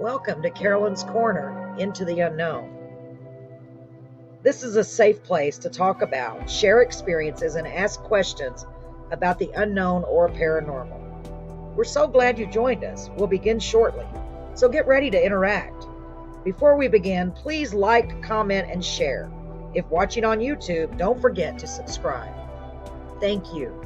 Welcome to Carolyn's Corner, Into the Unknown. This is a safe place to talk about, share experiences, and ask questions about the unknown or paranormal. We're so glad you joined us. We'll begin shortly, so get ready to interact. Before we begin, please like, comment, and share. If watching on YouTube, don't forget to subscribe. Thank you.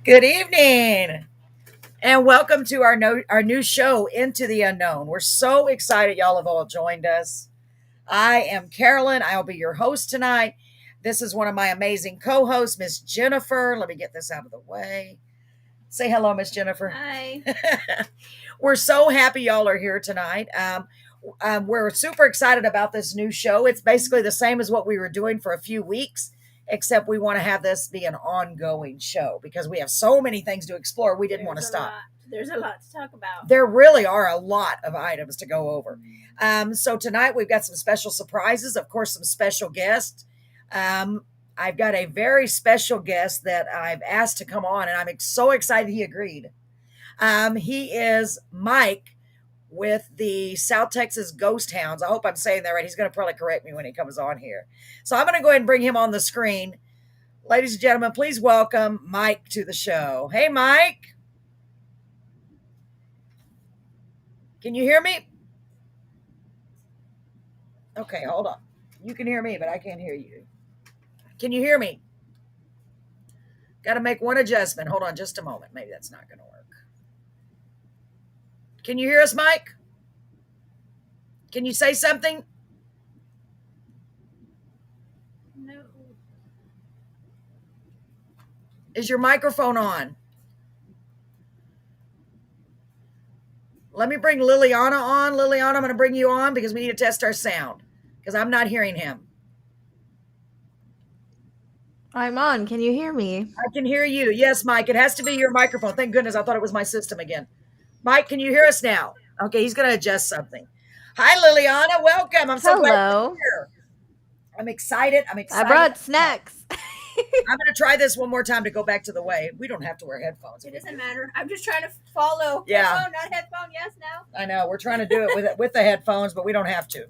Good evening, and welcome to our new show, Into the Unknown. We're so excited y'all have all joined us. I am Carolyn. I'll be your host tonight. This is one of my amazing co-hosts, Miss Jennifer. Let me get this out of the way. Say hello, Miss Jennifer. Hi. We're so happy y'all are here tonight. We're super excited about this new show. It's basically the same as what we were doing for a few weeks, except we want to have this be an ongoing show because we have so many things to explore. We didn't want to stop. There's a lot to talk about. There really are a lot of items to go over. So tonight we've got some special surprises, of course, some special guests. I've got a very special guest that I've asked to come on, and I'm so excited he agreed. He is Mike with the South Texas Ghost Hounds. I hope I'm saying that right. He's going to probably correct me when he comes on here. So I'm going to go ahead and bring him on the screen. Ladies and gentlemen, please welcome Mike to the show. Hey, Mike. Can you hear me? Okay, hold on. You can hear me, but I can't hear you. Can you hear me? Got to make one adjustment. Hold on just a moment. Maybe that's not going to work. Can you hear us, Mike? Can you say something? No. Is your microphone on? Let me bring Liliana on. Liliana, I'm going to bring you on because we need to test our sound because I'm not hearing him. I'm on. Can you hear me? I can hear you. Yes, Mike. It has to be your microphone. Thank goodness. I thought it was my system again. Mike, can you hear us now? Okay, he's going to adjust something. Hi, Liliana. Welcome. I'm so glad you're here. I'm excited. I brought snacks. I'm going to try this one more time to go back to the way. We don't have to wear headphones. It doesn't matter. I'm just trying to follow. Yeah. Headphone, not headphone. Yes, now. I know. We're trying to do it with the headphones, but we don't have to.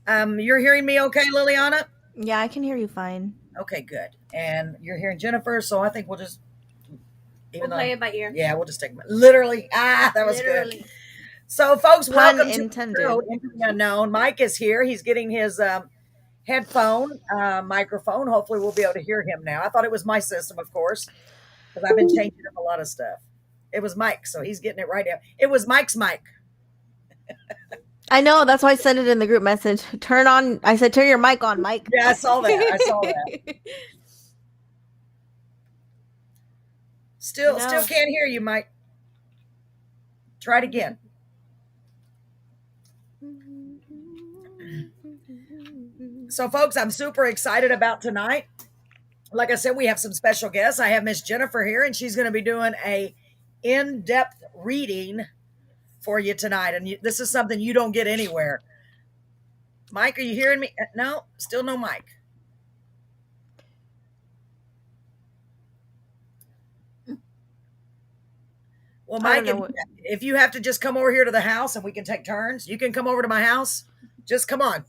You're hearing me okay, Liliana? Yeah, I can hear you fine. Okay, good. And you're hearing Jennifer, so I think we'll just play it by ear. Yeah, we'll just take literally. That was good. So, folks, welcome to Into the Unknown. Mike is here. He's getting his headphone microphone. Hopefully, we'll be able to hear him now. I thought it was my system, of course, because I've been changing up a lot of stuff. It was Mike, so he's getting it right now. It was Mike's mic. I know. That's why I sent it in the group message. I said, turn your mic on, Mike. Yeah, I saw that. Still can't hear you, Mike. Try it again. So, folks, I'm super excited about tonight. Like I said, we have some special guests. I have Miss Jennifer here, and she's going to be doing a in-depth reading for you tonight. And this is something you don't get anywhere. Mike, are you hearing me? No, still no mic. Well, Mike, if you have to just come over here to the house and we can take turns, you can come over to my house. Just come on.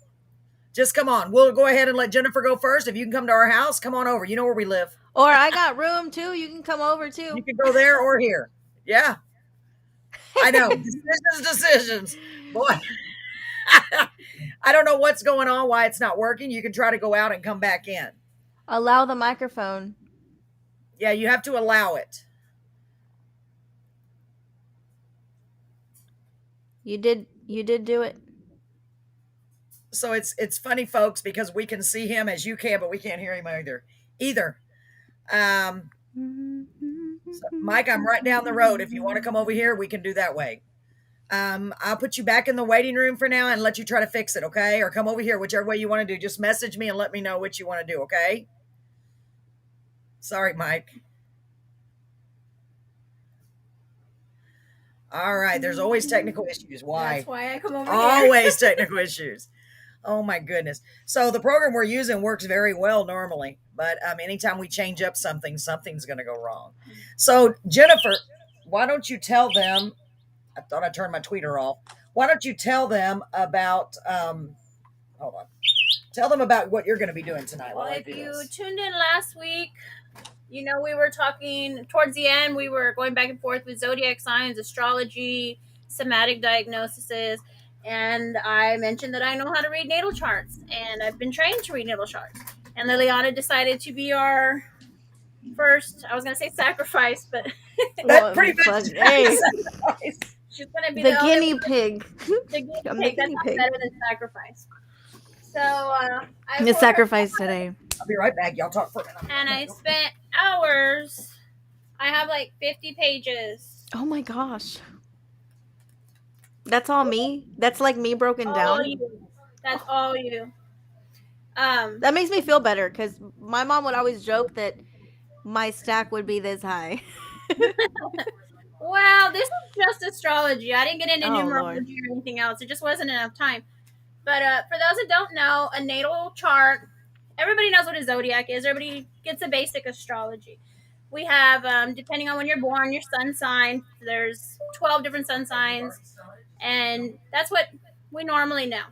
We'll go ahead and let Jennifer go first. If you can come to our house, come on over. You know where we live. Or I got room too. You can come over too. You can go there or here. Yeah. I know. Decisions. Boy. I don't know what's going on, why it's not working. You can try to go out and come back in. Allow the microphone. Yeah, you have to allow it. You did do it. So it's funny, folks, because we can see him as you can, but we can't hear him either. So, Mike, I'm right down the road. If you want to come over here, we can do that way. I'll put you back in the waiting room for now and let you try to fix it, okay? Or come over here, whichever way you want to do. Just message me and let me know what you want to do, okay? Sorry, Mike. All right, there's always technical issues. Why? That's why I come over here. Always technical issues. Oh my goodness. So the program we're using works very well normally, but anytime we change up something, something's going to go wrong. So Jennifer, why don't you tell them, I thought I turned my tweeter off. Why don't you tell them about, hold on. Tell them about what you're going to be doing tonight. Well, if you tuned in last week, we were talking towards the end, we were going back and forth with zodiac signs, astrology, somatic diagnoses, and I mentioned that I know how to read natal charts, and I've been trained to read natal charts. And Liliana decided to be our first, I was going to say sacrifice, but that's pretty much hey. She's going to be the guinea pig. The guinea pig. That's better than sacrifice. So I'm gonna sacrifice today. I'll be right back. Y'all talk for a minute. And I spent hours. I have like 50 pages. Oh my gosh. That's all me? That's like me broken down? That's all you. That makes me feel better because my mom would always joke that my stack would be this high. Well, this is just astrology. I didn't get into numerology or anything else. It just wasn't enough time. But for those that don't know, a natal chart, everybody knows what a zodiac is. Everybody gets a basic astrology. We have, depending on when you're born, your sun sign. There's 12 different sun signs. And that's what we normally know.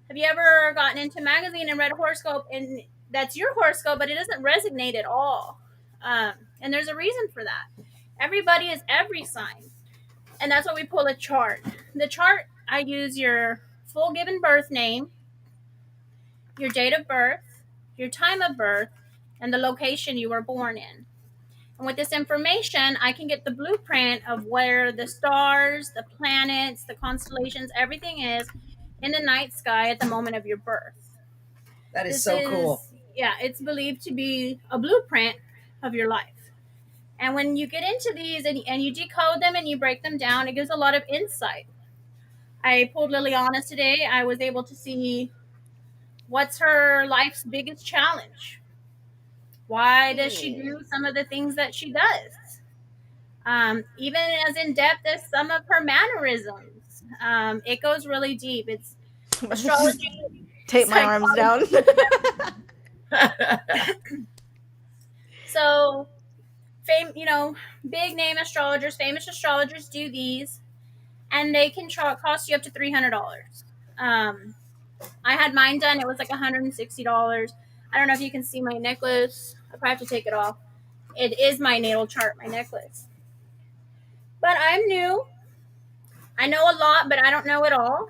Have you ever gotten into a magazine and read a horoscope? And that's your horoscope, but it doesn't resonate at all. And there's a reason for that. Everybody is every sign. And that's why we pull a chart. The chart, I use your full given birth name, your date of birth, your time of birth, and the location you were born in. And with this information, I can get the blueprint of where the stars, the planets, the constellations, everything is in the night sky at the moment of your birth. That is so cool. Yeah, it's believed to be a blueprint of your life. And when you get into these and you decode them and you break them down, it gives a lot of insight. I pulled Liliana today. I was able to see what's her life's biggest challenge. Why does she do some of the things that she does? Even as in depth as some of her mannerisms. It goes really deep. It's astrology. Tape my arms down. So, big name astrologers, famous astrologers do these. And they can cost you up to $300. I had mine done. It was like $160. I don't know if you can see my necklace. I probably have to take it off. It is my natal chart, my necklace. But I'm new. I know a lot, but I don't know it all.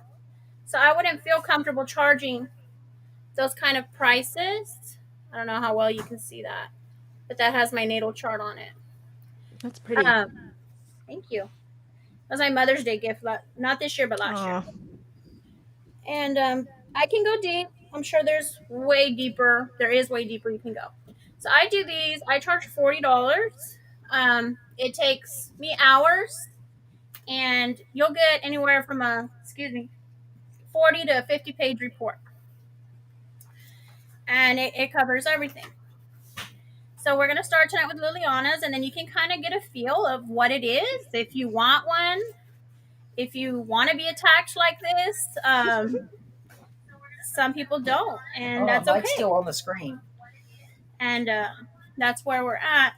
So I wouldn't feel comfortable charging those kind of prices. I don't know how well you can see that. But that has my natal chart on it. That's pretty. Thank you. That was my Mother's Day gift, not this year, but last year. And I can go deep. I'm sure there's way deeper. There is way deeper you can go. So I do these. I charge $40. It takes me hours, and you'll get anywhere from 40 to 50 page report. And it covers everything. So we're going to start tonight with Liliana's, and then you can kind of get a feel of what it is. If you want one, if you want to be attacked like this, some people don't, and that's okay. Mike's still on the screen. And that's where we're at.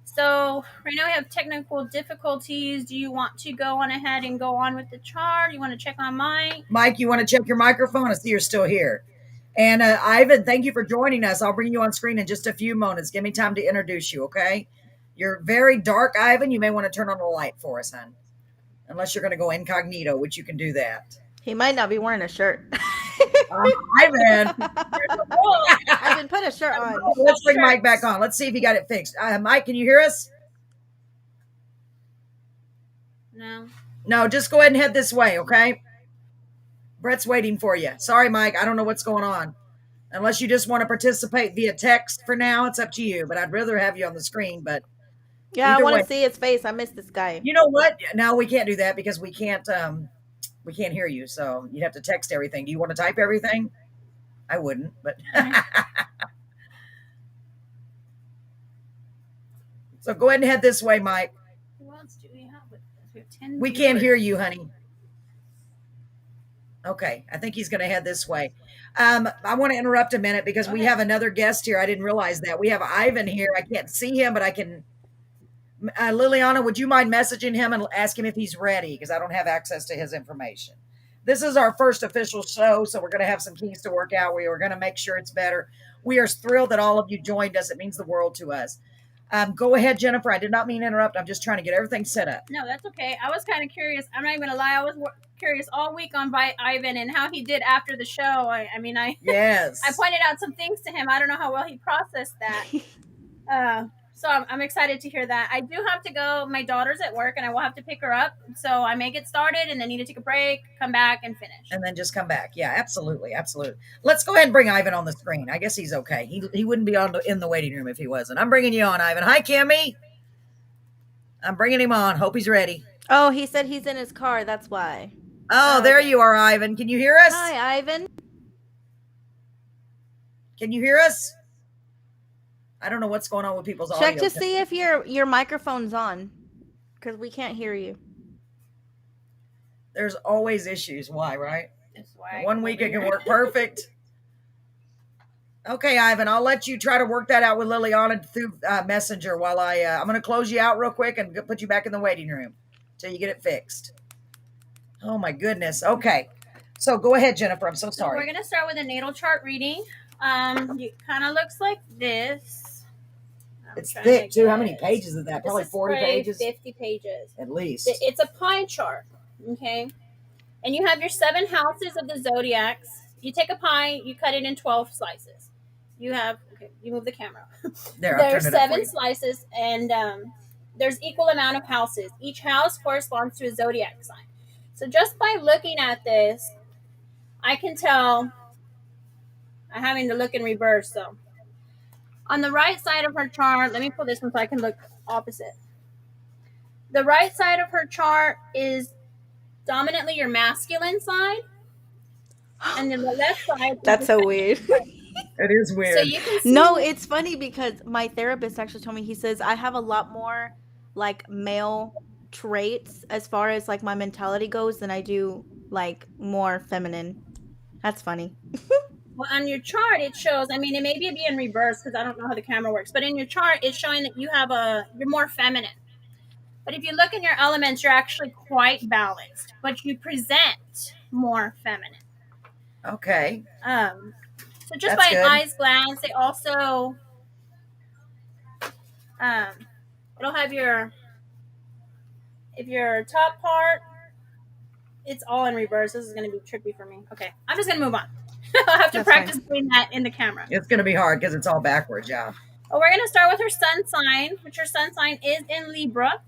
So right now we have technical difficulties. Do you want to go on ahead and go on with the chart? You want to check on Mike? Mike, you want to check your microphone? I see you're still here. And Ivan, thank you for joining us. I'll bring you on screen in just a few moments. Give me time to introduce you, okay? You're very dark, Ivan. You may want to turn on the light for us, hon. Unless you're going to go incognito, which you can do that. He might not be wearing a shirt. Ivan. Ivan, put a shirt on. Let's bring Mike back on. Let's see if he got it fixed. Mike, can you hear us? No. No, just go ahead and head this way, okay? Brett's waiting for you. Sorry, Mike. I don't know what's going on. Unless you just want to participate via text for now, it's up to you. But I'd rather have you on the screen. But yeah, I want to see his face. I miss this guy. You know what? No, we can't do that because we can't hear you. So you'd have to text everything. Do you want to type everything? I wouldn't, but so go ahead and head this way, Mike. Who else do we have with us? We have 10 We can't hear you, honey. Okay, I think he's going to head this way. I want to interrupt a minute because we have another guest here. I didn't realize that. We have Ivan here. I can't see him, but I can. Liliana, would you mind messaging him and ask him if he's ready? Because I don't have access to his information. This is our first official show, so we're going to have some keys to work out. We are going to make sure it's better. We are thrilled that all of you joined us. It means the world to us. Go ahead, Jennifer. I did not mean to interrupt. I'm just trying to get everything set up. No, that's okay. I was kind of curious. I'm not even going to lie. I was curious all week on Ivan and how he did after the show. I yes. I pointed out some things to him. I don't know how well he processed that. So I'm excited to hear that. I do have to go. My daughter's at work, and I will have to pick her up. So I may get started, and then need to take a break, come back, and finish. And then just come back. Yeah, absolutely, absolutely. Let's go ahead and bring Ivan on the screen. I guess he's okay. He wouldn't be in the waiting room if he wasn't. I'm bringing you on, Ivan. Hi, Kimmy. I'm bringing him on. Hope he's ready. Oh, he said he's in his car. That's why. Oh, there you are, Ivan. Can you hear us? Hi, Ivan. Can you hear us? I don't know what's going on with people's audio. Check to see if your microphone's on, because we can't hear you. There's always issues. Why, right? That's why. One week it can work perfect. Okay, Ivan, I'll let you try to work that out with Liliana through Messenger while I'm going to close you out real quick and put you back in the waiting room till you get it fixed. Oh, my goodness. Okay. So go ahead, Jennifer. I'm so sorry. We're going to start with a natal chart reading. It kind of looks like this. It's thick, too. How many pages is that? Probably 40 pages? 50 pages. At least. It's a pie chart, okay? And you have your 7 houses of the zodiacs. You take a pie, you cut it in 12 slices. You move the camera. There's 7 slices, and there's equal amount of houses. Each house corresponds to a zodiac sign. So just by looking at this, I can tell I'm having to look in reverse, so. On the right side of her chart, let me pull this one so I can look opposite. The right side of her chart is dominantly your masculine side, and then the left side. That's so weird. It is weird. So you can see. No, it's funny because my therapist actually told me, he says I have a lot more like male traits as far as like my mentality goes than I do like more feminine. That's funny. Well, on your chart, it shows, it may be in reverse because I don't know how the camera works, but in your chart, it's showing that you're more feminine. But if you look in your elements, you're actually quite balanced, but you present more feminine. Okay. So just by an eye's glance, they also, it'll have if your top part, it's all in reverse. This is going to be tricky for me. Okay, I'm just going to move on. I'll have to practice doing that in the camera. It's going to be hard because it's all backwards, yeah. Well, we're going to start with her sun sign, which her sun sign is in Libra.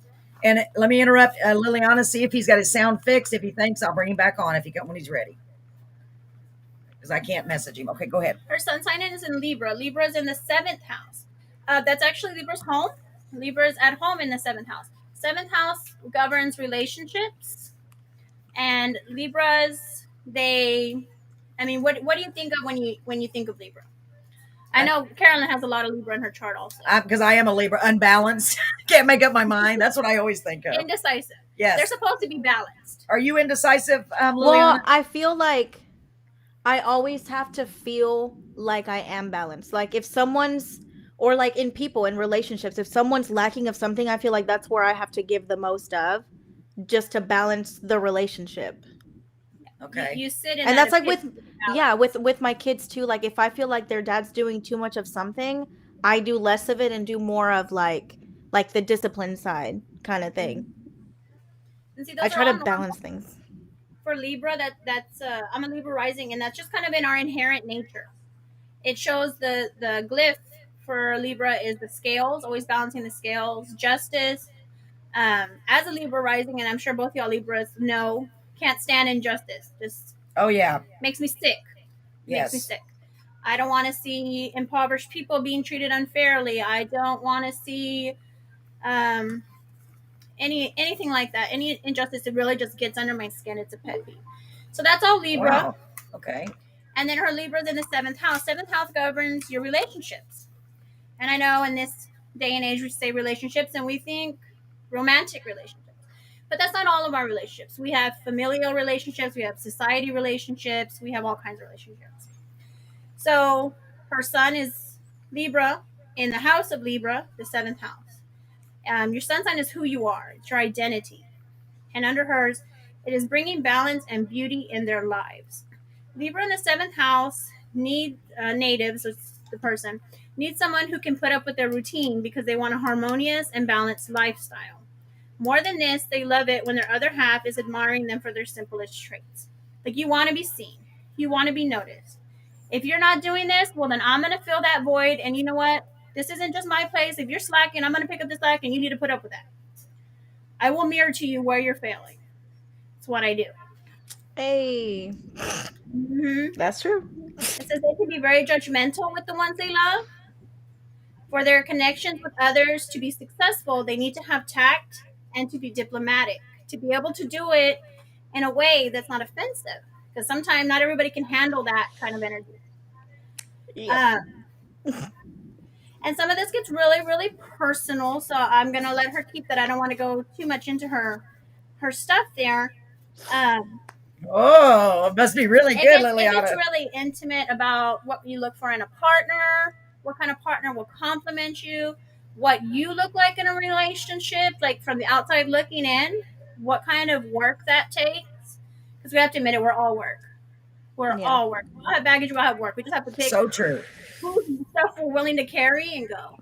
And let me interrupt Liliana, see if he's got his sound fixed. If he thinks, I'll bring him back on when he's ready. Because I can't message him. Okay, go ahead. Her sun sign is in Libra. Libra is in the 7th house. That's actually Libra's home. Libra is at home in the 7th house. 7th house governs relationships. And Libras, what do you think of when you think of Libra? I know Carolyn has a lot of Libra in her chart also. Because I am a Libra, unbalanced. Can't make up my mind. That's what I always think of. Indecisive. Yes. They're supposed to be balanced. Are you indecisive, Liliana? Well, I feel like I always have to feel like I am balanced. Like if someone's, or like in people, in relationships, if someone's lacking of something, I feel like that's where I have to give the most of, just to balance the relationship. Okay. You sit in, and that's like with my kids too. Like if I feel like their dad's doing too much of something, I do less of it and do more of like the discipline side kind of thing. And see, I try to balance things. for Libra, that's I'm a Libra rising, and that's just kind of in our inherent nature. It shows the glyph for Libra is the scales, always balancing the scales, justice. As a Libra rising, and I'm sure both y'all Libras know, can't stand injustice. Just Oh yeah. makes me sick. Makes me Yes. sick. I don't want to see impoverished people being treated unfairly. I don't want to see um, anything like that. Any injustice, it really just gets under my skin. It's a pet peeve. So that's all Libra. Wow. Okay. And then her Libra's in the seventh house. Seventh house governs your relationships. And I know in this day and age we say relationships and we think romantic relationships. But that's not all of our relationships. We have familial relationships, we have society relationships, we have all kinds of relationships. So her sun is Libra in the house of Libra, the seventh house. Your sun sign is who you are, it's your identity. And under hers, it is bringing balance and beauty in their lives. Libra in the seventh house need natives, so it's the person, need someone who can put up with their routine because they want a harmonious and balanced lifestyle. More than this, they love it when their other half is admiring them for their simplest traits. Like you want to be seen, you want to be noticed. If you're not doing this, well, then I'm going to fill that void. And you know what? This isn't just my place. If you're slacking, I'm going to pick up the slack and you need to put up with that. I will mirror to you where you're failing. It's what I do. Hey, that's true. It says they can be very judgmental with the ones they love. For their connections with others to be successful, they need to have tact and to be diplomatic, to be able to do it in a way that's not offensive. Because sometimes not everybody can handle that kind of energy. Yeah. And some of this gets really, really personal, so I'm gonna let her keep that. I don't want to go too much into her stuff there. Oh, it must be really good, It gets Liliana. really intimate about what you look for in a partner, what kind of partner will compliment you, what you look like in a relationship, like from the outside looking in, what kind of work that takes. Because we have to admit it, we're all work. We're all work. We all have baggage, we all have work. We just have to pick So true. whose stuff we're willing to carry and go.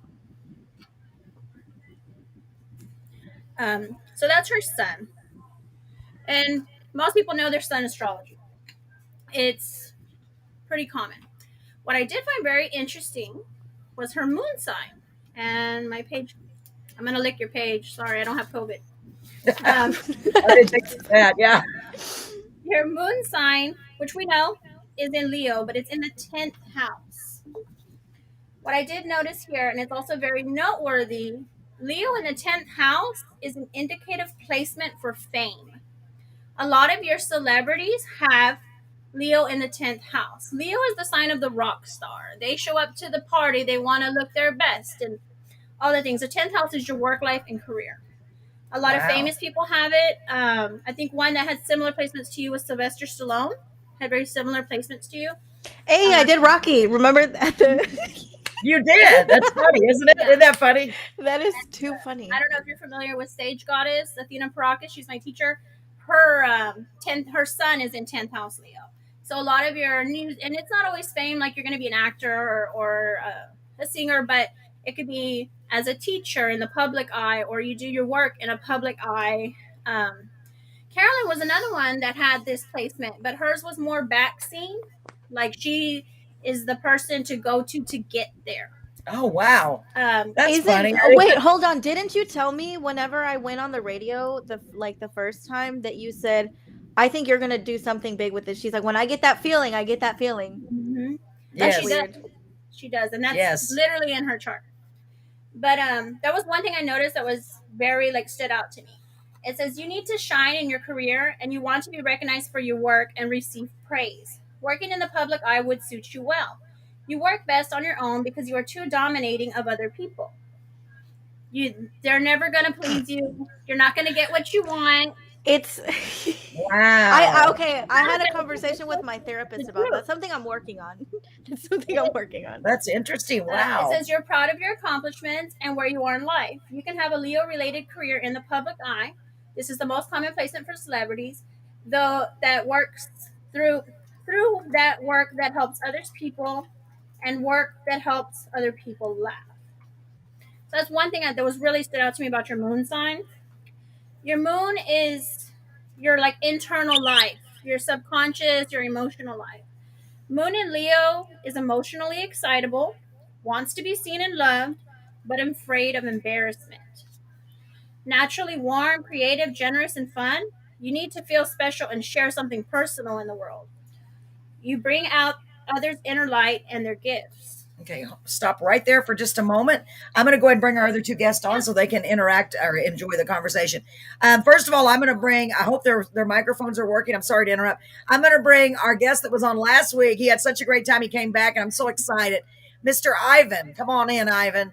So that's her sun. And most people know their sun astrology. It's pretty common. What I did find very interesting was her moon sign. And my page, I'm going to lick your page. Sorry, I don't have COVID. I didn't think of that. Yeah. Your moon sign, which we know is in Leo, but it's in the 10th house. What I did notice here, and it's also very noteworthy, Leo in the 10th house is an indicative placement for fame. A lot of your celebrities have Leo in the 10th house. Leo is the sign of the rock star. They show up to the party, they want to look their best, and all the things. The 10th house is your work life and career. A lot of famous people have it. I think one that had similar placements to you was Sylvester Stallone. Had very similar placements to you. Hey, I did Rocky. Remember that? You did. That's funny, isn't it? Yeah. Isn't that funny? That is too funny. I don't know if you're familiar with stage goddess Athena Parakis. She's my teacher. Her her son is in 10th house Leo. So a lot of your news, and it's not always fame like you're going to be an actor or a singer, but it could be as a teacher in the public eye, or you do your work in a public eye. Carolyn was another one that had this placement, but hers was more back scene. Like she is the person to go to get there. Oh wow, that's funny. Wait, hold on. Didn't you tell me whenever I went on the radio the first time that you said, "I think you're gonna do something big with this"? She's like, "When I get that feeling, I get that feeling." Mm-hmm. Yes. She does, and that's literally in her chart. But that was one thing I noticed that was very stood out to me. It says you need to shine in your career and you want to be recognized for your work and receive praise. Working in the public eye would suit you well. You work best on your own because you are too dominating of other people. They're never going to please you. You're not going to get what you want. It's wow. I had a conversation with my therapist about that. Something I'm working on. It's something I'm working on. That's interesting. Wow. It says you're proud of your accomplishments and where you are in life. You can have a Leo-related career in the public eye. This is the most common placement for celebrities, though that works through that work that helps others people and work that helps other people laugh. So that's one thing that was really stood out to me about your moon sign. Your moon is your internal life, your subconscious, your emotional life. Moon in Leo is emotionally excitable, wants to be seen and loved, but afraid of embarrassment. Naturally warm, creative, generous, and fun, you need to feel special and share something personal in the world. You bring out others' inner light and their gifts. Okay, stop right there for just a moment. I'm going to go ahead and bring our other two guests on so they can interact or enjoy the conversation. First of all, I'm going to bring, I hope their microphones are working. I'm sorry to interrupt. I'm going to bring our guest that was on last week. He had such a great time. He came back, and I'm so excited. Mr. Ivan. Come on in, Ivan.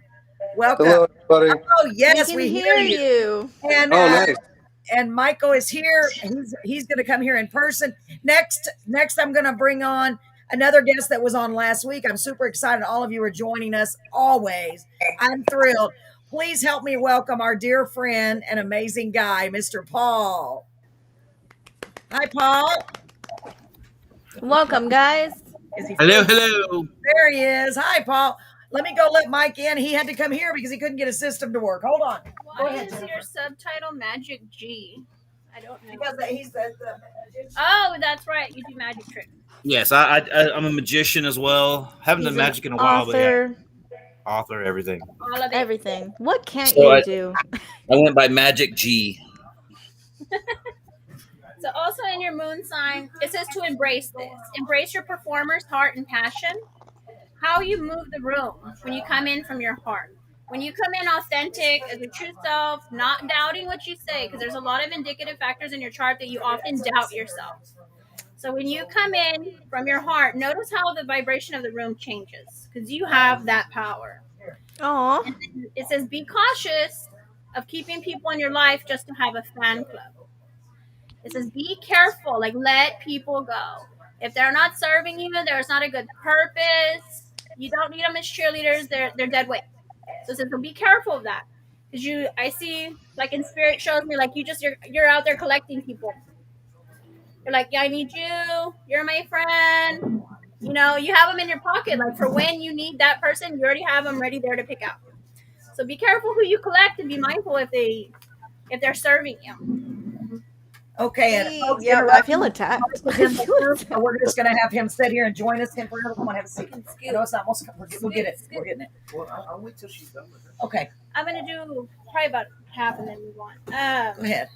Welcome. Hello, everybody. Oh, yes, we can hear hear you. you. And Oh, nice. and Michael is here. He's going to come here in person. Next, I'm going to bring on another guest that was on last week. I'm super excited. All of you are joining us always. I'm thrilled. Please help me welcome our dear friend and amazing guy, Mr. Paul. Hi, Paul. Welcome, guys. Hello. There he is. Hi, Paul. Let me go let Mike in. He had to come here because he couldn't get his system to work. Hold on. Why is your subtitle Magic G? I don't know. Because he's the Oh, that's right. You do magic tricks. Yes, I'm a magician as well. Haven't He's done an magic in a while, but yeah, author, author, everything. All of it. everything. What can't So you I- do? I went by Magic G. So also in your moon sign, it says to embrace this. Embrace your performer's heart and passion. How you move the room when you come in from your heart. When you come in authentic as your true self, not doubting what you say, because there's a lot of indicative factors in your chart that you often doubt yourself. So when you come in from your heart, notice how the vibration of the room changes, because you have that power. Aw. It says be cautious of keeping people in your life just to have a fan club. It says be careful, like let people go. If they're not serving you, there's not a good purpose. You don't need them as cheerleaders. They're dead weight. So it says so be careful of that. Because I see like in spirit shows me like you're out there collecting people. You're like, yeah, I need you. You're my friend. You know, you have them in your pocket, like for when you need that person, you already have them ready there to pick out. So be careful who you collect and be mindful if they're serving you. Okay, and folks, Yeah, I feel attacked. So we're just going to have him sit here and join us temporarily. Come on, have a seat. No, it's not. We'll get it. We're getting it. Well, I'll wait till she's done with her. Okay, I'm gonna do probably about half and then move on. go ahead.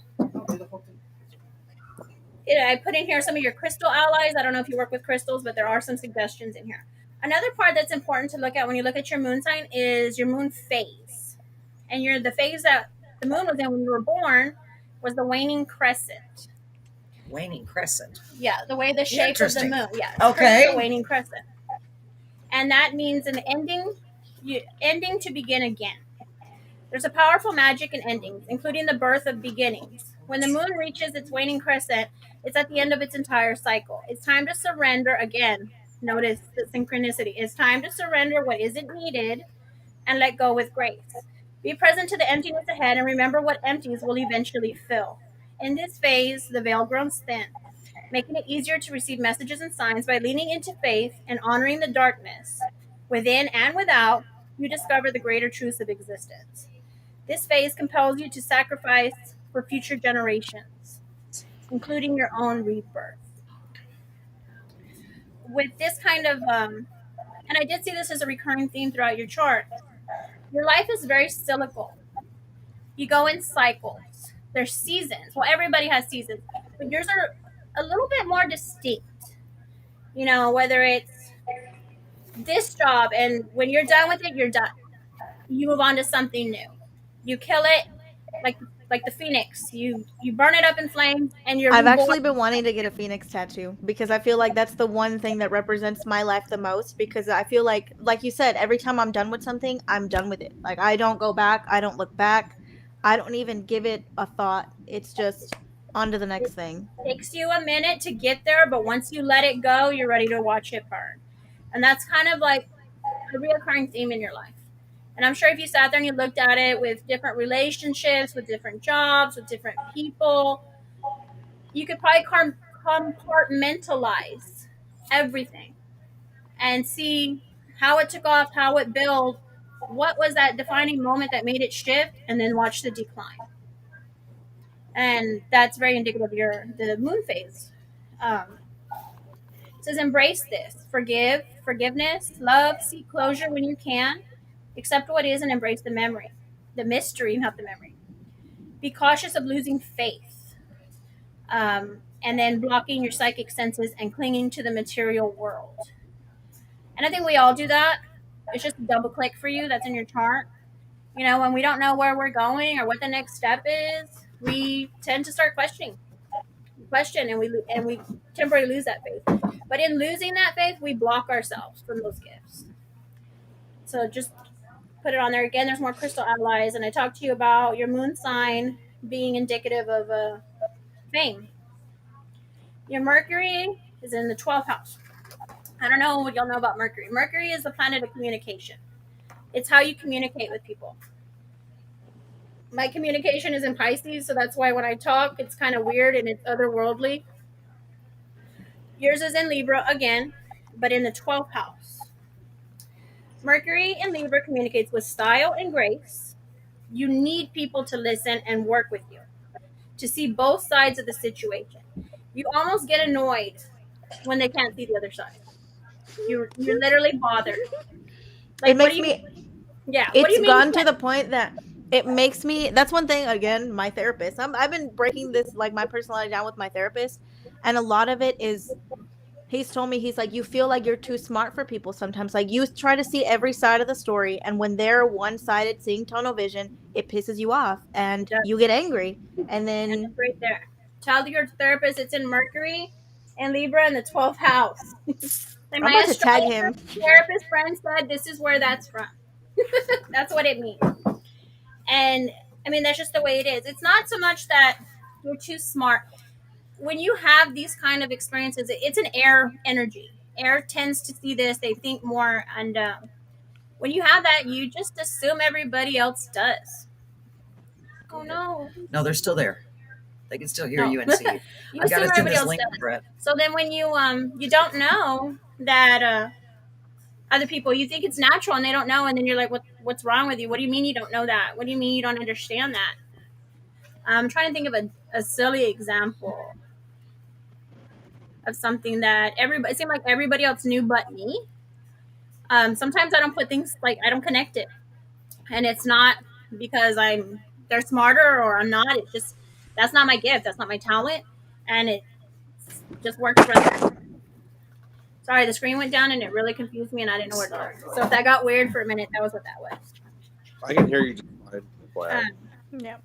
I put in here some of your crystal allies. I don't know if you work with crystals, but there are some suggestions in here. Another part that's important to look at when you look at your moon sign is your moon phase. And the phase that the moon was in when you were born was the waning crescent. Waning crescent. Yeah, the way the shape of the Interesting. moon. Yeah. Okay. The waning crescent. And that means an ending to begin again. There's a powerful magic in endings, including the birth of beginnings. When the moon reaches its waning crescent, it's at the end of its entire cycle. It's time to surrender again. Notice the synchronicity. It's time to surrender what isn't needed and let go with grace. Be present to the emptiness ahead and remember what empties will eventually fill. In this phase, the veil grows thin, making it easier to receive messages and signs by leaning into faith and honoring the darkness. Within and without, you discover the greater truths of existence. This phase compels you to sacrifice for future generations, including your own rebirth. With this kind of, and I did see this as a recurring theme throughout your chart, your life is very cyclical. You go in cycles. There's seasons. Well, everybody has seasons, but yours are a little bit more distinct. You know, whether it's this job and when you're done with it, you're done. You move on to something new. You kill it like the phoenix. You burn it up in flames and you're I've reborn. actually been wanting to get a phoenix tattoo because I feel like that's the one thing that represents my life the most, because I feel like you said, every time I'm done with something, I'm done with it. Like I don't go back, I don't look back. I don't even give it a thought. It's just on to the next thing. It takes you a minute to get there, but once you let it go, you're ready to watch it burn. And that's kind of like a reoccurring theme in your life. And I'm sure if you sat there and you looked at it with different relationships, with different jobs, with different people, you could probably compartmentalize everything and see how it took off, how it built, what was that defining moment that made it shift, and then watch the decline. And that's very indicative of the moon phase. It says embrace this, forgiveness, love, seek closure when you can, accept what is, and embrace the memory, the mystery, not the memory. Be cautious of losing faith, and then blocking your psychic senses and clinging to the material world. And I think we all do that. It's just a double click for you that's in your chart. You know, when we don't know where we're going or what the next step is, we tend to start question, and we temporarily lose that faith. But in losing that faith, we block ourselves from those gifts. So just put it on there again. There's more crystal allies, and I talked to you about your moon sign being indicative of fame. Your Mercury is in the 12th house. I don't know what y'all know about Mercury. Mercury is the planet of communication. It's how you communicate with people. My communication is in Pisces, so that's why when I talk, it's kind of weird and it's otherworldly. Yours is in Libra again, but in the 12th house. Mercury in Libra communicates with style and grace. You need people to listen and work with you, to see both sides of the situation. You almost get annoyed when they can't see the other side. You're literally bothered. It Like, what makes do you me. mean? Yeah, what do It's you mean you gone to can't? the point that it makes me. That's one thing. Again, my therapist. I've been breaking this like my personality down with my therapist, and a lot of it is. He's told me, he's like, you feel like you're too smart for people sometimes. Like, you try to see every side of the story, and when they're one sided, seeing tunnel vision, it pisses you off, and It you does, get angry, and and then it's right there. Tell your therapist it's in Mercury and Libra in the 12th house. And I'm my about to tag astrologer him. therapist friend said this is where that's from. That's what it means. And I mean, that's just the way it is. It's not so much that you're too smart. When you have these kind of experiences, it's an air energy. Air tends to see this, they think more. And when you have that, you just assume everybody else does. Oh, no. No, they're still there. They can still hear No. you and see you. You I've got assume to send everybody this else link does. to Brett. So then when you don't know that other people, you think it's natural and they don't know, and then you're like, what's wrong with you? What do you mean you don't know that? What do you mean you don't understand that? I'm trying to think of a silly example of something that everybody, it seemed like everybody else knew but me. Sometimes I don't put things, like, I don't connect it, and it's not because they're smarter or I'm not. It's just that's not my gift. That's not my talent, and it just works for other people. Sorry, the screen went down and it really confused me, and I didn't know where to look. So if that got weird for a minute, that was what that was. I can hear you just fine. Wow. Yeah.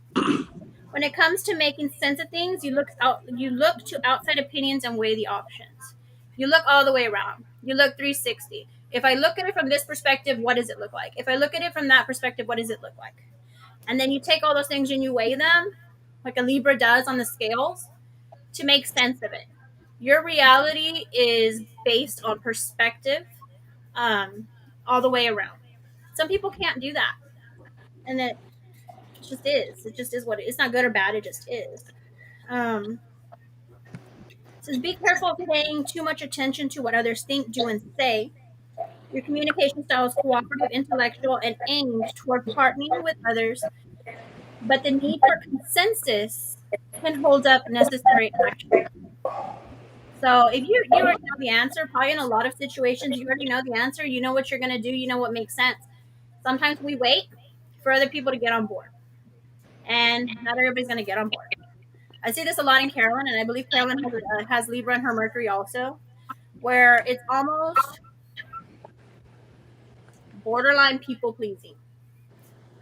When it comes to making sense of things, you look to outside opinions and weigh the options. You look all the way around. You look 360. If I look at it from this perspective, what does it look like? If I look at it from that perspective, what does it look like? And then you take all those things and you weigh them, like a Libra does on the scales, to make sense of it. Your reality is based on perspective, all the way around. Some people can't do that, and it just is. It just is what it is. It's not good or bad. It just is. Um, it says be careful of paying too much attention to what others think, do, and say. Your communication style is cooperative, intellectual, and aimed toward partnering with others, but the need for consensus can hold up necessary action. So if you already know the answer, probably in a lot of situations, you already know the answer. You know what you're going to do. You know what makes sense. Sometimes we wait for other people to get on board, and not everybody's going to get on board. I see this a lot in Carolyn, and I believe Carolyn has Libra in her Mercury also, where it's almost borderline people pleasing.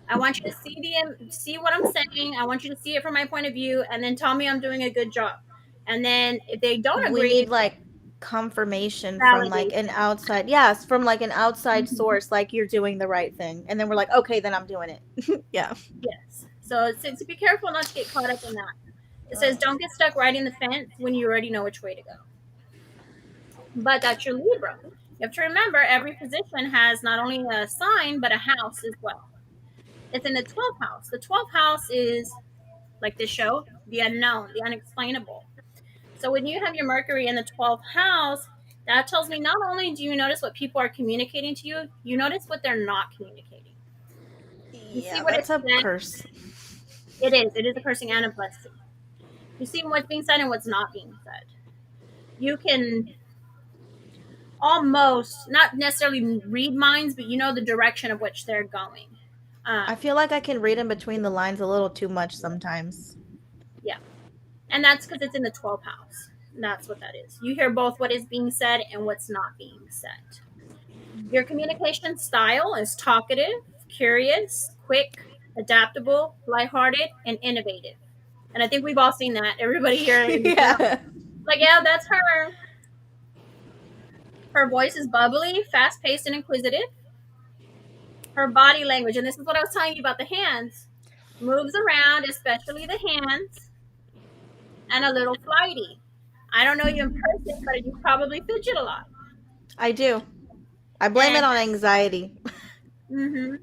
I want you to see what I'm saying. I want you to see it from my point of view, and then tell me I'm doing a good job. And then if they don't We agree, need like confirmation from like an validation. outside, yes, from like an outside Mhm. source, like you're doing the right thing, and then we're like, okay, then I'm doing it. Yeah. Yes. So be careful not to get caught up in that. It says don't get stuck riding the fence when you already know which way to go. But that's your Libra. You have to remember every position has not only a sign but a house as well. It's in the 12th house. The 12th house is like this show, the unknown, the unexplainable. So when you have your Mercury in the 12th house, that tells me not only do you notice what people are communicating to you, you notice what they're not communicating. You see Yeah, what that's it's a said. curse. It is. It is a cursing and a blessing. You see what's being said and what's not being said. you can almost not necessarily read minds, but you know the direction of which they're going. I feel like I can read in between the lines a little too much sometimes. Yeah. And that's because it's in the 12th house. That's what that is. You hear both what is being said and what's not being said. Your communication style is talkative, curious, quick, adaptable, lighthearted, and innovative. And I think we've all seen that. Everybody here, Yeah. like, yeah, that's her. Her voice is bubbly, fast-paced, and inquisitive. Her body language, and this is what I was telling you about the hands, moves around, especially the hands, and a little flighty. I don't know you in person, but you probably fidget a lot. I do. I blame it on anxiety. Mm-hmm.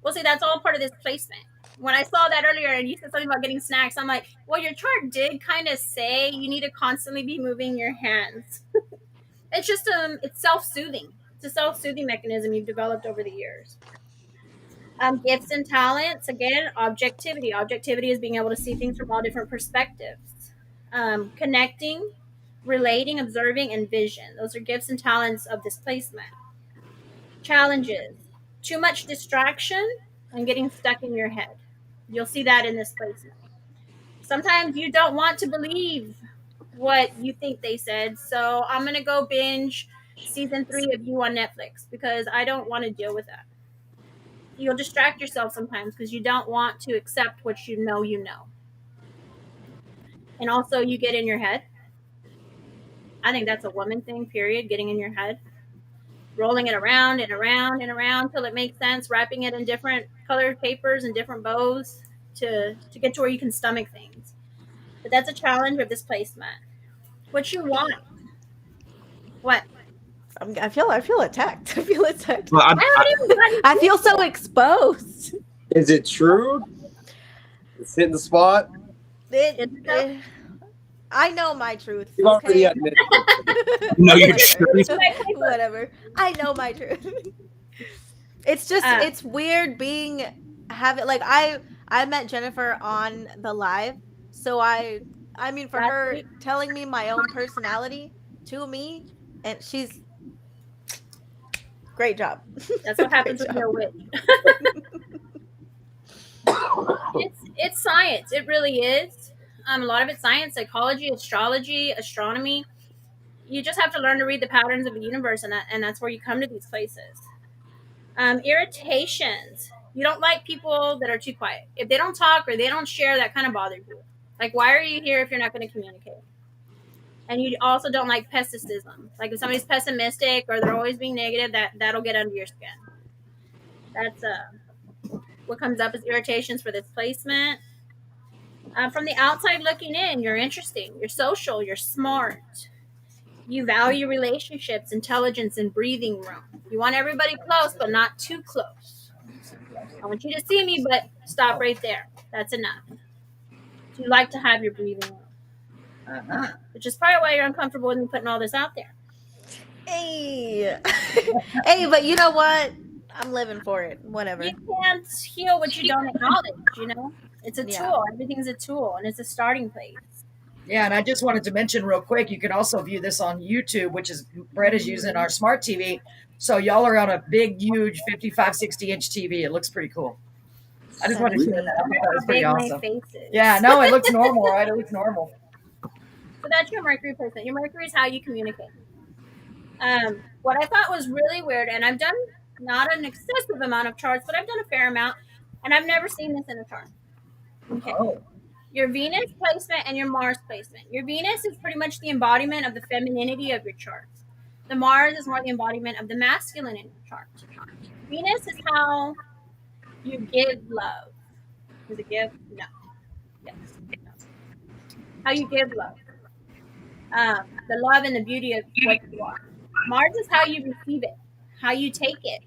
Well, see, that's all part of this placement. When I saw that earlier and you said something about getting snacks, I'm like, well, your chart did kind of say you need to constantly be moving your hands. It's just it's self-soothing. It's a self-soothing mechanism you've developed over the years. Gifts and talents, again, objectivity. Objectivity is being able to see things from all different perspectives. Connecting, relating, observing, and vision. Those are gifts and talents of this placement. Challenges, too much distraction and getting stuck in your head. You'll see that in this placement. Sometimes you don't want to believe what you think they said, so I'm going to go binge season 3 of You on Netflix because I don't want to deal with that. You'll distract yourself sometimes because you don't want to accept what you know you know. And also you get in your head. I think that's a woman thing, period, getting in your head. Rolling it around and around and around till it makes sense, wrapping it in different colored papers and different bows to get to where you can stomach things. But that's a challenge of this placement. What you want. What? I feel attacked. I feel attacked. Well, I feel so exposed. Is it true? It's hitting the spot. I know my truth. You've already admitted. no, your truth. Whatever. I know my truth. It's just it's weird having like I met Jennifer on the live, so I mean for her telling me my own personality to me, and she's great job. That's what happens when you're a witch. It's science. It really is. A lot of it's science, psychology, astrology, astronomy. You just have to learn to read the patterns of the universe, and that's where you come to these places. Irritations. You don't like people that are too quiet. If they don't talk or they don't share, that kind of bothers you. Like, why are you here if you're not going to communicate? And you also don't like pessimism. Like, if somebody's pessimistic or they're always being negative, that'll get under your skin. That's what comes up as irritations for this placement. From the outside looking in, you're interesting, you're social, you're smart. You value relationships, intelligence, and breathing room. You want everybody close, but not too close. I want you to see me, but stop right there. That's enough. You like to have your breathing room. Which is probably why you're uncomfortable with me putting all this out there. Hey. Hey, but you know what? I'm living for it. Whatever. You can't heal what you don't acknowledge, you know? It's a tool. Everything's a tool, and it's a starting place. Yeah, and I just wanted to mention real quick, you can also view this on YouTube, which is Brett is using our smart TV. So y'all are on a big, huge 55, 60-inch TV. It looks pretty cool. I just wanted to share that. I thought that was pretty awesome. Yeah, no, it looks normal, right? It looks normal. So that's your Mercury placement. Your Mercury is how you communicate. What I thought was really weird, and I've done not an excessive amount of charts, but I've done a fair amount, and I've never seen this in a chart. Okay. Oh. Your Venus placement and your Mars placement. Your Venus is pretty much the embodiment of the femininity of your chart. The Mars is more the embodiment of the masculine in your chart. Venus is how you give love. Is it give? No. Yes. No. How you give love. The love and the beauty of what you are. Mars is how you receive it, how you take it.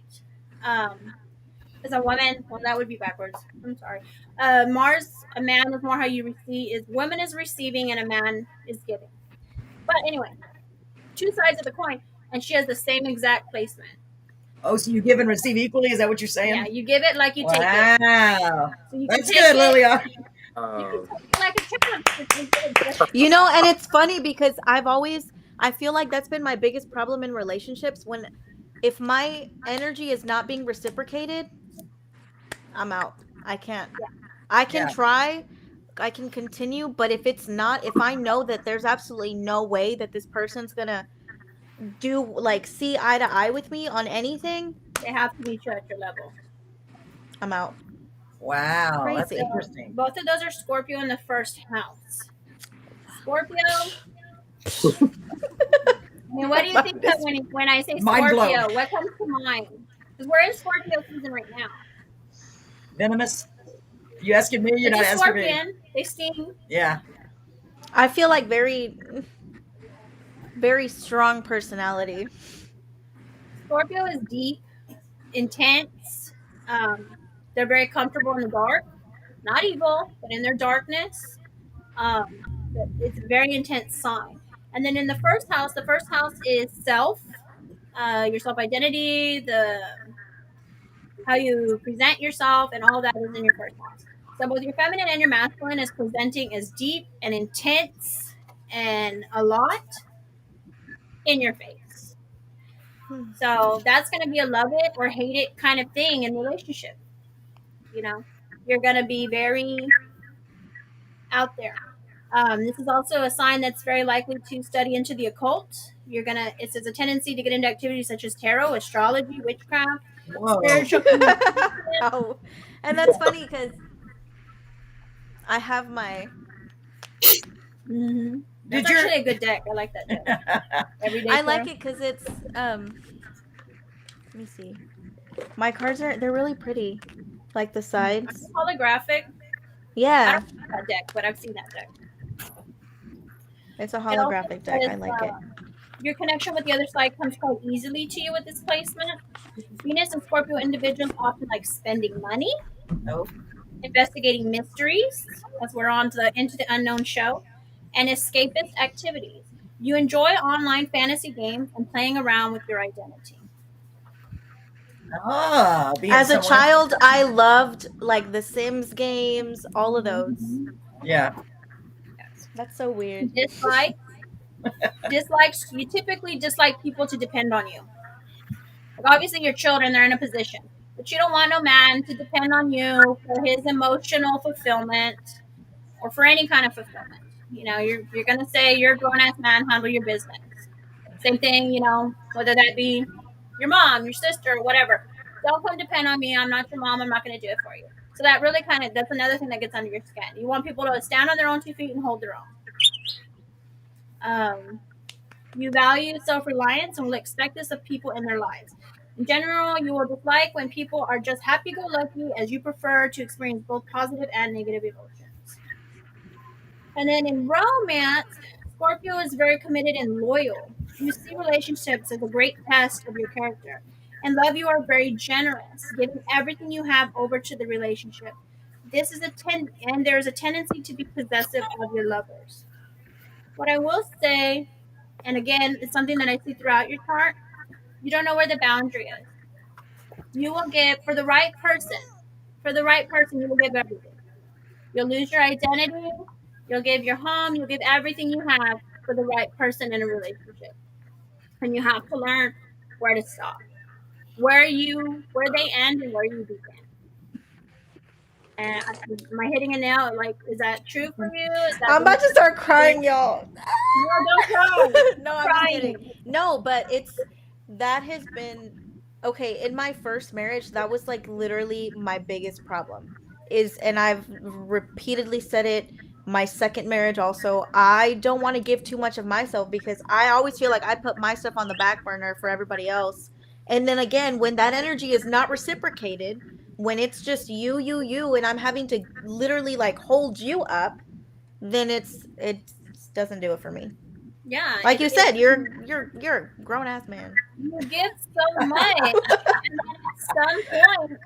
As a woman, well, that would be backwards. I'm sorry. Mars, a man is more how you receive. Woman is receiving and a man is giving. But anyway, two sides of the coin, and she has the same exact placement. Oh, so you give and receive equally? Is that what you're saying? Yeah, you give it like you take it. Wow. So you That's good, Liliana. You can take it like a chicken. You know, and it's funny because I I feel like that's been my biggest problem in relationships. When if my energy is not being reciprocated, I'm out. I can't. I can Yeah. try, I can continue, but if it's not, if I know that there's absolutely no way that this person's gonna do like see eye to eye with me on anything, They have to meet you at your level. I'm out. Wow, that's Crazy. interesting. Both of those are Scorpio in the first house. Scorpio. I mean, what do you think that when I say Mind blown. Scorpio, what comes to mind? Because we're in Scorpio season right now. Venomous? You asking me? You're It's not a asking me. scorpion. They sting. Yeah. I feel like very strong personality. Scorpio is deep, intense. They're very comfortable in the dark. Not evil, but in their darkness. It's a very intense sign. And then in the first house is self, your self identity, the how you present yourself, and all that is in your first house. So both your feminine and your masculine is presenting as deep and intense and a lot in your face. So that's going to be a love it or hate it kind of thing in relationship. You know, you're going to be very out there. This is also a sign that's very likely to study into the occult. It says a tendency to get into activities such as tarot, astrology, witchcraft, Whoa. spiritual. Oh, and that's funny because I have my. Mm-hmm. That's Did actually a good deck. I like that deck. Everyday I like tarot. it because it's Let me see. My cards they're really pretty, like the sides. Holographic. I Yeah, don't know that deck, but I've seen that deck. it's a It also holographic deck. says I like it. your connection with the other side comes quite easily to you with this placement. Venus and Scorpio individuals often like spending money, Nope. investigating mysteries, as we're on to the Into the Unknown show, and escapist activities. You enjoy online fantasy games and playing around with your identity. Ah, being As a somewhere. child, I loved like the Sims games, all of those. Yeah. That's so weird. Dislikes. You typically dislike people to depend on you. Like obviously, your children, they're in a position, but you don't want no man to depend on you for his emotional fulfillment or for any kind of fulfillment. You know, you're gonna say you're a grown ass man, handle your business. Same thing, you know, whether that be your mom, your sister, whatever. Don't come depend on me. I'm not your mom. I'm not gonna do it for you. So that really that's another thing that gets under your skin. You want people to stand on their own 2 feet and hold their own. You value self reliance and will expect this of people in their lives. In general, you will dislike when people are just happy go lucky, as you prefer to experience both positive and negative emotions. And then in romance, Scorpio is very committed and loyal. You see relationships as a great test of your character. In love, you are very generous, giving everything you have over to the relationship. And there is a tendency to be possessive of your lovers. What I will say, and again, it's something that I see throughout your chart, you don't know where the boundary is. You will give for the right person, you will give everything. You'll lose your identity, you'll give your home, you'll give everything you have for the right person in a relationship. And you have to learn where to stop. Where they end and where you begin. And am I hitting a nail? Like, is that true for you? I'm about to start crying, y'all. No, don't cry. No, I'm just kidding. No, but that has been okay. In my first marriage, that was like literally my biggest problem. And I've repeatedly said it. My second marriage also, I don't want to give too much of myself because I always feel like I put my stuff on the back burner for everybody else. And then again, when that energy is not reciprocated, when it's just you, and I'm having to literally like hold you up, then it doesn't do it for me. Yeah. Like you said, you're a grown ass man. You give so much, and then at some point,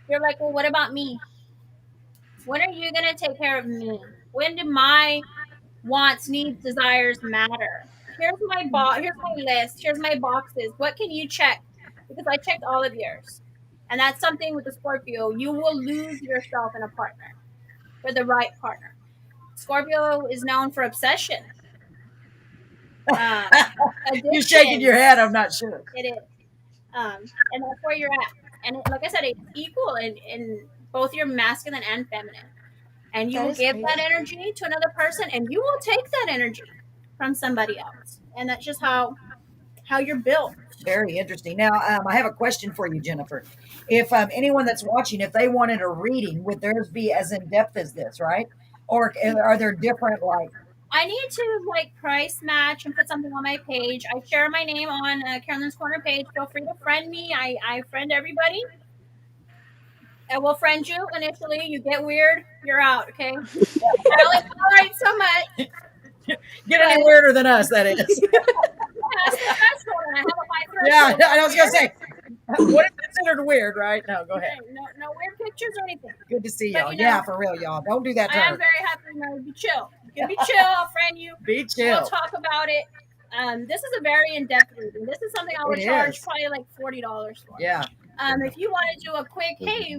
you're like, well, what about me? When are you gonna take care of me? When do my wants, needs, desires matter? Here's my Here's my list. Here's my boxes. What can you check? Because I checked all of yours, and that's something with the Scorpio. You will lose yourself in a partner for the right partner. Scorpio is known for obsession. You're shaking your head. I'm not sure. It is. And that's where you're at. And like I said, it's equal in both your masculine and feminine. And you That will is give that crazy. energy to another person, and you will take that energy from somebody else. And that's just how you're built. Very interesting. Now, I have a question for you, Jennifer. If anyone that's watching, if they wanted a reading, would theirs be as in depth as this, right? Or are there different, like, I need to like price match and put something on my page. I share my name on Carolyn's Corner page. Feel free to friend me. I friend everybody. I will friend you initially. You get weird, you're out. Okay. I only tolerate so much. get any But weirder than us, that is? that's the threshold, and I have a high Yeah, threshold. I was going to say, what is considered weird, right? No, go ahead. No weird pictures or anything. Good to see But, y'all. you know, Yeah, for real, y'all. Don't do that to I am her. very happy to know. Be chill. You can be chill. I'll friend you. Be We'll chill. talk about it. This is a very in-depth reading. This is something I would It charge is. probably like $40 for. Yeah. If you want to do a quick, hey,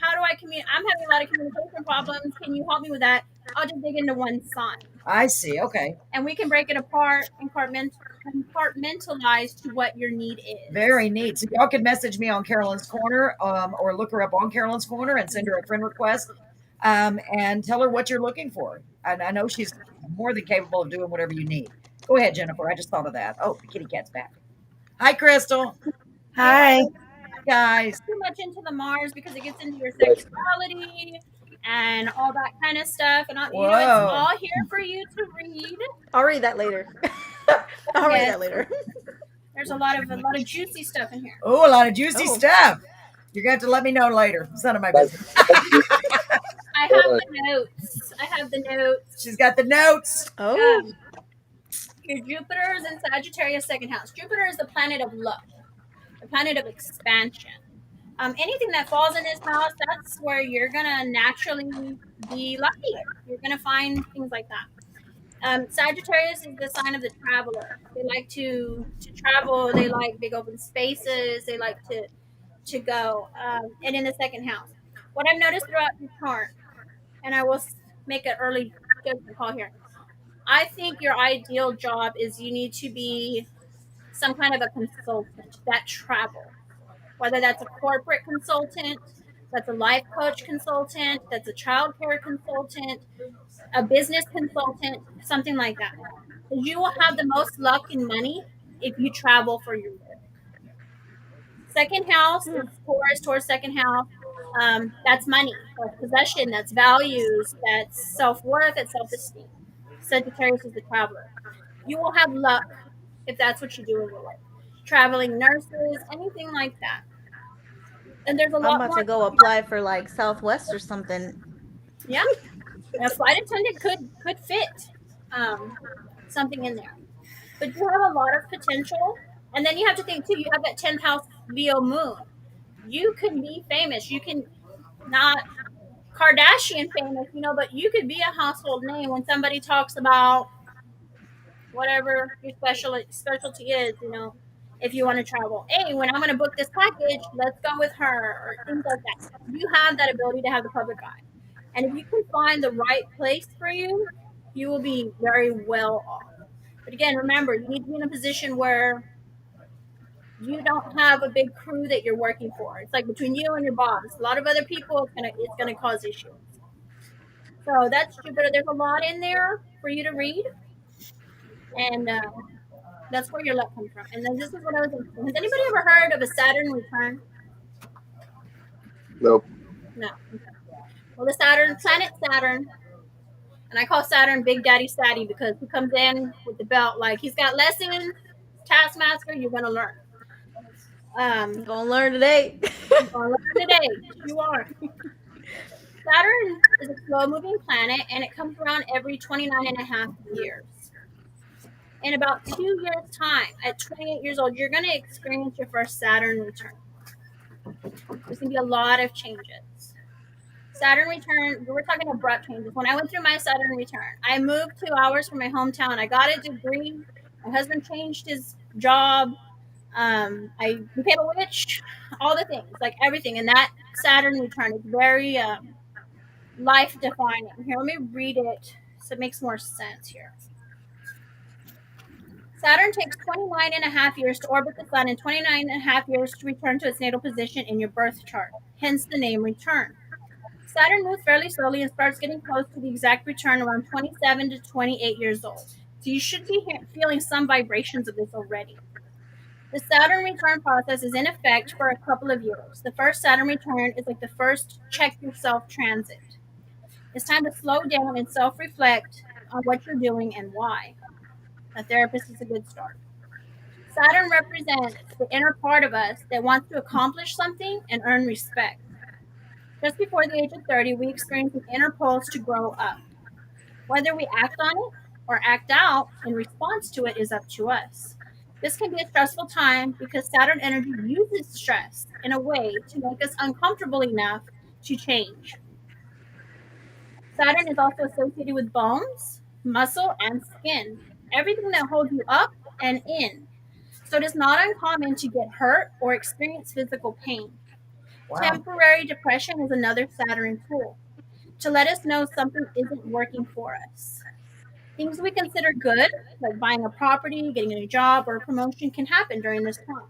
how do I communicate? I'm having a lot of communication problems. Can you help me with that? I'll just dig into one sign, I see. Okay. and we can break it apart and compartmentalize to what your need is. Very neat. So y'all can message me on Carolyn's Corner, or look her up on Carolyn's Corner and send her a friend request, and tell her what you're looking for. And I know she's more than capable of doing whatever you need. Go ahead, Jennifer. I just thought of that. Oh, the kitty cat's back. Hi, Crystal. Hi. Guys. Too much into the Mars because it gets into your sexuality and all that kind of stuff. And you know, it's Whoa. all here for you to read. I'll read that later. I'll read that later. There's a lot of juicy stuff in here. Oh, a lot of juicy stuff. You're going to have to let me know later. It's none of my business. I have the notes. She's got the notes. Oh. Your Jupiter is in Sagittarius second house. Jupiter is the planet of luck, the planet of expansion. Anything that falls in this house, that's where you're gonna naturally be lucky. You're gonna find things like that. Sagittarius is the sign of the traveler. They like to travel. They like big open spaces. They like to go. And in the second house, what I've noticed throughout your chart, and I will make an early judgment call here. I think your ideal job is you need to be some kind of a consultant that travels, whether that's a corporate consultant, that's a life coach consultant, that's a child care consultant, a business consultant, something like that. You will have the most luck and money if you travel for your work. Second house is Taurus second house. That's money, that's possession, that's values, that's self-worth, that's self-esteem. Sagittarius is the traveler. You will have luck if that's what you do in your life. Traveling nurses, anything like that. And there's a lot I'm about more. to go apply for like Southwest or something. Yeah, a flight attendant could fit something in there. But you have a lot of potential. And then you have to think too, you have that 10th house Leo moon. You can be famous. You can not Kardashian famous, you know, but you could be a household name when somebody talks about whatever your specialty is, you know, if you want to travel. Hey, when I'm going to book this package, let's go with her, or things like that. You have that ability to have the public eye. And if you can find the right place for you, you will be very well off. But again, remember, you need to be in a position where you don't have a big crew that you're working for. It's like between you and your boss. A lot of other people, it's gonna cause issues. So that's Jupiter. There's a lot in there for you to read, and that's where your luck comes from. And then this is what I was thinking. Has anybody ever heard of a Saturn return? Nope. No. Okay. Well, the planet Saturn, and I call Saturn Big Daddy Satty because he comes in with the belt like he's got lessons. Taskmaster, you're gonna learn. Gonna learn today. You're gonna learn today. You are. Saturn is a slow-moving planet, and it comes around every 29 and a half years. In about 2 years' time, at 28 years old, you're going to experience your first Saturn return. There's going to be a lot of changes. Saturn return, we're talking abrupt changes. When I went through my Saturn return, I moved 2 hours from my hometown. I got a degree. My husband changed his job. I became a witch. All the things, like everything. And that Saturn return is very life defining. Here, let me read it so it makes more sense here. Saturn takes 29 and a half years to orbit the sun and 29 and a half years to return to its natal position in your birth chart, hence the name return. Saturn moves fairly slowly and starts getting close to the exact return around 27 to 28 years old. So you should be feeling some vibrations of this already. The Saturn return process is in effect for a couple of years. The first Saturn return is like the first check yourself transit. It's time to slow down and self reflect on what you're doing and why. A therapist is a good start. Saturn represents the inner part of us that wants to accomplish something and earn respect. Just before the age of 30, we experience an inner pulse to grow up. Whether we act on it or act out in response to it is up to us. This can be a stressful time because Saturn energy uses stress in a way to make us uncomfortable enough to change. Saturn is also associated with bones, muscle, and skin, everything that holds you up and in. So it is not uncommon to get hurt or experience physical pain. Wow. Temporary depression is another Saturn tool to let us know something isn't working for us. Things we consider good, like buying a property, getting a new job, or a promotion, can happen during this time.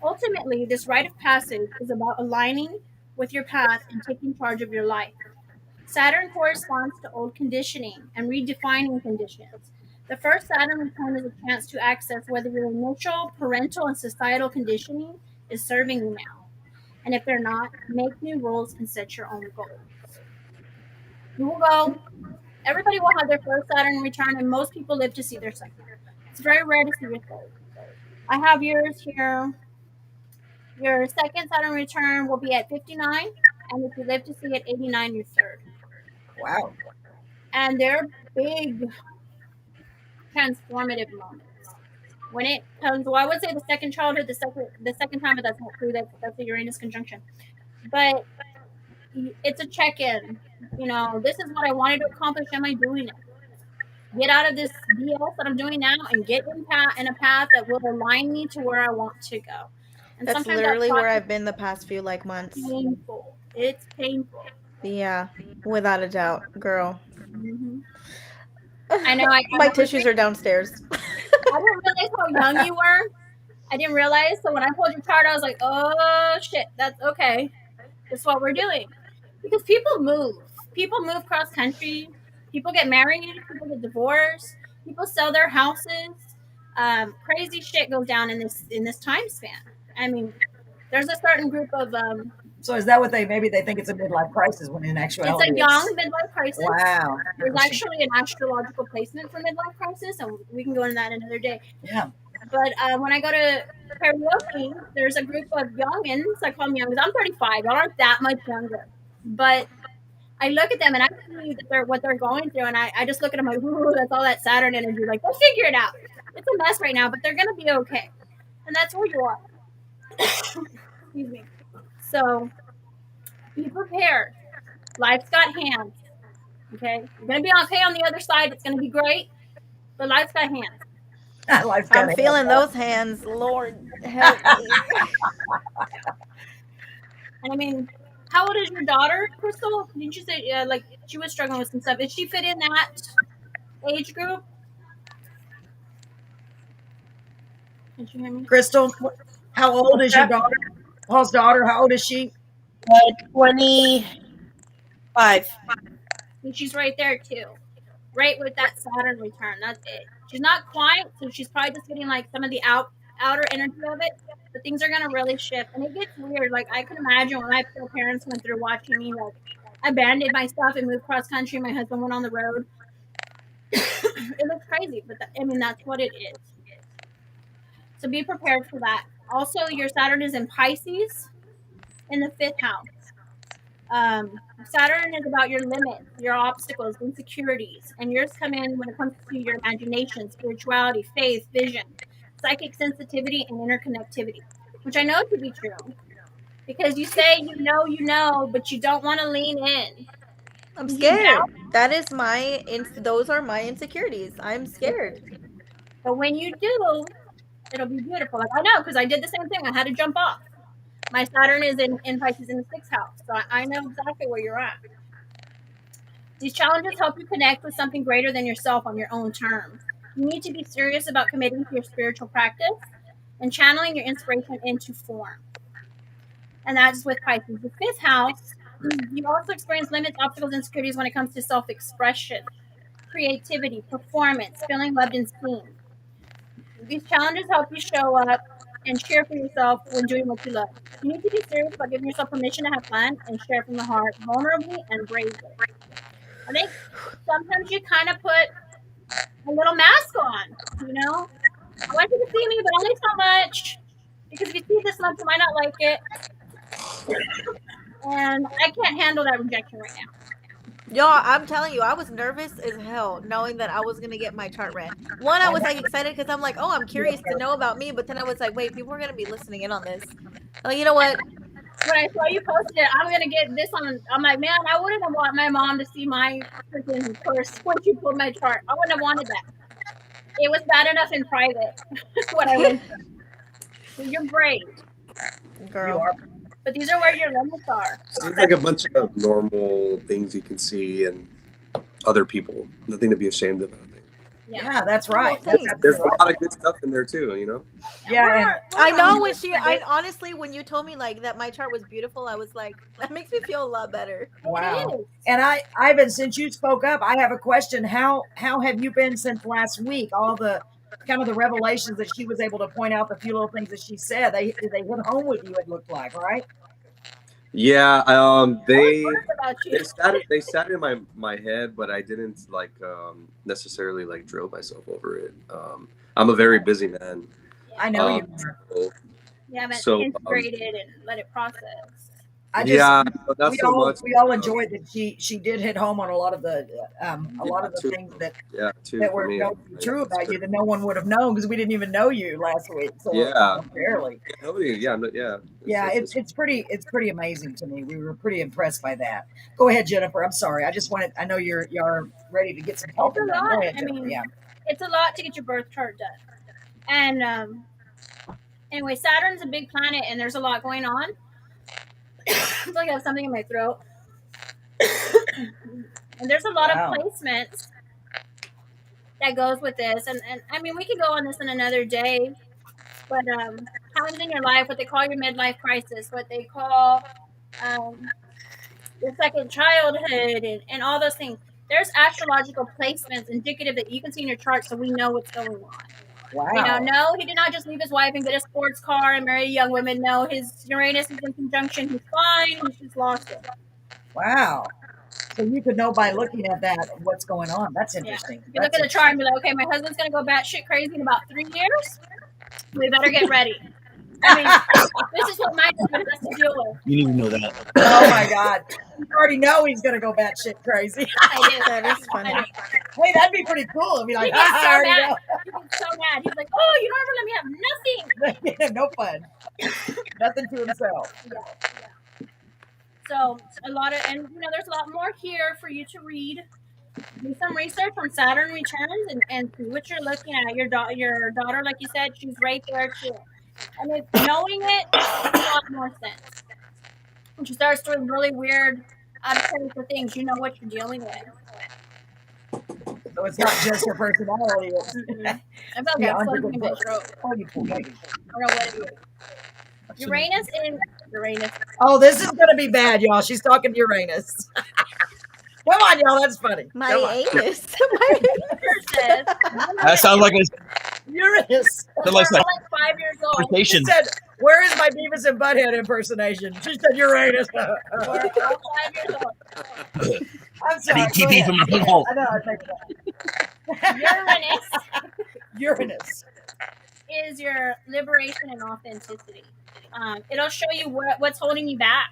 Ultimately, this rite of passage is about aligning with your path and taking charge of your life. Saturn corresponds to old conditioning and redefining conditions. The first Saturn return is a chance to access whether your initial parental and societal conditioning is serving you now. And if they're not, make new rules and set your own goals. You will go. Everybody will have their first Saturn return, and most people live to see their second. It's very rare to see your third. I have yours here. Your second Saturn return will be at 59, and if you live to see it 89, your third. Wow. And they're big transformative moments. When it comes, well, I would say the second childhood, the second time, but that's not true. That's a Uranus conjunction. But it's a check-in. You know, this is what I wanted to accomplish. Am I doing it? Get out of this BS that I'm doing now and get in a path that will align me to where I want to go. And That's sometimes literally where I've been the past few months. Painful. It's painful. Yeah, without a doubt, girl. Mm-hmm. I know. My tissues are downstairs. I didn't realize how young you were. I didn't realize. So when I pulled your chart, I was like, oh shit, that's okay. That's what we're doing. Because people move. People move cross country. People get married. People get divorced. People sell their houses. Crazy shit goes down in this time span. I mean, there's a certain group of. So is that what maybe they think it's a midlife crisis when in actuality it's a young midlife crisis. Wow. There's actually an astrological placement for midlife crisis, and we can go into that another day. Yeah. But when I go to karaoke, there's a group of youngins. I call them youngins. I'm 35. Y'all aren't that much younger. But I look at them and I see that what they're going through, and I just look at them like, ooh, that's all that Saturn energy. Like, they'll figure it out. It's a mess right now, but they're going to be okay. And that's where you are. Excuse me. So be prepared. Life's got hands. Okay? You're going to be okay on the other side. It's going to be great. But life's got hands. I'm feeling those hands. Lord, help me. And I mean, how old is your daughter, Crystal? Didn't you say like she was struggling with some stuff? Did she fit in that age group? Did you hear me? Crystal, how old is your daughter? Paul's daughter, how old is she? 25. And she's right there too. Right with that Saturn return. That's it. She's not quite, so she's probably just getting like some of the outer energy of it. But things are gonna really shift, and it gets weird. Like I can imagine when my parents went through watching me. Like I abandoned my stuff and moved cross country. My husband went on the road. It looks crazy, but I mean that's what it is. So be prepared for that. Also, your Saturn is in Pisces, in the 5th house. Saturn is about your limits, your obstacles, insecurities, and yours come in when it comes to your imagination, spirituality, faith, vision, psychic sensitivity, and interconnectivity, which I know to be true because you say you know, but you don't want to lean in. I'm scared. That is those are my insecurities. I'm scared. But when you do, it'll be beautiful. Like I know because I did the same thing. I had to jump off. My Saturn is in Pisces in the 6th house, so I know exactly where you're at. These challenges help you connect with something greater than yourself on your own terms. You need to be serious about committing to your spiritual practice and channeling your inspiration into form. And that's with Pisces. The fifth house, you also experience limits, obstacles, insecurities when it comes to self-expression, creativity, performance, feeling loved and seen. These challenges help you show up and cheer for yourself when doing what you love. You need to be serious about giving yourself permission to have fun and share from the heart, vulnerably and bravely. I think sometimes you kind of put a little mask on, you know? I want you to see me, but only so much. Because if you see this much, you might not like it. And I can't handle that rejection right now. Y'all, I'm telling you, I was nervous as hell knowing that I was gonna get my chart read. One, I was like excited because I'm like, oh, I'm curious to know about me, but then I was like, wait, people are gonna be listening in on this. Like, you know what? When I saw you posted it, I'm gonna get this on. I'm like, man, I wouldn't have want my mom to see my freaking purse when she pulled my chart. I wouldn't have wanted that. It was bad enough in private what I went through. You're brave, Girl. but these are where your limits are. Seems like a bunch of normal things you can see in other people. Nothing to be ashamed of. I think. Yeah, that's right. Well, That's There's a right. lot of good stuff in there too. You know. Yeah, and I know I honestly, when you told me like that my chart was beautiful, I was like, that makes me feel a lot better. wow. It is. And Ivan, since you spoke up, I have a question. How have you been since last week? All the kind of the revelations that she was able to point out, the few little things that she said, they hit home with you, it looked like, right? Yeah. They About you. they sat in my head, but I didn't like necessarily like drill myself over it. I'm a very busy man. I know you are. You haven't So, integrated and let it process. I just yeah, not we so all much. we all enjoyed that she did hit home on a lot of the things that too, were for me. true about you that no one would have known because we didn't even know you last week. So Yeah. barely. Nobody. Yeah. Yeah, it's pretty amazing to me. We were pretty impressed by that. Go ahead, Jennifer. I'm sorry. I just wanted. I know you're ready to get some help. It's a lot. Go ahead, I Jennifer. mean, Yeah. it's a lot to get your birth chart done. And anyway, Saturn's a big planet, and there's a lot going on. I feel like I have something in my throat. And there's a lot of placements that goes with this. And I mean, we could go on this in another day. But times in your life, what they call your midlife crisis, what they call your second childhood, and all those things. There's astrological placements indicative that you can see in your chart, so we know what's going on. Wow. You know, no, he did not just leave his wife and get a sports car and marry a young woman. No, his Uranus is in conjunction. He's fine. He's just lost it. Wow. So you could know by looking at that what's going on. That's interesting. You look at the chart and be like, okay, my husband's going to go batshit crazy in about 3 years. We better get ready. I mean, this is what my husband has to deal with. You didn't even know that. Oh my God. You already know he's going to go batshit crazy. I did. That is funny. Hey, that'd be pretty cool. I'd be like, He gets so I already mad. know. He gets so mad. He's like, oh, you don't ever let me have nothing. No fun. Nothing to himself. Yeah. So a lot of, and you know, there's a lot more here for you to read. Do some research on Saturn returns and see what you're looking at. Your daughter, like you said, she's right there too. And if knowing it makes a lot more sense. When she starts doing really weird, out of character things, you know what you're dealing with. So it's not just her personality. Mm-hmm. I felt like something in my throat. Oh, you poor baby. I don't know what it is. Uranus. Oh, this is going to be bad, y'all. She's talking to Uranus. Come on, y'all. That's funny. My anus. That sounds like a Uranus. Like 5 years old. She said, where is my Beavis and Butthead impersonation? She said Uranus. We're all 5 years old. I'm sorry. I need TP from my pinhole. I know. I think that. Uranus is your liberation and authenticity. It'll show you what's holding you back.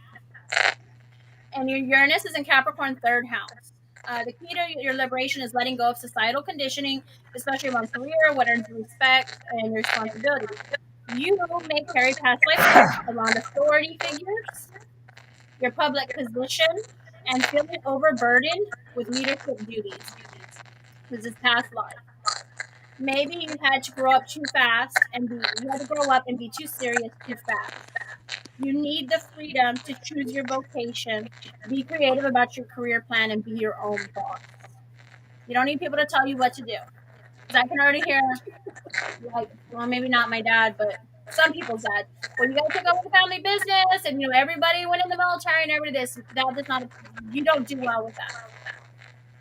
And your Uranus is in Capricorn, 3rd house. The key to your liberation is letting go of societal conditioning, especially around career, what earns respect, and your responsibilities. You may carry past life around authority figures, your public position, and feeling overburdened with leadership duties. This is past life. Maybe you had to grow up too fast you had to grow up and be too serious too fast. You need the freedom to choose your vocation, be creative about your career plan, and be your own boss. You don't need people to tell you what to do. because I can already hear, like, well, maybe not my dad, but some people's dad. Well, you guys took over the family business, and everybody went in the military and everything. That does not. You don't do well with that,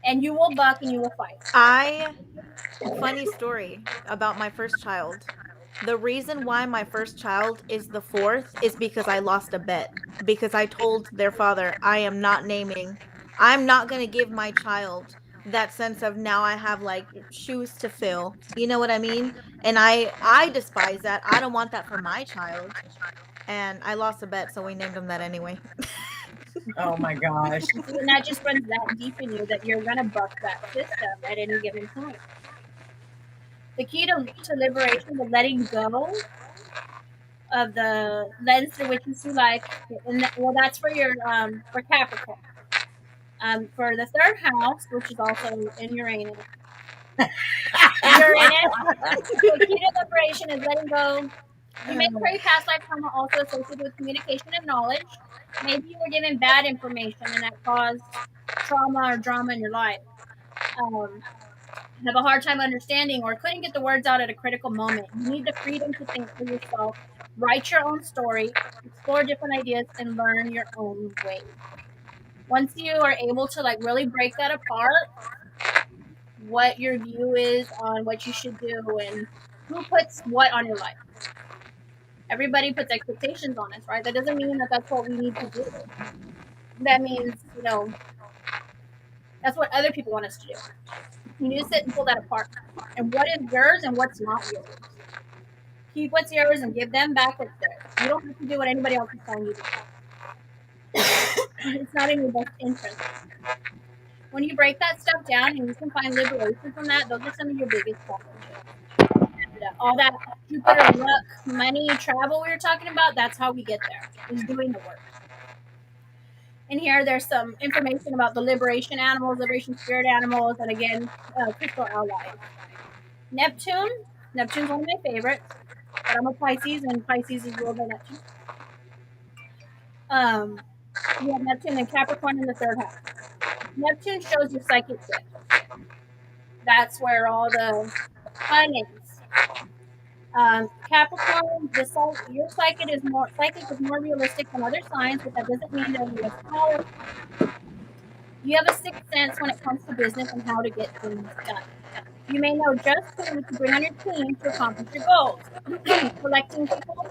and you will buck and you will fight. Funny story about my first child. The reason why my first child is the fourth is because I lost a bet. Because I told their father, I'm not going to give my child that sense of now I have like shoes to fill. You know what I mean? And I despise that. I don't want that for my child. And I lost a bet, so we named him that anyway. Oh my gosh. And that just runs that deep in you that you're gonna buck that system at any given point. The key to liberation is letting go of the lens through which you see life. And well, that's for your for Capricorn. For the third house, which is also in Uranus. The key to liberation is letting go. You may carry past life trauma also associated with communication and knowledge. Maybe you were given bad information and that caused trauma or drama in your life. Have a hard time understanding or couldn't get the words out at a critical moment. You need the freedom to think for yourself, write your own story, explore different ideas, and learn your own way. Once you are able to like really break that apart, what your view is on what you should do and who puts what on your life. Everybody puts expectations on us, right? That doesn't mean that that's what we need to do. That means, that's what other people want us to do. You need to sit and pull that apart. And what is yours and what's not yours. Keep what's yours and give them back what's theirs. You don't have to do what anybody else is telling you to do. It's not in your best interest. When you break that stuff down and you can find liberation from that, those are some of your biggest challenges. All that Jupiter, luck, money, travel we were talking about, that's how we get there, is doing the work. In here, there's some information about the liberation animals, liberation spirit animals, and again, crystal allies. Neptune's one of my favorites, but I'm a Pisces, and Pisces is ruled by Neptune. You have Neptune and Capricorn in the third house. Neptune shows your psychic gift. That's where all the fun is. Capricorn, your psychic is more realistic than other signs, but that doesn't mean that you're less powerful. You have a sixth sense when it comes to business and how to get things done. You may know just who to bring on your team to accomplish your goals. Selecting people,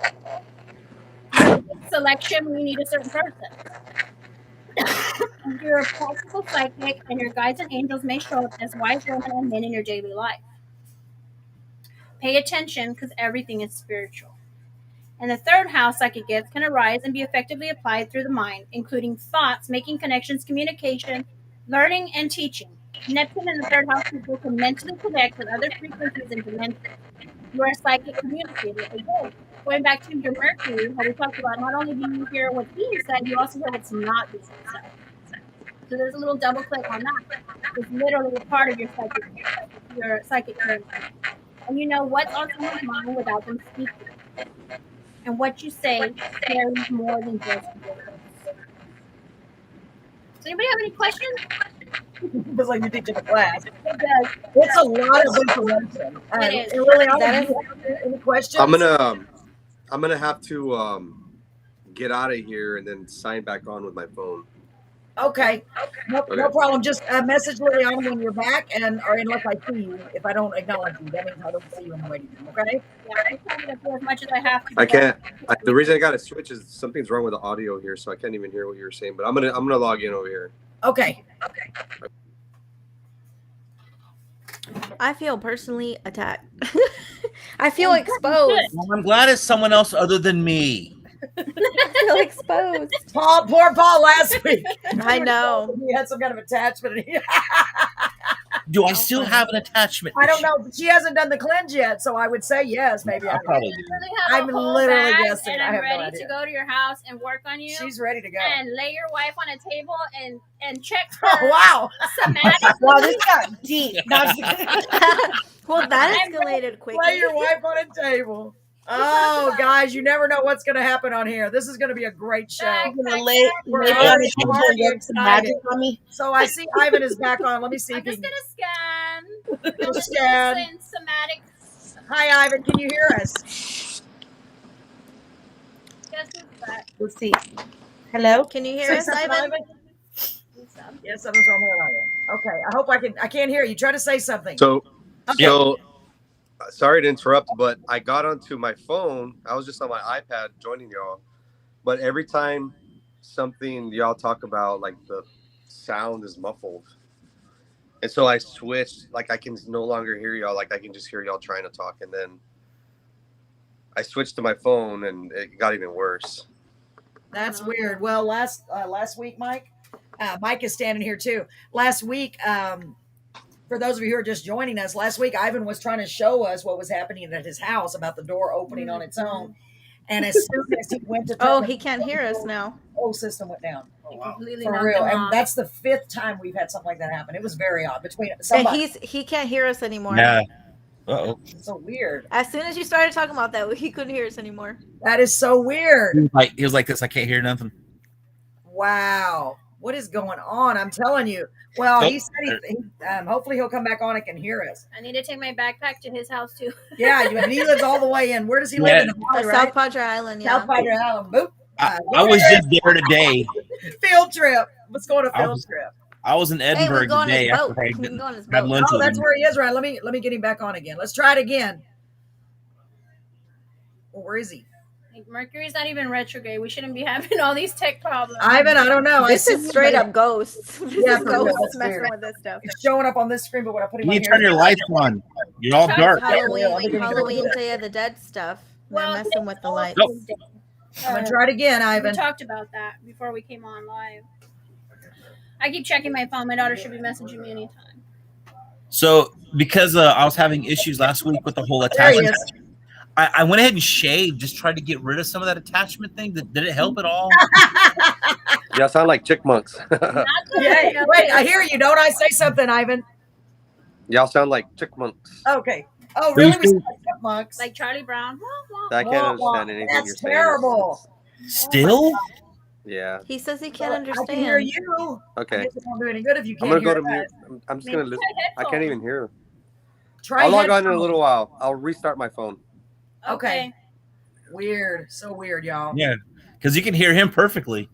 selection when you need a certain person. You're a practical psychic, and your guides and angels may show up as wise women and men in your daily life. Pay attention because everything is spiritual. And the third house psychic gifts can arise and be effectively applied through the mind, including thoughts, making connections, communication, learning, and teaching. Neptune in the third house people can mentally connect with other frequencies and dimensions. You are a psychic communicator. Again, going back to your Mercury, how we talked about, not only do you hear what's being said, you also hear what's not being said. So there's a little double click on that. It's literally a part of your psychic journey. And you know what's on someone's mind without them speaking. And what you say carries more than just words. Does anybody have any questions? It's like you're teaching a class. It does. It's a lot of information. It is. Really, any questions? I'm gonna have to get out of here and then sign back on with my phone. Okay. No problem. Just message Liliana when you're back, or unless I see you. If I don't acknowledge you, that means I don't see you in the waiting room. Okay? Yeah, I try to do as much as I have to. I can't. The reason I got to switch is something's wrong with the audio here, so I can't even hear what you were saying. But I'm gonna log in over here. Okay. I feel personally attacked. I feel exposed. Well, I'm glad it's someone else other than me. I feel exposed. Poor Paul last week. I know. He had some kind of attachment. Do I still have an attachment? I don't know. She hasn't done the cleanse yet, so I would say yes. Maybe I probably do. I'm literally guessing. And I I'm have no ready idea. to go to your house and work on you. She's ready to go. And lay your wife on a table and check her Oh, wow. somatic. Wow, this got deep. Well, that escalated quickly. Lay your wife on a table. Oh, guys, you never know what's going to happen on here. This is going to be a great show. Back, You're gonna back, lay, back. We're lay already, down we're and already work some excited. magic on me. So I see Ivan is back on. Let me see I'm if he just can. gonna scan. Go scan. Somatic. Hi, Ivan. Can you hear us? Guess who's back? Let's see. Hello? Can you hear Say us, something, Ivan? Who's up? Yes, something's wrong with Ivan. Okay, I hope I can. I can't hear you. Try to say something. So, Okay. so sorry to interrupt, but I got onto my phone. I was just on my iPad joining y'all, but every time something y'all talk about, like the sound is muffled, and so I switched. Like I can no longer hear y'all. Like I can just hear y'all trying to talk, and then I switched to my phone, and it got even worse. That's weird. Well, last week, Mike is standing here too. Last week, for those of you who are just joining us, last week Ivan was trying to show us what was happening at his house about the door opening on its own. And as soon as he went to Oh, he can't hear us now. whole system went down. They completely For knocked real. them And off. that's the 5th time we've had something like that happen. It was very odd between And somebody. he can't hear us anymore. Yeah. Uh-oh. So weird. As soon as you started talking about that, he couldn't hear us anymore. That is so weird. He was like this. I can't hear nothing. Wow. What is going on? I'm telling you. Well, he said hopefully he'll come back on and can hear us. I need to take my backpack to his house too. Yeah, he lives all the way in. Where does he live? In the valley, right? South Padre Island, yeah. South Padre Island. Boop. I was just there today. Field trip. Let's go on a field trip. I was in Hey, we Edinburgh go on his today boat. after I We can go on his had boat. lunch Oh, with that's him. where he is, right? Let me get him back on again. Let's try it again. Well, where is he? Like, Mercury's not even retrograde. We shouldn't be having all these tech problems. Ivan, I don't know. This is straight up ghosts. This Yeah, is for real, ghosts that's messing weird. with this stuff. It's showing up on this screen, but when I put him You on need to turn here, your lights on. You're all dark. Halloween Day of the Dead stuff. They're messing with the lights. Nope. I'm gonna try it again, We Ivan. talked about that before we came on live. I keep checking my phone. My daughter should be messaging me anytime. So because I was having issues last week with the whole There he attachment, is. I went ahead and shaved. Just tried to get rid of some of that attachment thing. Did it help at all? Y'all sound like chickmunks. Yeah, wait, I hear you. Don't I say something, Ivan? Y'all sound like chickmunks. Okay. Oh, really? We sound like chipmunks. Like Charlie Brown. I can't understand anything you're That's saying. terrible. Still? Yeah. He says he can't understand. I can hear you. Okay. I guess it won't do any good if you I'm can't gonna go hear to us. mute. I'm just gonna listen. I can't even hear. Try I'll log on in a headphones. little while. I'll restart my phone. Okay. Weird. So weird, y'all. Yeah, because you can hear him perfectly.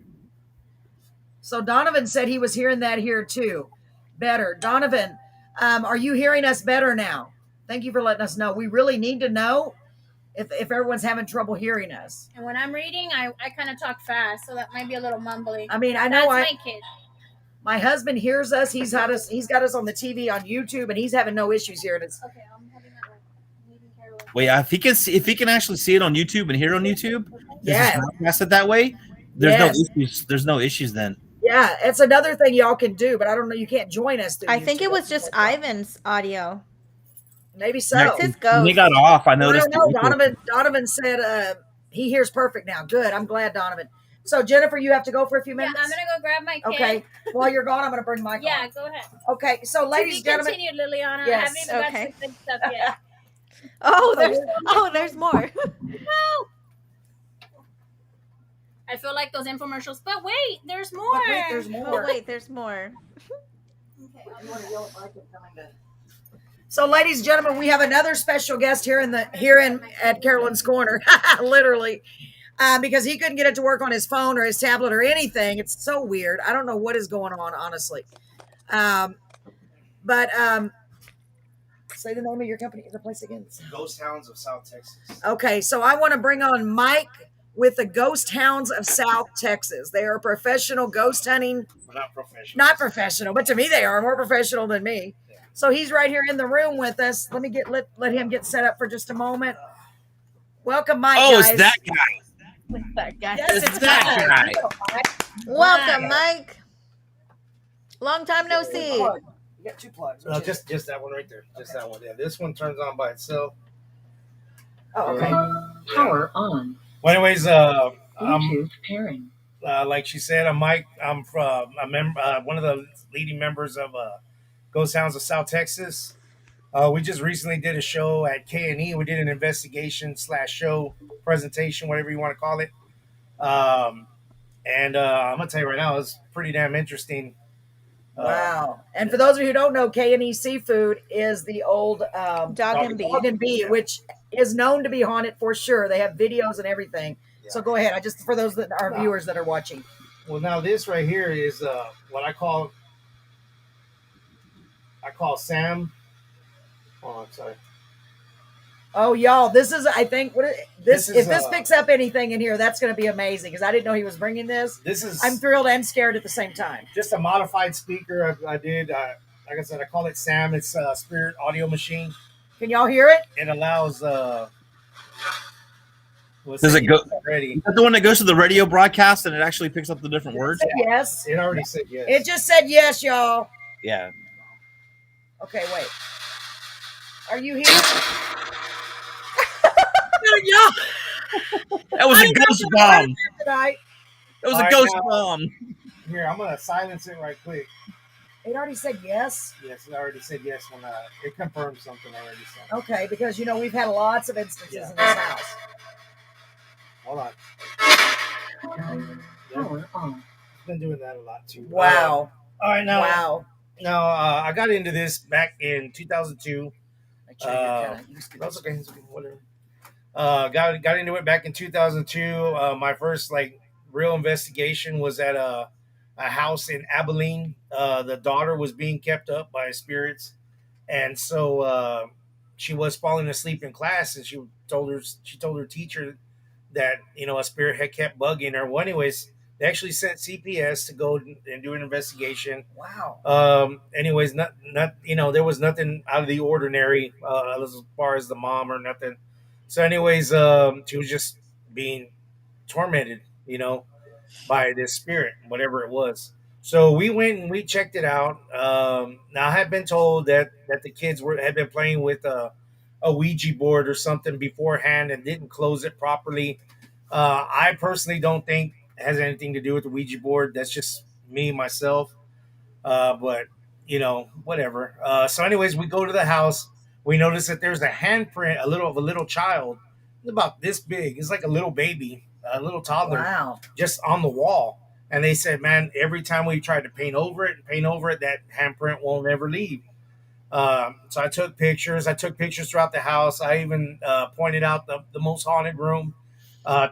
So Donovan said he was hearing that here too. Better. Donovan, are you hearing us better now? Thank you for letting us know. We really need to know if everyone's having trouble hearing us. And when I'm reading, I kind of talk fast, so that might be a little mumbly. I mean, I know That's my kid. my husband hears us. He's got us on the TV on YouTube, and he's having no issues hearing us. Okay, I'm having that one. I'm leaving Carolyn. Wait, if he can actually see it on YouTube and hear it on YouTube, Yeah. broadcast it that way. There's Yes. no issues. There's no issues then. Yeah, it's another thing y'all can do, but I don't know. You can't join us. Through I think YouTube. it was just Ivan's audio. Maybe so. Yeah, It's his when he ghost. got off, I I noticed. don't know. Donovan said he hears perfect now. Good. I'm glad, Donovan. So Jennifer, you have to go for a few Yeah, minutes. I'm gonna go grab my kid. Okay. While you're gone, I'm going to bring Mike Yeah, on. go ahead. Okay. So, ladies and To be gentlemen, continued, Liliana. Yes, I haven't even got okay. to the good stuff yet. There's more. I feel like those infomercials, but wait, there's more. but wait, there's more. Oh wait, there's more. So, ladies and gentlemen, we have another special guest here at Carolyn's Corner, literally, because he couldn't get it to work on his phone or his tablet or anything. It's so weird. I don't know what is going on, honestly. But say the name of your company, the place again. Ghost Hounds of South Texas. Okay, so I want to bring on Mike with the Ghost Hounds of South Texas. They are professional ghost hunting. We're not professional. Not professional, but to me they are more professional than me. So he's right here in the room with us. Let me let him get set up for just a moment. Welcome, Mike. Oh, guys. it's that guy. That guy. Yes, It's that guy. Welcome, Mike. Long time no see. You got 2 plugs. No, just that one right there. Just that one. Yeah, this one turns on by itself. Oh, okay. Power on. Well, anyways, Bluetooth pairing. like she said, I'm Mike. I'm from one of the leading members of Ghost Hounds of South Texas. We just recently did a show at K&E. We did an investigation slash show presentation, whatever you want to call it. And I'm gonna tell you right now, it's pretty damn interesting. Wow. And for those of you who don't know, K&E Seafood is the old Dog and Bee. Dog and Bee, which is known to be haunted for sure. They have videos and everything. Yeah. So go ahead. I just for those that are viewers that are watching. Well, now this right here is what I call Sam. Oh, I'm sorry. Oh, y'all, this is I think what This is, if this picks up anything in here, that's going to be amazing because I didn't know he was bringing this. This is I'm thrilled and scared at the same time. just a modified speaker I did. Like I said, I call it Sam. It's a Spirit audio machine. Can y'all hear it? It allows. Does it go? Ready? Is that the one that goes to the radio broadcast and it actually picks up the different words? Yes. It already said yes. It just said yes, y'all. Yeah. Okay, wait. Are you here? Yeah. That was a ghost bomb. Tonight. That was All a right, ghost now- bomb. Here, I'm gonna silence it right quick. It already said yes. Yes, it already said yes when it confirmed something already. So Okay, because we've had lots of instances Yeah. in this house. hold on. Power on. It's been doing that a lot too. Wow. All right, now. Wow. Now, I got into this back in 2002. Make sure you're kinda used to That's this. okay. It's okay. Whatever. Got into it back in 2002. My first real investigation was at a house in Abilene. The daughter was being kept up by spirits, and so she was falling asleep in class, and she told her teacher that a spirit had kept bugging her. Well, anyways, they actually sent CPS to go and do an investigation. Wow. Anyways, not there was nothing out of the ordinary as far as the mom or nothing. So, anyways, she was just being tormented, by this spirit, whatever it was. So we went and we checked it out. Now I had been told that the kids had been playing with a Ouija board or something beforehand and didn't close it properly. I personally don't think it has anything to do with the Ouija board. That's just me myself. But whatever. So, anyways, we go to the house. We notice that there's a handprint, a little child, about this big. It's like a little baby, a little toddler, Wow. just on the wall. And they said, man, every time we tried to paint over it, that handprint won't ever leave. So I took pictures. I took pictures throughout the house. I even pointed out the most haunted room.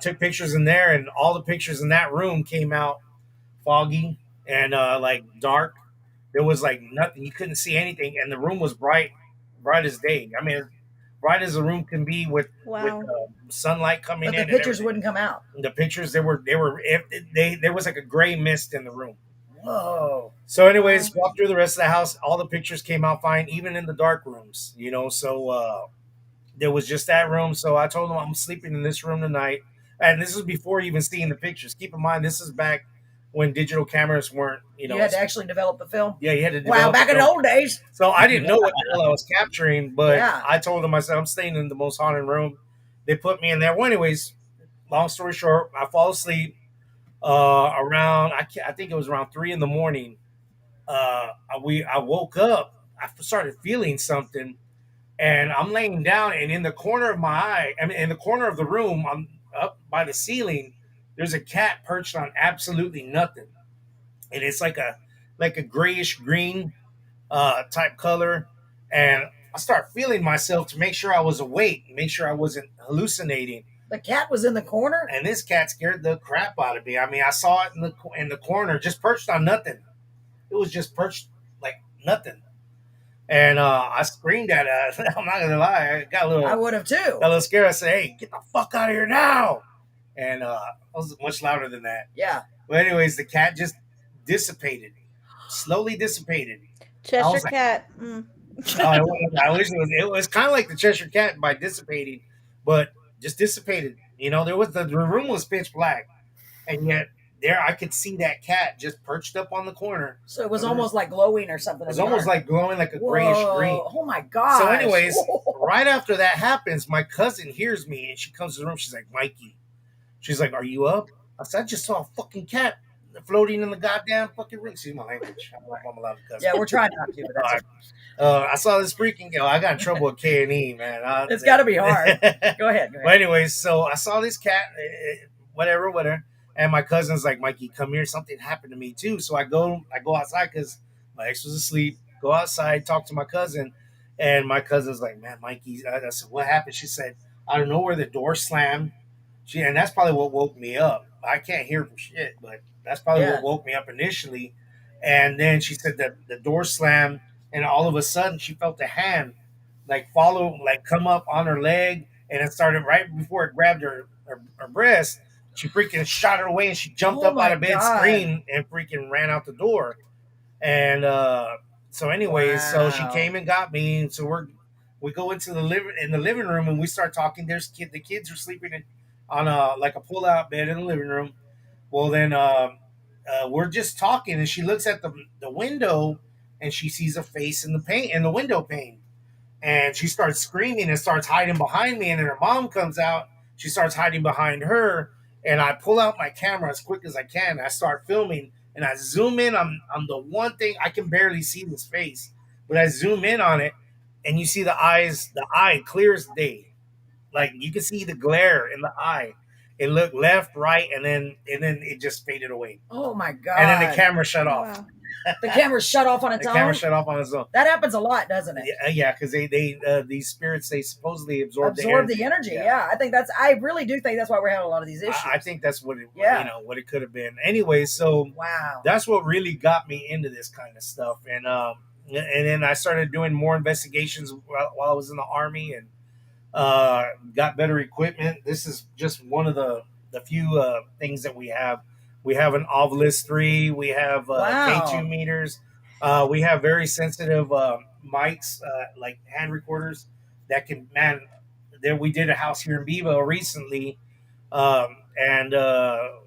Took pictures in there, and all the pictures in that room came out foggy and dark. There was nothing. You couldn't see anything, and the room was bright as day. I mean, bright as a room can be with sunlight coming But in. the pictures wouldn't come out. The pictures there was like a gray mist in the room. Whoa. So, anyways, walked through the rest of the house. All the pictures came out fine, even in the dark rooms. So there was just that room. So I told them I'm sleeping in this room tonight, and this was before even seeing the pictures. Keep in mind, this is back when digital cameras weren't. You had to actually develop the film. Yeah, you had to. Wow, back in the old days. So I didn't know what the hell I was capturing, but Yeah. I told them, I said, I'm staying in the most haunted room. They put me in there. Well, anyways, long story short, I fall asleep around, I think it was around 3 a.m. I woke up. I started feeling something, and I'm laying down, and in the corner of my eye, in the corner of the room, I'm up by the ceiling. There's a cat perched on absolutely nothing, and it's like a grayish green type color. And I start feeling myself to make sure I was awake, make sure I wasn't hallucinating. The cat was in the corner, and this cat scared the crap out of me. I mean, I saw it in the corner, just perched on nothing. It was just perched like nothing. And I screamed at it. I'm not gonna lie, I got a little. I would have too. Got a little scared. I said, "Hey, get the fuck out of here now!" And I was much louder than that. Yeah. But anyways, the cat just dissipated, slowly dissipated. Cheshire Cat. I wish it was kind of like the Cheshire Cat by dissipating, but just dissipated. There was the room was pitch black, and yet there I could see that cat just perched up on the corner. So it was almost like glowing or something. It was almost like glowing, like a grayish green. Oh my god! So, anyways, right after that happens, my cousin hears me and she comes to the room. She's like, "Mikey," she's like, "Are you up?" I said, "I just saw a fucking cat floating in the goddamn fucking room." See my language. I don't know if I'm allowed to cuss. Yeah, we're trying not to, but that's I saw this freaking. I got in trouble with K&E, man. It's got to be hard. Go ahead. But anyways, so I saw this cat, whatever, and my cousin's like, Mikey, come here. Something happened to me too. So I go outside because my ex was asleep. Go outside, talk to my cousin, and my cousin's like, man, Mikey. I said, what happened? She said, out of nowhere, the door slammed. And that's probably what woke me up. I can't hear for shit, but that's probably what woke me up initially. And then she said that the door slammed, and all of a sudden she felt a hand come up on her leg, and it started right before it grabbed her breast. She freaking shot her away, and she jumped up out of bed, screamed, and freaking ran out the door. And so, anyways, so she came and got me. So we go into the living room, and we start talking. The kids are sleeping on a pull out bed in the living room. Well, then we're just talking, and she looks at the window, and she sees a face in the window pane, and she starts screaming and starts hiding behind me. And then her mom comes out. She starts hiding behind her, and I pull out my camera as quick as I can. I start filming, and I zoom in on the one thing I can barely see this face, but I zoom in on it, and you see the eye clear as day. Like you can see the glare in the eye. It looked left, right, and then it just faded away. Oh my god! And then the camera shut off. Wow. The camera shut off on its own. The camera shut off on its own. That happens a lot, doesn't it? Yeah, because these spirits, they supposedly absorb the energy. Yeah. I really do think that's why we're having a lot of these issues. I think that's what it what it could have been. Anyway, so wow, that's what really got me into this kind of stuff, and then I started doing more investigations while I was in the Army, and got better equipment. This is just one of the few things that we have. We have an Ovilus 3. We have K2 meters. We have very sensitive mics, like hand recorders that can, man, there we did a house here in Bevo recently. And the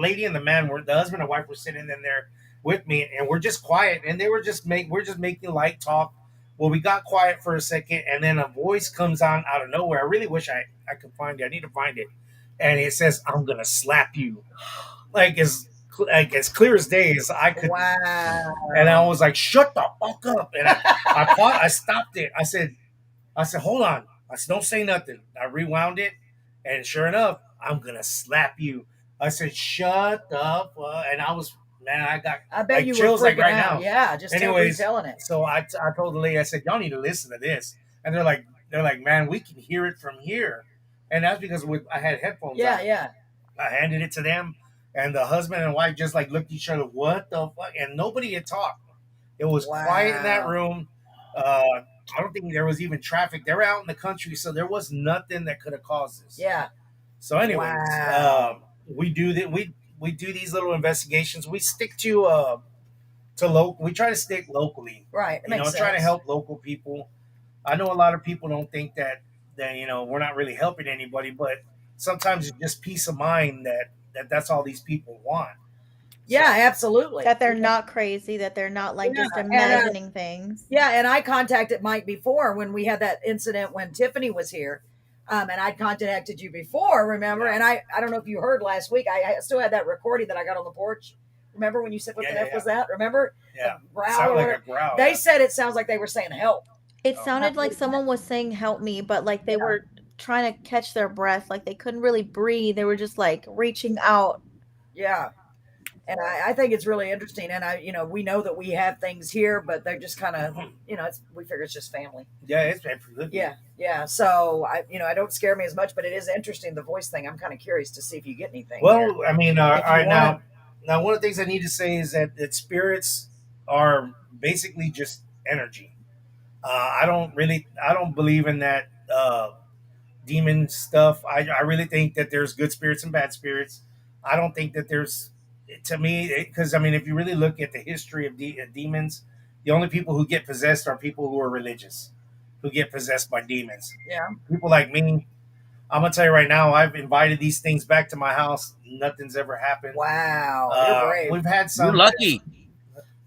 lady and the man the husband and wife were sitting in there with me, and we're just quiet, and we're just making light talk. Well, we got quiet for a second, and then a voice comes on out of nowhere. I really wish I could find it. I need to find it. And it says, "I'm gonna slap you," like as clear as day as I could. Wow. And I was like, "Shut the fuck up!" And I stopped it. I said, "Hold on." I said, "Don't say nothing." I rewound it, and sure enough, "I'm gonna slap you." I said, "Shut the fuck!" And I was, man, I bet like, you chills were like right out. now. Yeah, just telling it. So I told the lady, I said, "Y'all need to listen to this," and they're like, "Man, we can hear it from here." And that's because I had headphones on. Yeah. I handed it to them, and the husband and wife just like looked at each other, what the fuck? And nobody had talked. It was quiet in that room. I don't think there was even traffic. They were out in the country, so there was nothing that could have caused this. Yeah. So anyways, we do these little investigations. We stick to local. We try to stick locally. Right. You know, try to help local people. I know a lot of people don't think that we're not really helping anybody, but sometimes it's just peace of mind that's all these people want. Yeah, absolutely. That they're not crazy, that they're not like just imagining things. Yeah, and I contacted Mike before when we had that incident when Tiffany was here. And I'd contacted you before, remember? Yeah. And I don't know if you heard last week, I still had that recording that I got on the porch. Remember when you said, what the F was that? Remember? Yeah. The growl. Sounded like a growl. They said it sounds like they were saying help. It sounded like someone was saying help me, but like they were trying to catch their breath. Like they couldn't really breathe. They were just like reaching out. Yeah. And I think it's really interesting. And we know that we have things here, but they're just kind of, we figure it's just family. Yeah, it's good. Yeah. So I don't scare me as much, but it is interesting, the voice thing. I'm kind of curious to see if you get anything. Well, here. I mean, all right, now one of the things I need to say is that spirits are basically just energy. I don't believe in that demon stuff. I really think that there's good spirits and bad spirits. I don't think that there's, to me, because I mean, if you really look at the history of demons, the only people who get possessed are people who are religious, who get possessed by demons. Yeah. People like me, I'm gonna tell you right now, I've invited these things back to my house. Nothing's ever happened. Wow, you're brave. We've had some. You're lucky.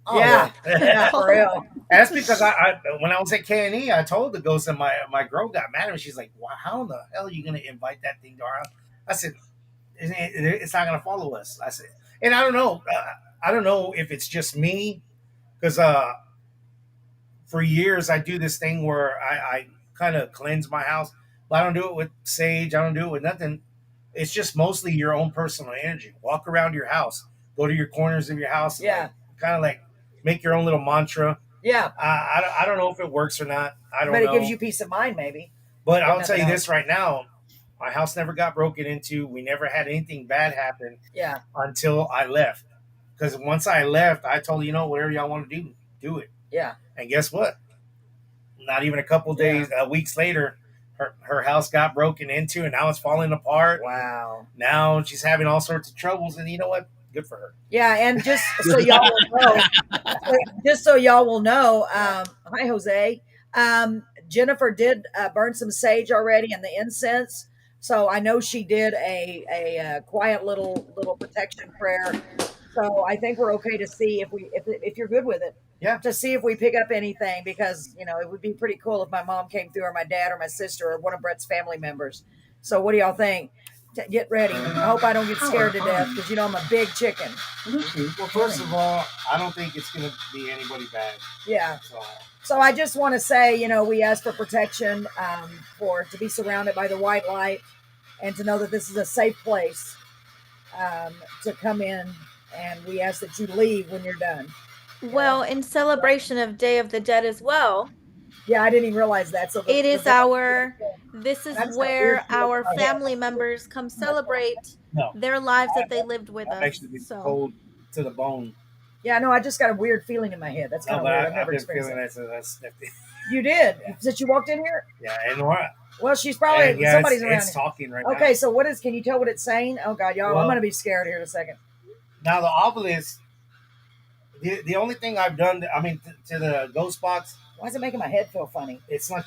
Oh, yeah, for real. And that's because I when I was at K&E, I told the ghost, and my girl got mad at me. She's like, "Wow, how in the hell are you gonna invite that thing to our house?" I said, "It's not gonna follow us." I said, and I don't know if it's just me, because for years I do this thing where I kind of cleanse my house, but I don't do it with sage. I don't do it with nothing. It's just mostly your own personal energy. Walk around your house, go to your corners of your house, and Yeah. kind of like make your own little mantra. Yeah. I don't know if it works or not. I don't But know. it gives you peace of mind, maybe. But if I'll tell you nothing this right now: my house never got broken into. We never had anything bad happen Yeah. until I left. Because once I left, I told you know whatever y'all want to do it. Yeah. And guess what? Not even a couple days, weeks later, her house got broken into, and now it's falling apart. Wow. Now she's having all sorts of troubles, and you know what? Good for her. Yeah, and just so y'all will know, hi Jose. Jennifer did burn some sage already and the incense, so I know she did a quiet little protection prayer. So I think we're okay to see if you're good with it. Yeah. To see if we pick up anything, because it would be pretty cool if my mom came through, or my dad, or my sister, or one of Brett's family members. So what do y'all think? Get ready. I hope I don't get scared to death, because I'm a big chicken. Well, first of all, I don't think it's going to be anybody bad. Yeah. So I just want to say, we ask for protection, to be surrounded by the white light, and to know that this is a safe place to come in, and we ask that you leave when you're done. Well, in celebration of Day of the Dead as well. Yeah, I didn't even realize that. So this is where our family members come celebrate their lives that they lived with us. Actually, cold to the bone. Yeah, no, I just got a weird feeling in my head. That's kind of weird. I've never experienced that. That's nifty. You did? Yeah. Since you walked in here? Yeah, and Nora. Well, she's probably somebody's around. It's talking right now. Okay, so can you tell what it's saying? Oh God, y'all, I'm gonna be scared here in a second. Now the obelisk. The only thing I've done, to the ghost box. Why is it making my head feel funny? It's not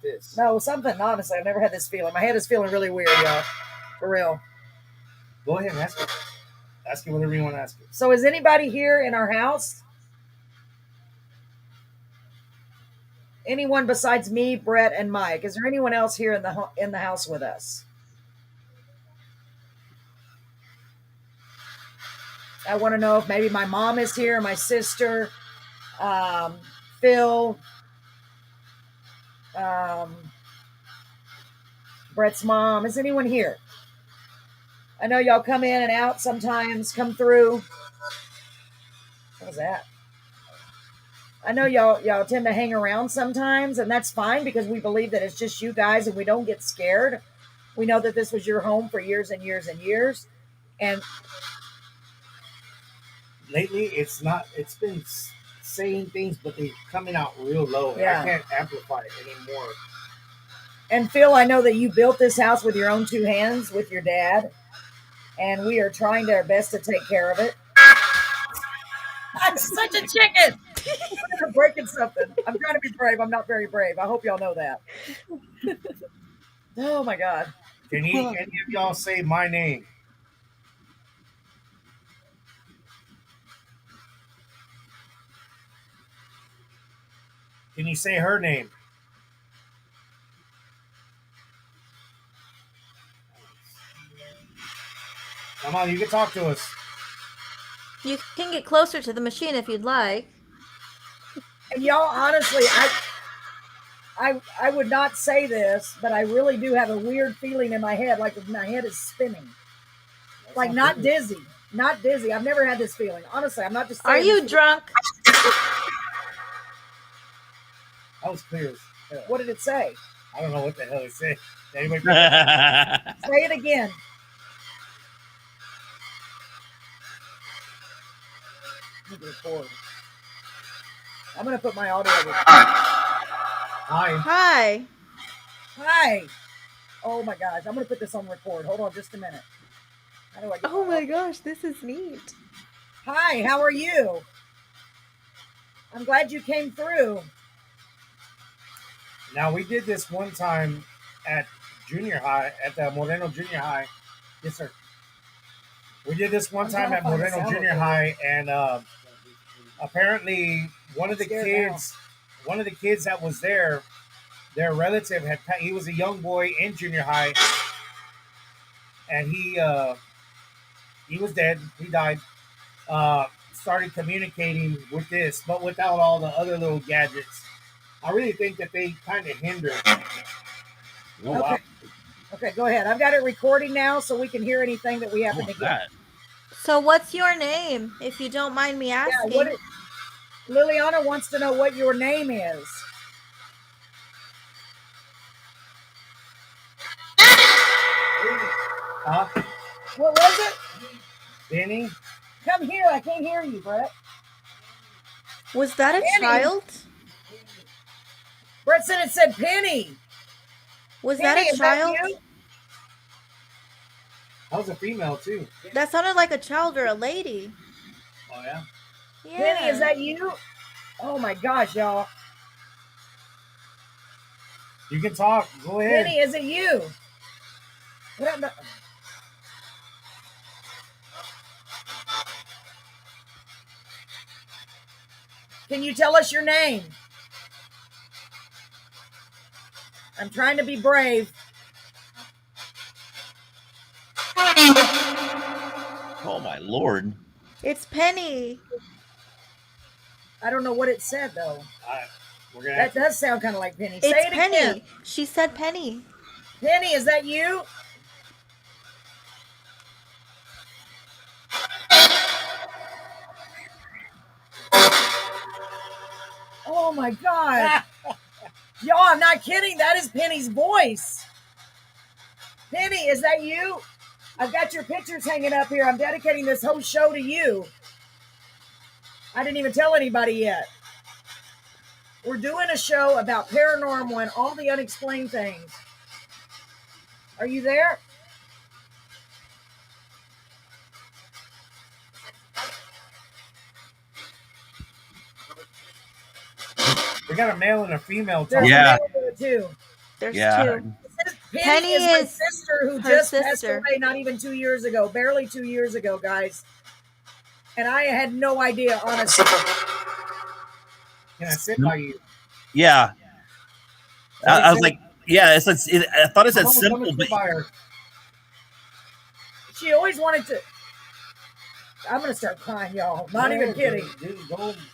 this. No, something. Honestly, I've never had this feeling. My head is feeling really weird, y'all. For real. Go ahead and ask it. Ask it whatever you want to ask it. So, is anybody here in our house? Anyone besides me, Brett, and Mike? Is there anyone else here in the house with us? I want to know if maybe my mom is here, my sister, Phil, Brett's mom. Is anyone here? I know y'all come in and out sometimes, come through. What was that? I know y'all tend to hang around sometimes, and that's fine, because we believe that it's just you guys and we don't get scared. We know that this was your home for years and years and years. And lately it's been saying things, but they're coming out real low. Yeah. I can't amplify it anymore. And Phil, I know that you built this house with your own two hands with your dad, and we are trying our best to take care of it. I'm such a chicken. I'm breaking something. I'm trying to be brave. I'm not very brave. I hope y'all know that. Oh my God. Can any of y'all say my name? Can you say her name? Come on, you can talk to us. You can get closer to the machine if you'd like. And y'all, honestly, I would not say this, but I really do have a weird feeling in my head, like my head is spinning. Like not dizzy. Not dizzy. I've never had this feeling. Honestly, I'm not just saying. Are you drunk? That was clear. What did it say? I don't know what the hell it said. Anybody say it again. I'm going to put my audio with Hi. Hi. Hi. Oh my gosh. I'm going to put this on record. Hold on just a minute. How do I get my gosh, this is neat. Hi, how are you? I'm glad you came through. Now, we did this one time at junior high, at the Moreno Junior High. Yes, sir. We did this one time at Moreno Junior High, and apparently one of the kids that was there, their relative he was a young boy in junior high, and he was dead. He died. started communicating with this, but without all the other little gadgets. I really think that they kind of hinder. Oh, Okay. wow. Okay, go ahead. I've got it recording now so we can hear anything that we happen to get. So what's your name, if you don't mind me asking? Yeah, Liliana wants to know what your name is. Huh? What was it? Benny? Come here. I can't hear you, Brett. Was that a Penny. child? Brett said it said Penny. Was Penny, that a is child? That you? That was a female, too. That sounded like a child or a lady. Oh, yeah? Yeah. Penny, is that you? Oh, my gosh, y'all. You can talk. Go ahead. Penny, is it you? What? Can you tell us your name? I'm trying to be brave. Oh my Lord. It's Penny. I don't know what it said though. That does sound kind of like Penny. It's Say it Penny. again. She said Penny. Penny, is that you? Oh my God. Y'all, I'm not kidding. That is Penny's voice. Penny, is that you? I've got your pictures hanging up here. I'm dedicating this whole show to you. I didn't even tell anybody yet. We're doing a show about paranormal and all the unexplained things. Are you there? We got a male and a female. There's a male there too. There's two. Penny is my sister who just passed sister. away not even 2 years ago, barely 2 years ago, guys. And I had no idea, honestly. Can I sit by you? Yeah. I was like, yeah, I thought it said simple, but she always wanted to. I'm going to start crying, y'all. Not even kidding.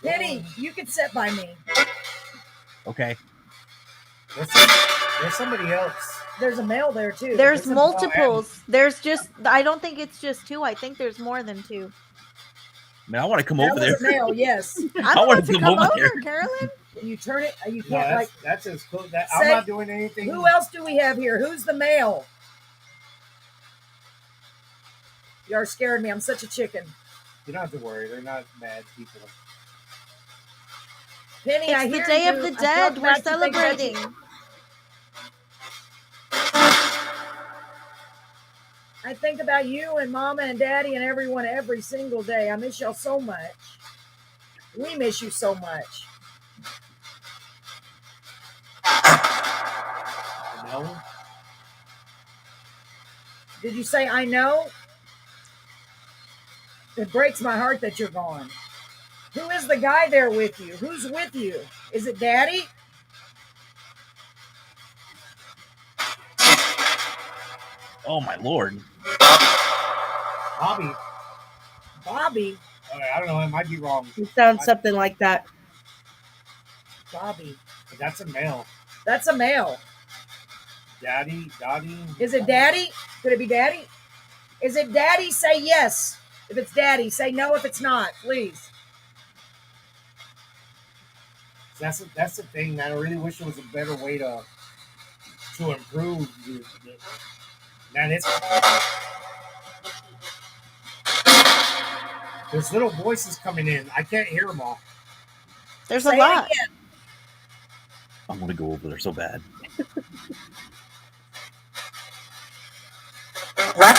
Penny, you can sit by me. Okay. There's somebody else. There's a male there too. There's multiples. There's just, I don't think it's just two. I think there's more than two. Man, I want to come That over was there. a male, yes. I want to come over, Carolyn. You turn it. You No, can't that's as cool. I'm not doing anything. Who else do we have here? Who's the male? You are scared me. I'm such a chicken. You don't have to worry. They're not bad people. Penny, It's I the hear Day you. of the I Dead. felt We're bad to think that celebrating. I think about you and Mama and Daddy and everyone every single day. I miss y'all so much. We miss you so much. No. Did you say I know? It breaks my heart that you're gone. Who is the guy there with you? Who's with you? Is it Daddy? Oh my Lord. Bobby. Bobby? I don't know. It might be wrong. It sounds something like that. Bobby. But that's a male. That's a male. Daddy. Is it Daddy? Could it be Daddy? Is it Daddy? Say yes. If it's Daddy, say no if it's not, please. That's the thing, man. I really wish there was a better way to improve. Man, there's little voices coming in. I can't hear them all. There's Say a lot. I want to go over there so bad. What?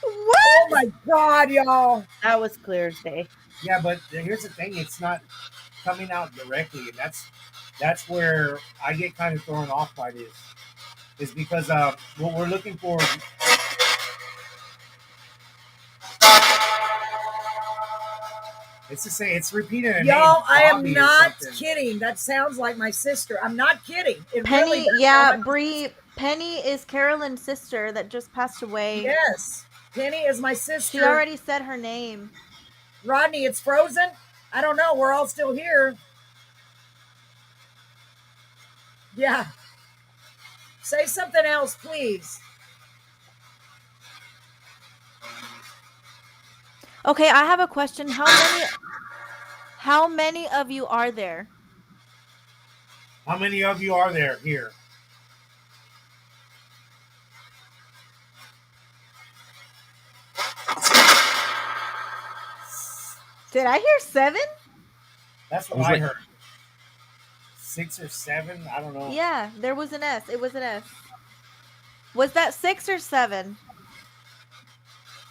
Oh my God, y'all. That was clear as day. Yeah, but here's the thing. It's not coming out directly. And that's where I get kind of thrown off by this. Is because what we're looking for... It's to say, it's repeating a name. Y'all, I am Bobby or not something. kidding. That sounds like my sister. I'm not kidding. It Penny, really does yeah, sound like- Penny is Carolyn's sister that just passed away. Yes. Penny is my sister. She already said her name. Rodney, it's frozen? I don't know. We're all still here. Yeah. Say something else, please. Okay, I have a question. How many of you are there? How many of you are there here? Did I hear 7? That's what I heard. 6 or 7? I don't know. Yeah, there was an S. It was an S. Was that 6 or 7?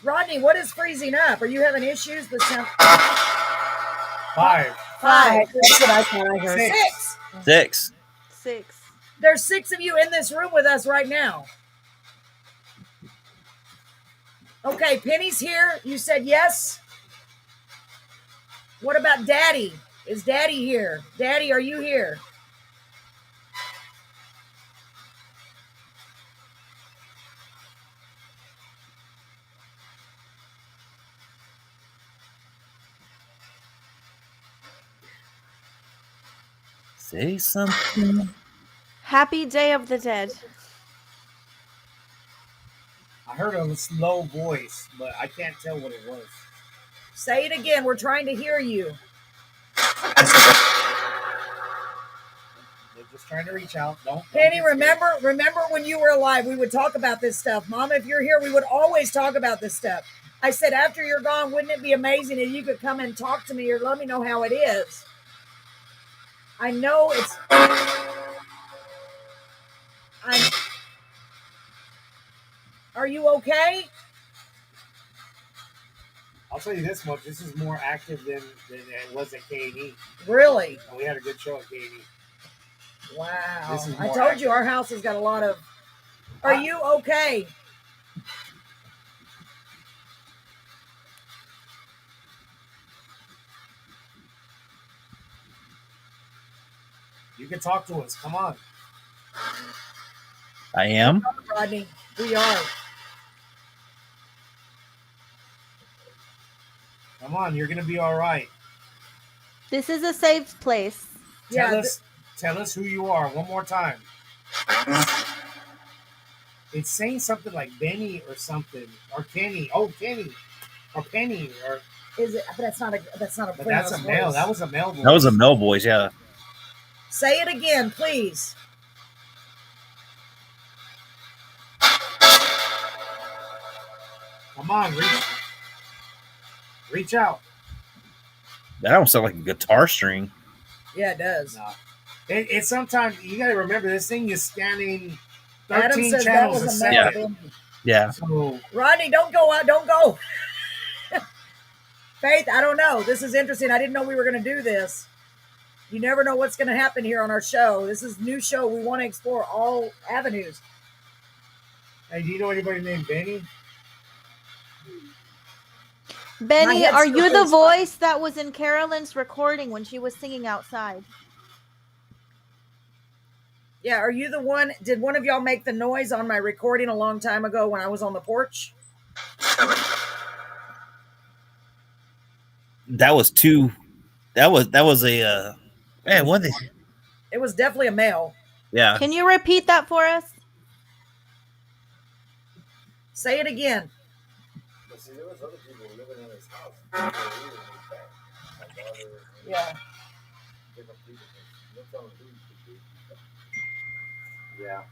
Rodney, what is freezing up? Are you having issues with sound? 5. 5. That's what I thought I heard. 6. 6. 6. There's 6 of you in this room with us right now. Okay, Penny's here. You said yes. What about Daddy? Is Daddy here? Daddy, are you here? Say something. Happy Day of the Dead. I heard a slow voice, but I can't tell what it was. Say it again. We're trying to hear you. They're just trying to reach out. Don't Penny, remember when you were alive, we would talk about this stuff. Mama, if you're here, we would always talk about this stuff. I said, after you're gone, wouldn't it be amazing if you could come and talk to me or let me know how it is? I know it's... Are you okay? I'll tell you this much. This is more active than it was at K&E. Really? And we had a good show at K&E. Wow. I told you our house has got a lot of... Are you okay? You can talk to us. Come on. I am. Rodney, we are. Come on. You're going to be all right. This is a safe place. Tell us who you are one more time. It's saying something like Benny or something, or Kenny. Oh, Kenny, or Penny, or is it? But that's not a. But that's a male. That was a male voice. That was a male voice. Yeah. Say it again, please. Come on, reach out. That almost sounds like a guitar string. Yeah, it does. No. It's sometimes you got to remember this thing is scanning 13 Adam says channels that a was a second. Yeah. So, Rodney, don't go out. Don't go. Faith, I don't know. This is interesting. I didn't know we were going to do this. You never know what's going to happen here on our show. This is a new show. We want to explore all avenues. Hey, do you know anybody named Benny? Benny, are you the voice that was in Carolyn's recording when she was singing outside? Yeah, are you the one? Did one of y'all make the noise on my recording a long time ago when I was on the porch? That was two. That was a. Man, what? It was definitely a male. Yeah. Can you repeat that for us? Say it again. See, there was other people living in his house. Yeah. Yeah.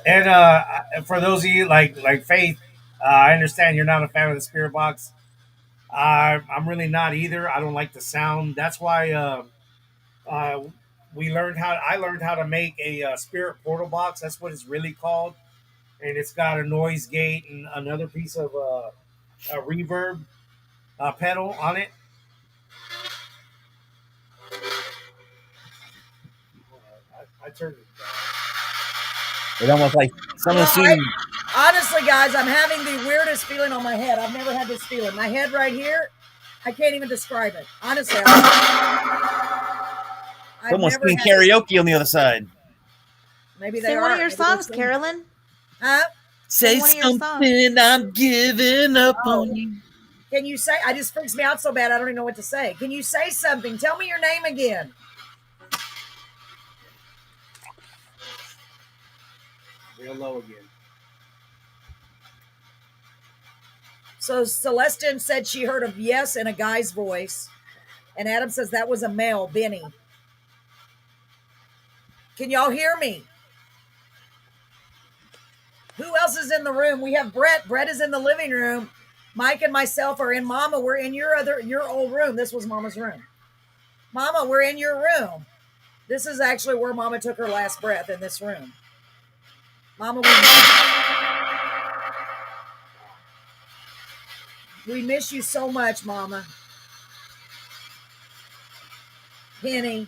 And for those of you like Faith, I understand you're not a fan of the Spirit Box. I'm really not either. I don't like the sound. That's why I learned how to make a Spirit Portal Box. That's what it's really called. And it's got a noise gate and another piece of a reverb pedal on it. I turned it down. It's almost like someone seen. Honestly, guys, I'm having the weirdest feeling on my head. I've never had this feeling. My head right here, I can't even describe it. Honestly. Someone's singing karaoke on the other side. Maybe they Sing are. one of your songs, Carolyn. Huh? Say one of your songs. something, I'm giving up Oh. on you. Can you say? I just freaks me out so bad. I don't even know what to say. Can you say something? Tell me your name again. Real low again. So Celestin said she heard a yes in a guy's voice. And Adam says that was a male, Benny. Can y'all hear me? Who else is in the room? We have Brett. Brett is in the living room. Mike and myself are in Mama. We're in your old room. This was Mama's room. Mama, we're in your room. This is actually where Mama took her last breath, in this room. Mama, we miss you so much, Mama. Penny.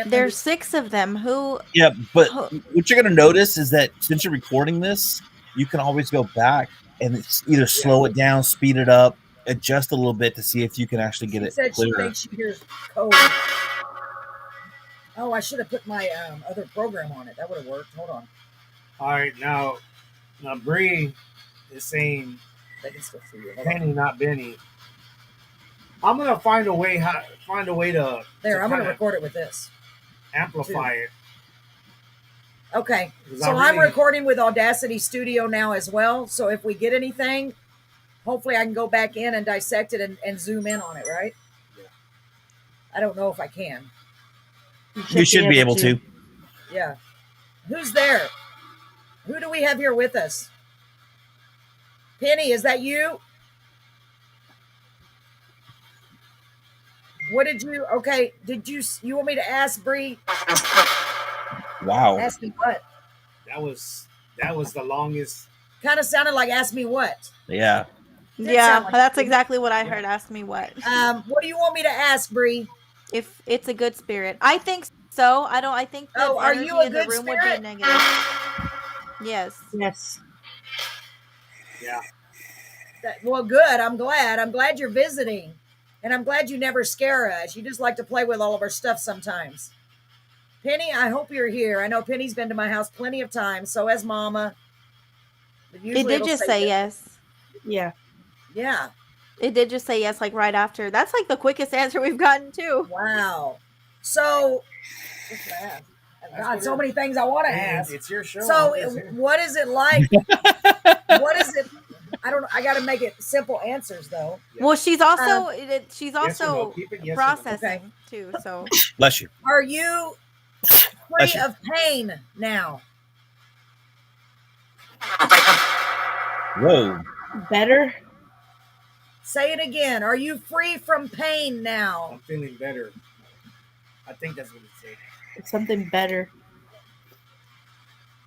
There's 6 of them. Who? Yeah, but what you're gonna notice is that since you're recording this, you can always go back and it's either slow it down, speed it up, adjust a little bit to see if you can actually get it Said clearer. she thinks she hears code. Oh, I should have put my other program on it. That would have worked. Hold on. All right, now Bree is saying They can still see you. Penny, not Benny. I'm gonna find a way to. There, I'm gonna record it with this. Amplify it. Okay, so I'm recording with Audacity Studio now as well. So if we get anything, hopefully I can go back in and dissect it and zoom in on it, right? Yeah. I don't know if I can. You should be able to. Yeah. Who's there? Who do we have here with us? Penny, is that you? What did you, okay, you want me to ask Bree? Wow. Ask me what? That was the longest. Kind of sounded like ask me what. Yeah. Yeah, that's exactly what I heard. Ask me what. What do you want me to ask, Bree? If it's a good spirit. I think so. I think the are energy you a in the good room spirit? would be negative. Yes. Yes. Yeah. Well, good. I'm glad you're visiting. And I'm glad you never scare us. You just like to play with all of our stuff sometimes. Penny, I hope you're here. I know Penny's been to my house plenty of times. So has Mama. It did just say yes. Yeah. Yeah. It did just say yes, like right after. That's like the quickest answer we've gotten too. Wow. So, God, so many things I want to ask. It's your show. So, what is it like? What is it? I don't know. I got to make it simple ansers though. Well, she's also processing too. So, bless you. Are you free of pain now? Whoa. Better. Say it again. Are you free from pain now? I'm feeling better. I think that's what it said. It's something better.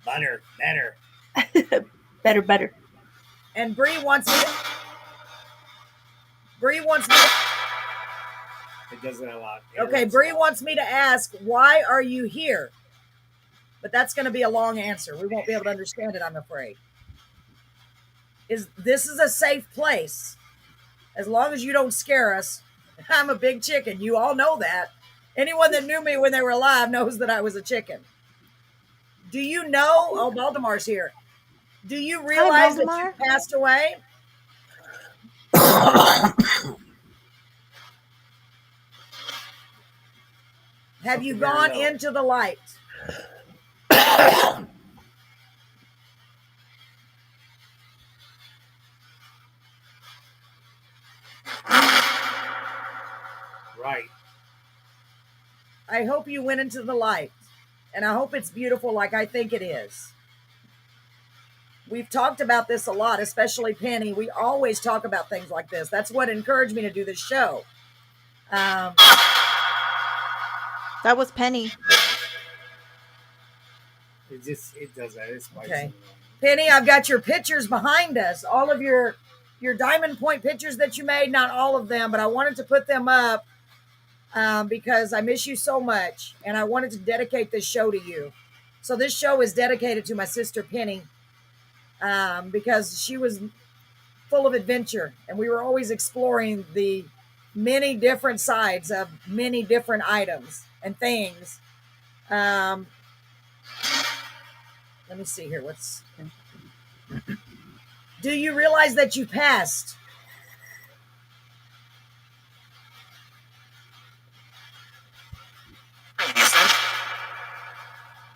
Better. Better. And Bree wants me. It does that a lot. Okay, Bree wants me to ask, why are you here? But that's going to be a long answer. We won't be able to understand it, I'm afraid. This is a safe place. As long as you don't scare us. I'm a big chicken. You all know that. Anyone that knew me when they were alive knows that I was a chicken. Do you know? Oh, Baltimore's here. Do you realize that you passed away? Have you gone into the light? Right. I hope you went into the light. And I hope it's beautiful like I think it is. We've talked about this a lot, especially Penny. We always talk about things like this. That's what encouraged me to do this show. That was Penny. It does that. It's okay. Penny, I've got your pictures behind us. All of your Diamond Point pictures that you made, not all of them, but I wanted to put them up because I miss you so much. And I wanted to dedicate this show to you. So this show is dedicated to my sister Penny because she was full of adventure. And we were always exploring the many different sides of many different items. and things. Let me see here. Do you realize that you passed?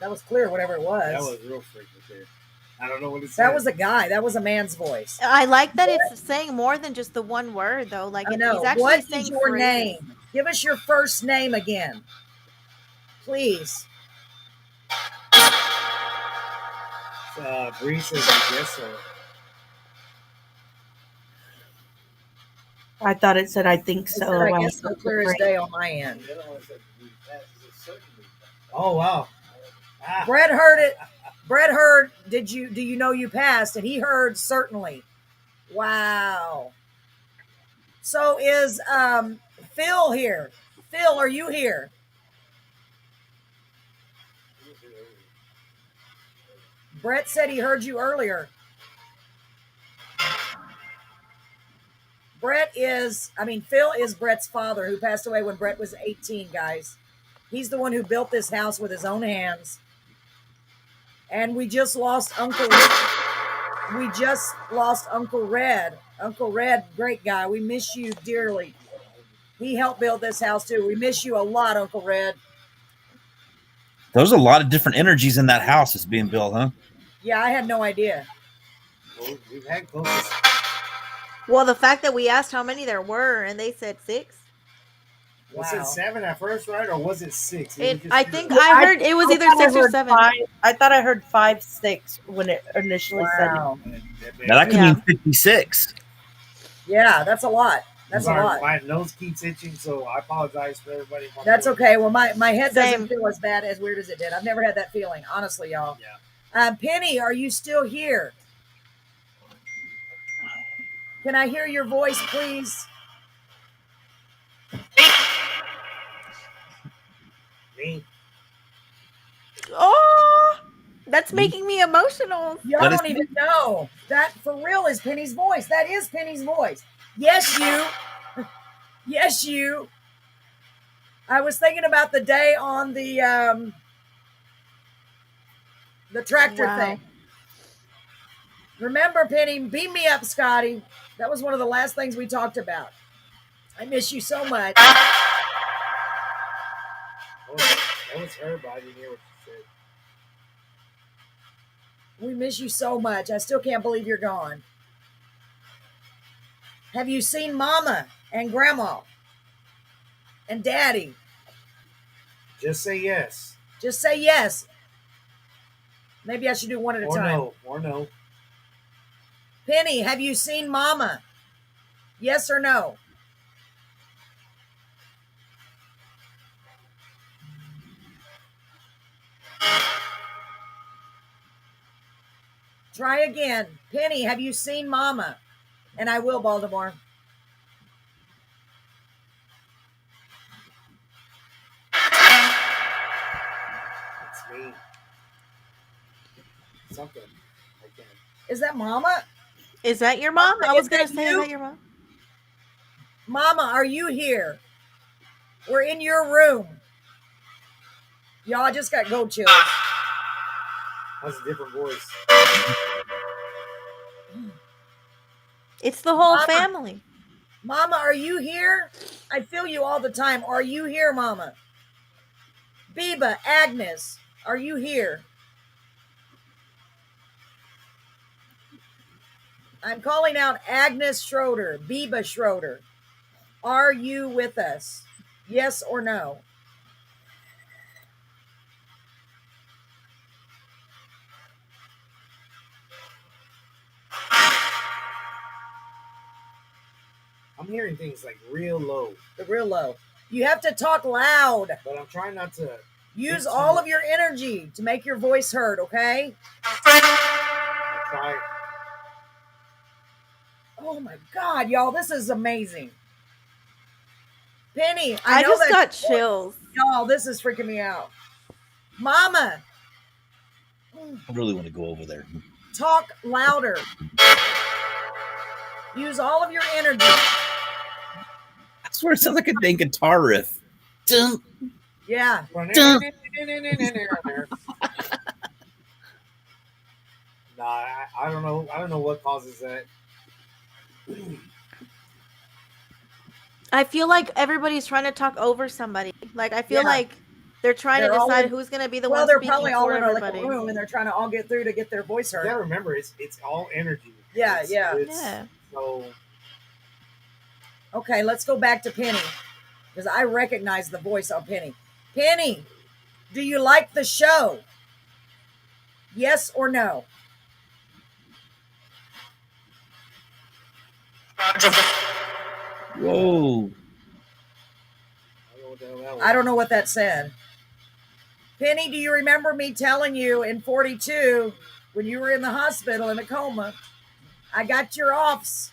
That was clear, whatever it was. That was real freaking clear. I don't know what it said. That was a guy. That was a man's voice. I like that it's saying more than just the one word, though. Like, I know. he's actually What saying is your phrases. name? Give us your first name again, please. Bree says, I guess so. I thought it said, I think It so. said, I guess so, clear as day on my end. Oh, wow. Ah. Brett heard it. Brett heard, do you know you passed? And he heard certainly. Wow. So is Phil here? Phil, are you here? Brett said he heard you earlier. Phil is Brett's father, who passed away when Brett was 18, guys. He's the one who built this house with his own hands. And we just lost Uncle Red. Uncle Red, great guy. We miss you dearly. He helped build this house too. We miss you a lot, Uncle Red. There's a lot of different energies in that house that's being built, huh? Yeah, I had no idea. Well, we've had close. Well, the fact that we asked how many there were, and they said 6. Was it 7 at first, right? Or was it 6? I think I heard it was either 6 or 7. I thought I heard 5, 6 when it initially said it. Now that could mean 56. Yeah, that's a lot. That's a lot. My nose keeps itching, so I apologize for everybody. That's okay. Well, my head doesn't feel as bad, as weird as it did. I've never had that feeling, honestly, y'all. Yeah. Penny, are you still here? Can I hear your voice, please? Me? Oh, that's making me emotional. Y'all don't even know. That for real is Penny's voice. That is Penny's voice. Yes, you. Yes, you. I was thinking about the day on the tractor thing. Remember, Penny, beam me up, Scotty. That was one of the last things we talked about. I miss you so much. That was her, but I didn't hear what she said. We miss you so much. I still can't believe you're gone. Have you seen Mama and Grandma and Daddy? Just say yes. Just say yes. Maybe I should do one at a time. Or no. Penny, have you seen Mama? Yes or no? Try again. Penny, have you seen Mama? And I will, Baltimore. It's me. Something. I can't. Is that Mama? Is that your mom? I was going to say, you? is that your mom? Mama, are you here? We're in your room. Y'all, I just got goat chills. That's a different voice. It's the whole Mama. family. Mama, are you here? I feel you all the time. Are you here, Mama? Biba, Agnes, are you here? I'm calling out Agnes Schroeder, Biba Schroeder. Are you with us? Yes or no? I'm hearing things like real low. Real low. You have to talk loud. But I'm trying not to. Use all of your energy to make your voice heard, okay? I try. Oh my God, y'all, this is amazing. Penny, I know just that got chills. Y'all, this is freaking me out. Mama. I really want to go over there. Talk louder. Use all of your energy. I swear it sounds like a dang guitar riff. Dun, Yeah. Nah, I don't know. I don't know what causes that. I feel like everybody's trying to talk over somebody. Like I feel Yeah. like they're trying They're to all decide in- who's going to be the Well, one they're speaking probably all for in everybody. like a room, and they're trying to all get through to get their voice heard. Yeah, remember, it's all energy. Yeah, It's, yeah. Yeah. So Okay, let's go back to Penny because I recognize the voice on Penny. Penny, do you like the show? Yes or no? Whoa. I don't know what that said. Penny, do you remember me telling you in 42 when you were in the hospital in a coma? I got your offs.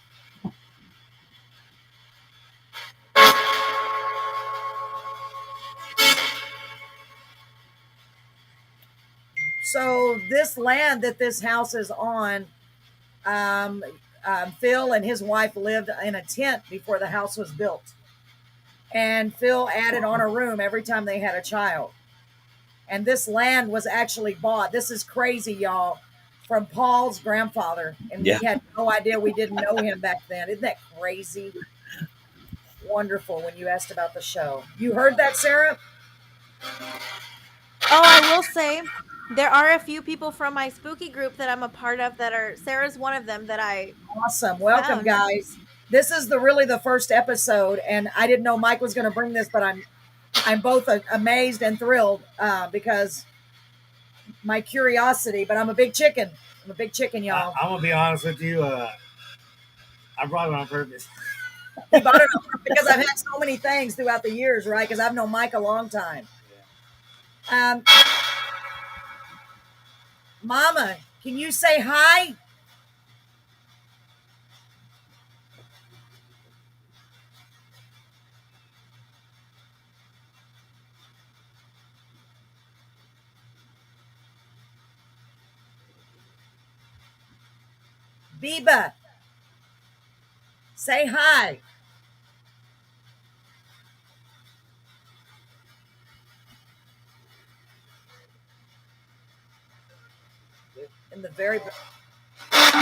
So this land that this house is on, Phil and his wife lived in a tent before the house was built. And Phil added on a room every time they had a child. And this land was actually bought. This is crazy, y'all, from Paul's grandfather. And Yeah. we had no idea. We didn't know him back then. Isn't that crazy? Wonderful when you asked about the show. You heard that, Sarah? Oh, I will say there are a few people from my spooky group that I'm a part of that are Sarah's one of them that I Awesome. Welcome, found. guys. This is really the first episode, and I didn't know Mike was going to bring this, but I'm both amazed and thrilled because my curiosity. But I'm a big chicken. I'm a big chicken, y'all. I'm gonna be honest with you. I brought it on purpose. He bought it because I've had so many things throughout the years, right? Because I've known Mike a long time. Mama, can you say hi? Biba, say hi. In the very. I'm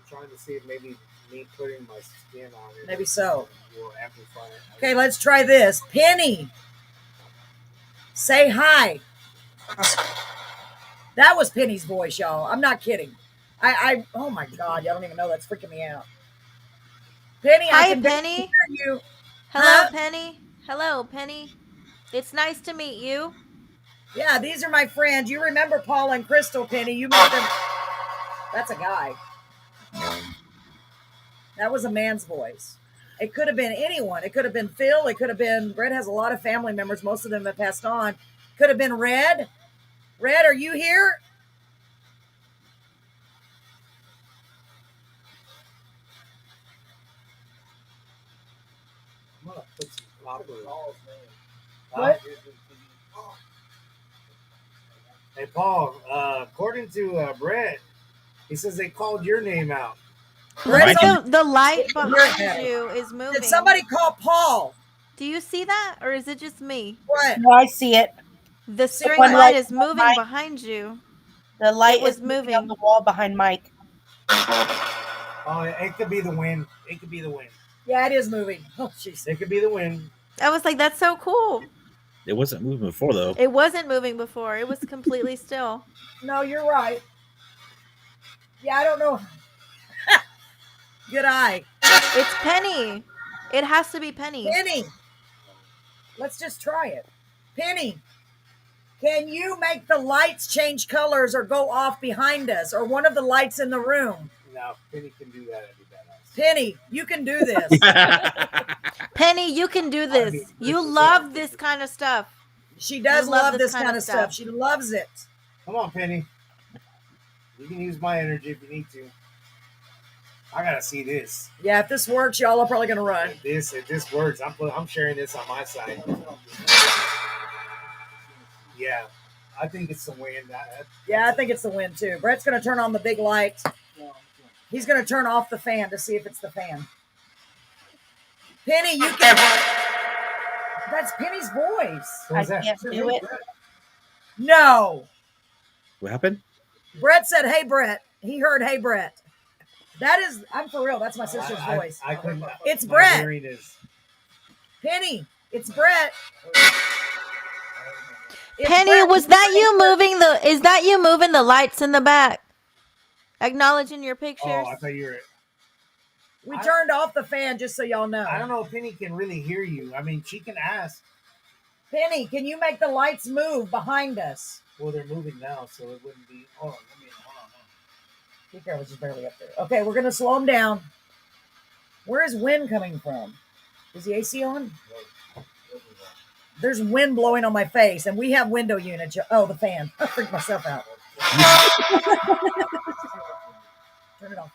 trying to see if maybe me putting my skin on it. Maybe so. Will amplify it. Okay, let's try this. Penny, say hi. That was Penny's voice, y'all. I'm not kidding. Oh my God, y'all don't even know. That's freaking me out. Penny, Hi, I can Penny. hear you. Hello, Huh? Penny. Hello, Penny. It's nice to meet you. Yeah, these are my friends. You remember Paul and Crystal, Penny. You met them. That's a guy. That was a man's voice. It could have been anyone. It could have been Phil. It could have been, Red has a lot of family members. Most of them have passed on. Could have been Red. Red, are you here? I'm gonna put some copper. What? Hey, Paul. According to Brett, he says they called your name out. Look, Red, the light It's behind weird. you is moving. did somebody call Paul? Do you see that, or is it just me? What? No, I see it. The See string what? light is moving Mike. behind you. The light It was is moving moving. on the wall behind Mike. Oh, it could be the wind. It could be the wind. Yeah, it is moving. Oh, jeez. It could be the wind. I was like, that's so cool. It wasn't moving before though. It wasn't moving before. It was completely still. No, you're right. Yeah, I don't know. Good eye. It's Penny. It has to be Penny. Penny. Let's just try it. Penny, can you make the lights change colors or go off behind us or one of the lights in the room? Now, Penny can do that. That'd be badass. Penny, you can do this. Penny, you can do this. You love this kind of stuff. She does You love love this this kind of stuff. She loves it. Come on, Penny. You can use my energy if you need to. I gotta see this. Yeah, if this works, y'all are probably gonna run. If this works, I'm sharing this on my side. Yeah, I think it's the wind. Yeah, I think it's the wind too. Brett's gonna turn on the big light. He's gonna turn off the fan to see if it's the fan. Penny, you can. That's Penny's voice. I can't do it. No. What happened? Brett said, "Hey, Brett." He heard, "Hey, Brett." That is, I'm for real. That's my sister's voice. I couldn't. It's my Brett. hearing is- Penny, it's Brett. It's Penny, Brett. was that you moving the? Is that you moving the lights in the back? Acknowledging your pictures. Oh, I thought you were. We turned off the fan just so y'all know. I don't know if Penny can really hear you. I mean, she can ask. Penny, can you make the lights move behind us? Well, they're moving now, so it wouldn't be. Hold on. Speaker was just barely up there. Okay, we're gonna slow them down. Where is wind coming from? Is the AC on? There's wind blowing on my face, and we have window units. Oh, the fan. I freaked myself out. Turn it off.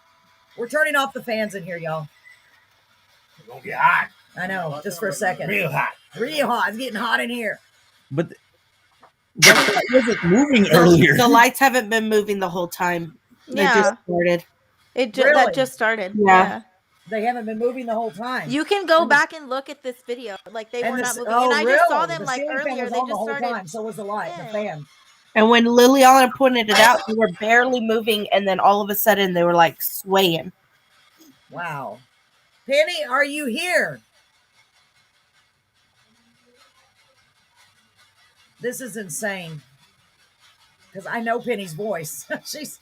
We're turning off the fans in here, y'all. It's gonna get hot. I know, just for a second. Real hot. Real hot. It's getting hot in here. But it wasn't moving earlier. The lights haven't been moving the whole time. They just started. That Really? just started. Yeah. They haven't been moving the whole time. You can go back and look at this video. Like they were not moving, and I just saw them The like ceiling fan earlier. was They on the just whole started. time. So was the light, the fan. And when Liliana pointed it out, they were barely moving, and then all of a sudden they were like swaying. Wow. Penny, are you here? This is insane. Because I know Penny's voice. She's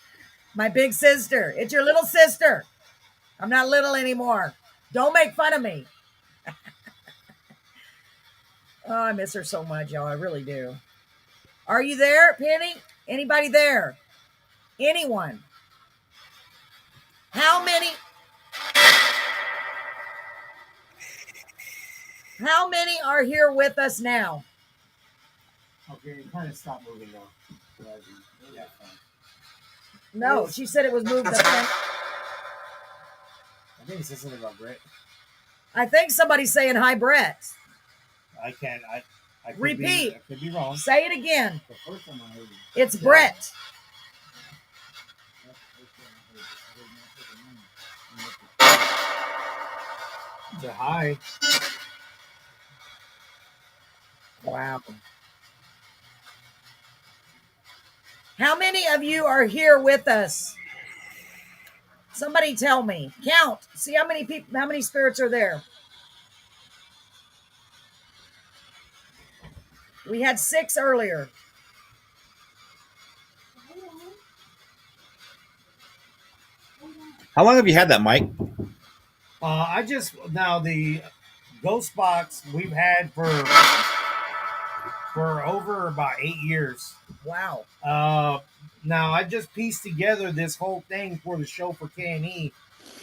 my big sister. It's your little sister. I'm not little anymore. Don't make fun of me. Oh, I miss her so much, y'all. I really do. Are you there, Penny? Anybody there? Anyone? How many are here with us now? Okay, you kind of stop moving now. Yeah, fine. No, she said it was moved. I think it says something about Brett. I think somebody's saying hi, Brett. I can't. I could Repeat. I could be wrong. Say it again. The first time I heard it. It's Brett. Say hi. Wow. How many of you are here with us? Somebody tell me. Count. See how many people, how many spirits are there? We had 6 earlier. How long have you had that, Mike? I just now the ghost box we've had for over about 8 years. Wow. Now I just pieced together this whole thing for the show for K&E,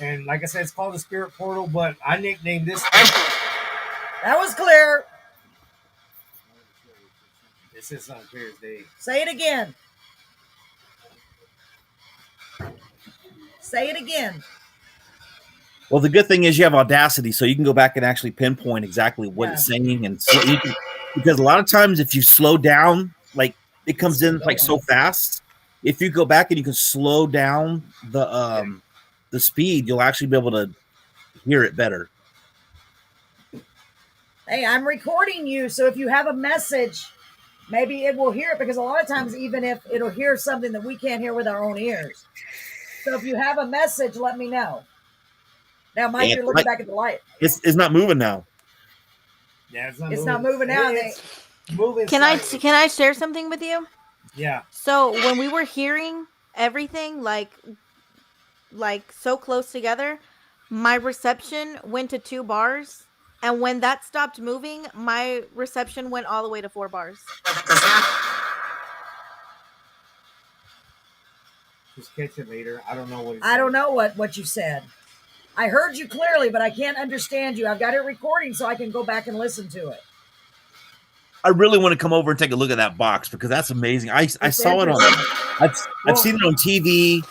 and like I said, it's called the Spirit Portal, but I nicknamed this. That was clear. This is on clear as day. Say it again. Say it again. Well, the good thing is you have Audacity, so you can go back and actually pinpoint exactly what it's saying, and so you can, because a lot of times if you slow down, like it comes in like so fast. If you go back and you can slow down the speed, you'll actually be able to hear it better. Hey, I'm recording you, so if you have a message, maybe it will hear it, because a lot of times even if it'll hear something that we can't hear with our own ears. So if you have a message, let me know. Now, Mike, you're looking back at the light. It's not moving now. Yeah, it's not moving now. Moving. Can I share something with you? Yeah. So when we were hearing everything like so close together, my reception went to 2 bars, and when that stopped moving, my reception went all the way to 4 bars. Just catch it later. I don't know what. I don't know what you said. I heard you clearly, but I can't understand you. I've got it recording so I can go back and listen to it. I really want to come over and take a look at that box, because that's amazing. I saw it on. I've seen it on TV,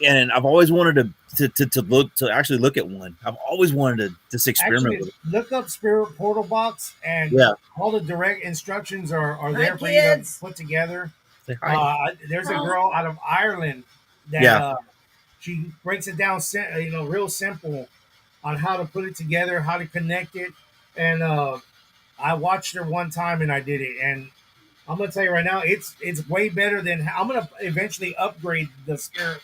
and I've always wanted to actually look at one. I've always wanted to just experiment with it. Look up Spirit Portal Box, and all the direct instructions are there for you to put together. There's a girl out of Ireland that she breaks it down, real simple on how to put it together, how to connect it, and I watched her one time and I did it, and I'm gonna tell you right now, it's way better than. I'm gonna eventually upgrade the spirit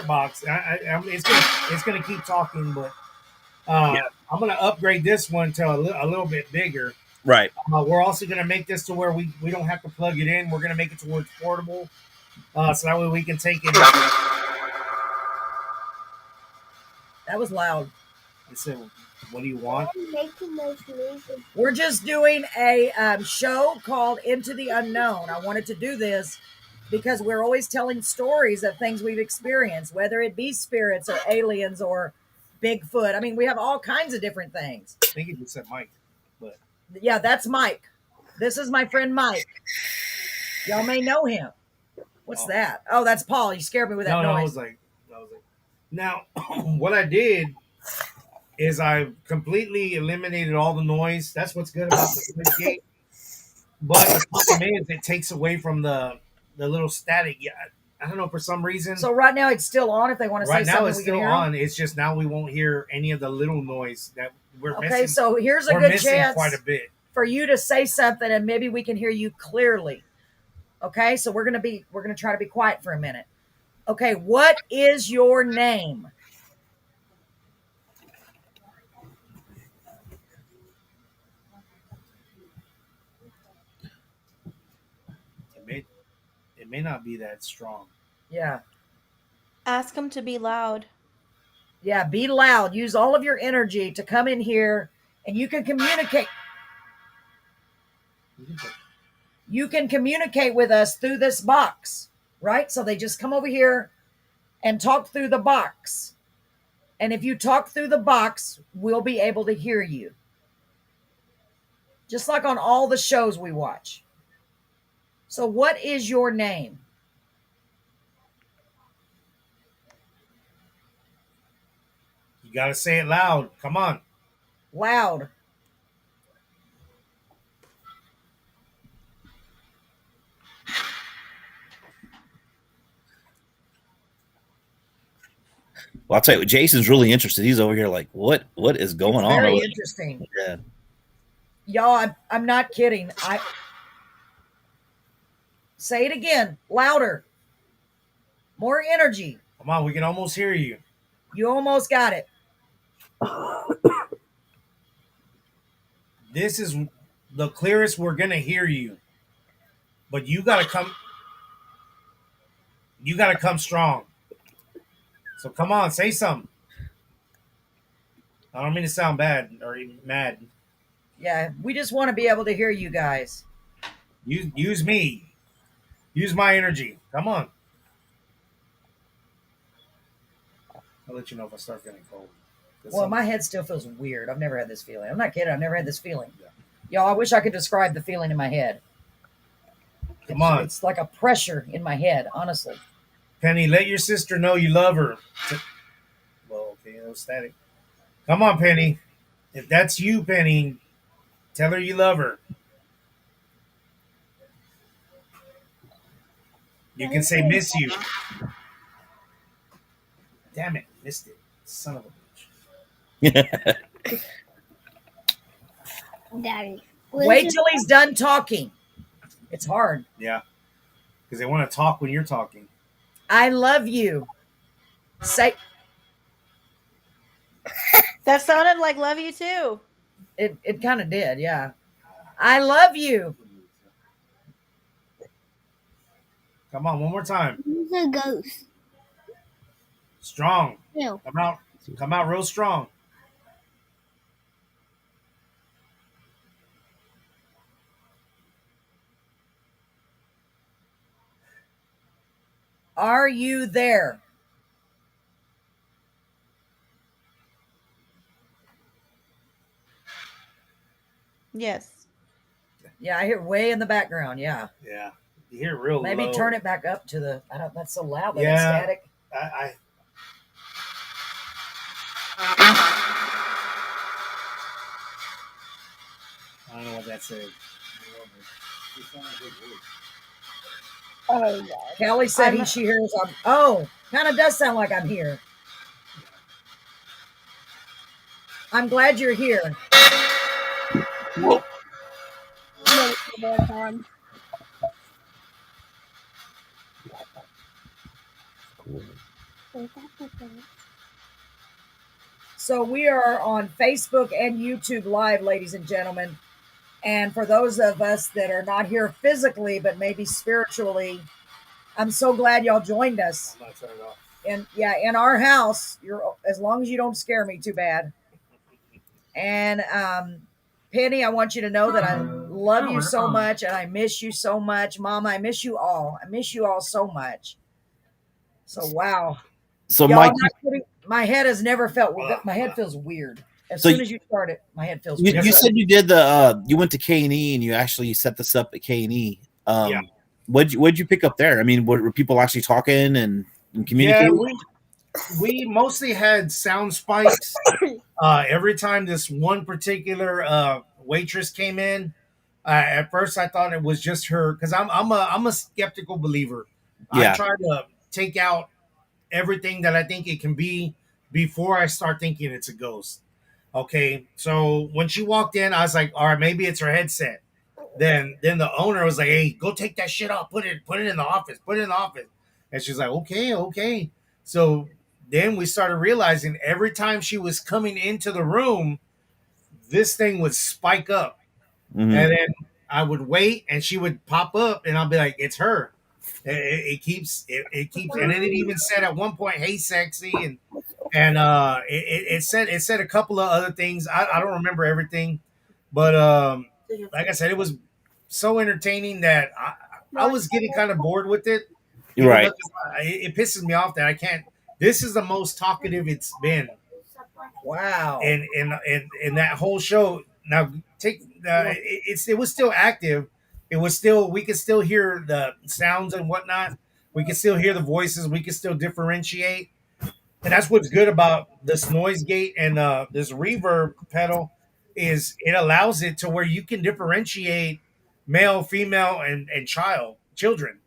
box. It's gonna keep talking, but I'm gonna upgrade this one to a little bit bigger. Right. We're also gonna make this to where we don't have to plug it in. We're gonna make it to where it's portable, so that way we can take it. That was loud. I said, "What do you want?" We're just doing a show called Into the Unknown. I wanted to do this because we're always telling stories of things we've experienced, whether it be spirits or aliens or Bigfoot. I mean, we have all kinds of different things. I think it just said Mike, but yeah, that's Mike. This is my friend Mike. Y'all may know him. What's that? Oh, that's Paul. You scared me with that noise. I was like, now what I did is I completely eliminated all the noise. That's what's good about the noise gate. But the problem is it takes away from the little static. Yeah, I don't know, for some reason. So right now it's still on. If they want to say something, right now it's we can still hear on. them? It's just now we won't hear any of the little noise that we're missing. Okay, so here's a We're good missing chance quite a bit for you to say something, and maybe we can hear you clearly. Okay, so we're gonna try to be quiet for a minute. Okay, what is your name? It may not be that strong. Yeah. Ask them to be loud. Yeah, be loud. Use all of your energy to come in here, and you can communicate. You can communicate with us through this box, right? So they just come over here and talk through the box. And if you talk through the box, we'll be able to hear you. Just like on all the shows we watch. So what is your name? You got to say it loud. Come on. Loud. Well, I'll tell you, Jason's really interested. He's over here like, what is going on? Very interesting. Yeah. Y'all, I'm not kidding. I say it again, louder. More energy. Come on, we can almost hear you. You almost got it. This is the clearest we're gonna hear you. But you gotta come strong. So come on, say something. I don't mean to sound bad or even mad. Yeah, we just want to be able to hear you guys. Use me. Use my energy. Come on. I'll let you know if I start getting cold. Well, my head still feels weird. I've never had this feeling. I'm not kidding. I've never had this feeling. Yeah. Y'all, I wish I could describe the feeling in my head. Come on. It's like a pressure in my head, honestly. Penny, let your sister know you love her. Well, okay, that was static. Come on, Penny. If that's you, Penny, tell her you love her. You can say miss you. Damn it, missed it. Son of a bitch. Daddy. Wait till he's done talking. It's hard. Yeah. Because they want to talk when you're talking. I love you. Say. That sounded like love you too. It kind of did, yeah. I love you. Come on, one more time. Who's a ghost? Strong. No. Come out real strong. Are you there? Yes. Yeah, I hear way in the background. Yeah. Yeah. You hear it real Maybe low. turn it back up to the. I don't. That's so loud. That Yeah. it's static. I don't know what that said. Oh, yeah. Kelly said she hears. Oh, kind of does sound like I'm here. I'm glad you're here. Whoa. No, it's the bad time. So we are on Facebook and YouTube Live, ladies and gentlemen. And for those of us that are not here physically, but maybe spiritually, I'm so glad y'all joined us. I'm not turning it off. And yeah, in our house, you're as long as you don't scare me too bad. And Penny, I want you to know that I love you so much and I miss you so much. Mom, I miss you all. I miss you all so much. So wow. So, Y'all, Mike, I'm not kidding. My head has never felt. My head feels weird. As So soon as you start it, my head feels you, weird. you said you did the you went to K&E and you actually set this up at K&E. Yeah. What'd you pick up there? I mean, were people actually talking and Yeah, communicating? we mostly had sound spikes. Every time this one particular waitress came in, at first I thought it was just her because I'm a skeptical believer. I Yeah. try to take out everything that I think it can be before I start thinking it's a ghost. Okay, so when she walked in, I was like, all right, maybe it's her headset. Then the owner was like, hey, go take that shit off, put it in the office, put it in the office. And she's like, okay. So then we started realizing every time she was coming into the room, this thing would spike up. Mhm. And then I would wait and she would pop up and I'll be like, it's her. It keeps and then it even said at one point, hey sexy, and it said a couple of other things. I don't remember everything, but like I said, it was so entertaining that I was getting kind of bored with it. You're right. It pisses me off that I can't. This is the most talkative it's been. Wow. And that whole show. Now take it was still active. It was still we could still hear the sounds and whatnot. We could still hear the voices. We could still differentiate. And that's what's good about this noise gate and this reverb pedal is it allows it to where you can differentiate male, female, and children.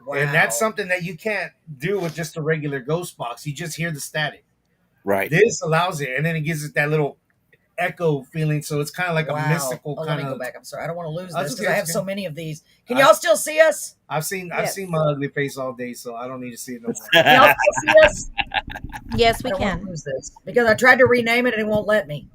Wow. And that's something that you can't do with just a regular ghost box. You just hear the static. Right. This allows it, and then it gives it that little echo feeling. So it's kind of like a mystical Let kind me of. go back. I'm sorry. I don't want to lose That's this because okay, I have it's so okay. many of these. Can y'all still see us? I've seen my ugly face all day, so I don't need to see it no more. Can y'all still see us? Yes, we I don't want to can. lose this because I tried to rename it and it won't let me.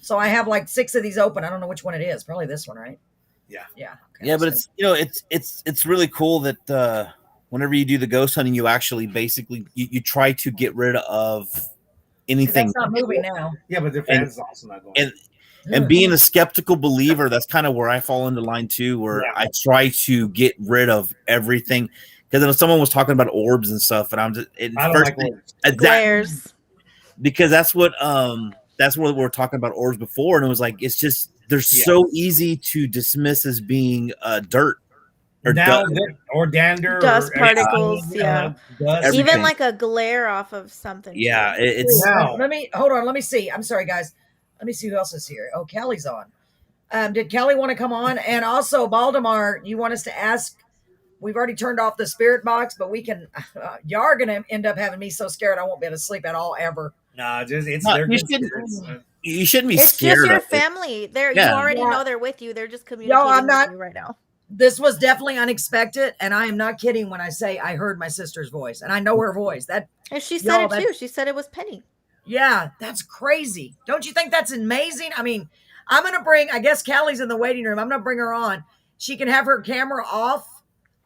So I have like 6 of these open. I don't know which one it is. Probably this one, right? Yeah. Okay, Yeah, but it's really cool that whenever you do the ghost hunting, you actually basically you try to get rid of anything. That's not moving now. Yeah, but the fans also not going. And being a skeptical believer, that's kind of where I fall into line too, where I try to get rid of everything. Because someone was talking about orbs and stuff, and I'm just I don't like orbs. Glares. Because that's what we were talking about orbs before, and it was like it's just they're so easy to dismiss as being dirt or dust or dander, dust or particles. dust. Even like a glare off of something. Yeah, too. Let me hold on. Let me see. I'm sorry, guys. Let me see who else is here. Oh, Kelly's on. Did Kelly want to come on? And also, Baldemar, you want us to ask? We've already turned off the spirit box, but we can. Y'all are going to end up having me so scared I won't be able to sleep at all ever. No, just it's No, they're you good shouldn't- spirits. You shouldn't be It's scared. just your of it. family. You already know they're with you. They're just communicating I'm not with you right now. This was definitely unexpected, and I am not kidding when I say I heard my sister's voice, and I know her voice. That and she said it too. She said it was Penny. Yeah, that's crazy. Don't you think that's amazing? I mean, I'm gonna bring. I guess Callie's in the waiting room. I'm gonna bring her on. She can have her camera off.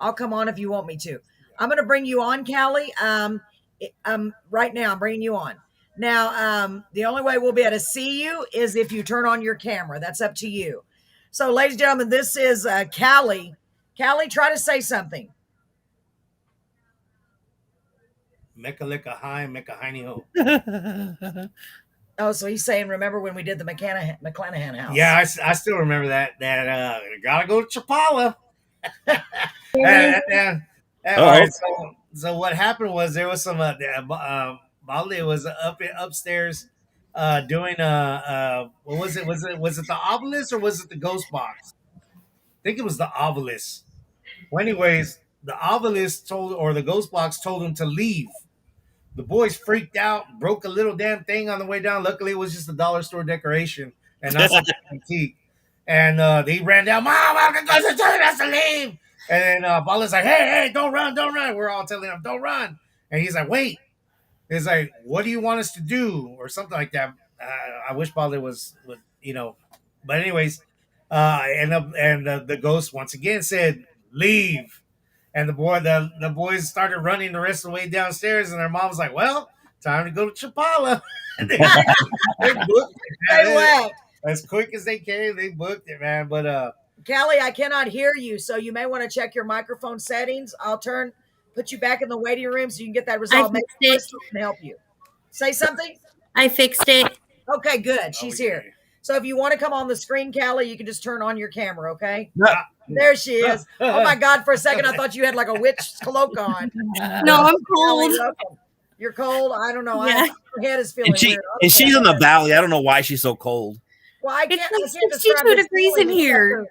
I'll come on if you want me to. I'm gonna bring you on, Callie. Right now I'm bringing you on. Now, the only way we'll be able to see you is if you turn on your camera. That's up to you. So, ladies and gentlemen, this is Callie. Callie, try to say something. Mecca licka high, Mecca hiney ho. Oh, so he's saying, remember when we did the McClanahan house? Yeah, I still remember that. Gotta go to Chapala. All right, so what happened was there was some Balde was upstairs doing what was it? Was it the obelisk or was it the ghost box? I think it was the obelisk. Well, anyways, the obelisk the ghost box told him to leave. The boys freaked out, broke a little damn thing on the way down. Luckily, it was just a dollar store decoration and not something antique. And they ran down, Mom, I'm telling us to leave. And then Paula's like, hey, don't run, don't run. We're all telling him, don't run. And he's like, wait. He's like, what do you want us to do? Or something like that. I wish Paula was, But anyways, the ghost once again said, leave. And the boys started running the rest of the way downstairs. And their mom was like, well, time to go to Chapala. And they booked it, They left. as quick as they came. They booked it, man. But Callie, I cannot hear you, so you may want to check your microphone settings. I'll put you back in the waiting room so you can get that resolved. Maybe Crystal can help you. Say something. I fixed it. Okay, good. She's here. So if you want to come on the screen, Callie, you can just turn on your camera, okay? There she is. Oh my God, for a second I thought you had like a witch cloak on. No, I'm cold. You're cold? I don't know. Yeah. Her head is feeling weird. And she's in the valley. I don't know why she's so cold. Well, I can't It's like describe 62 this degrees in feeling here.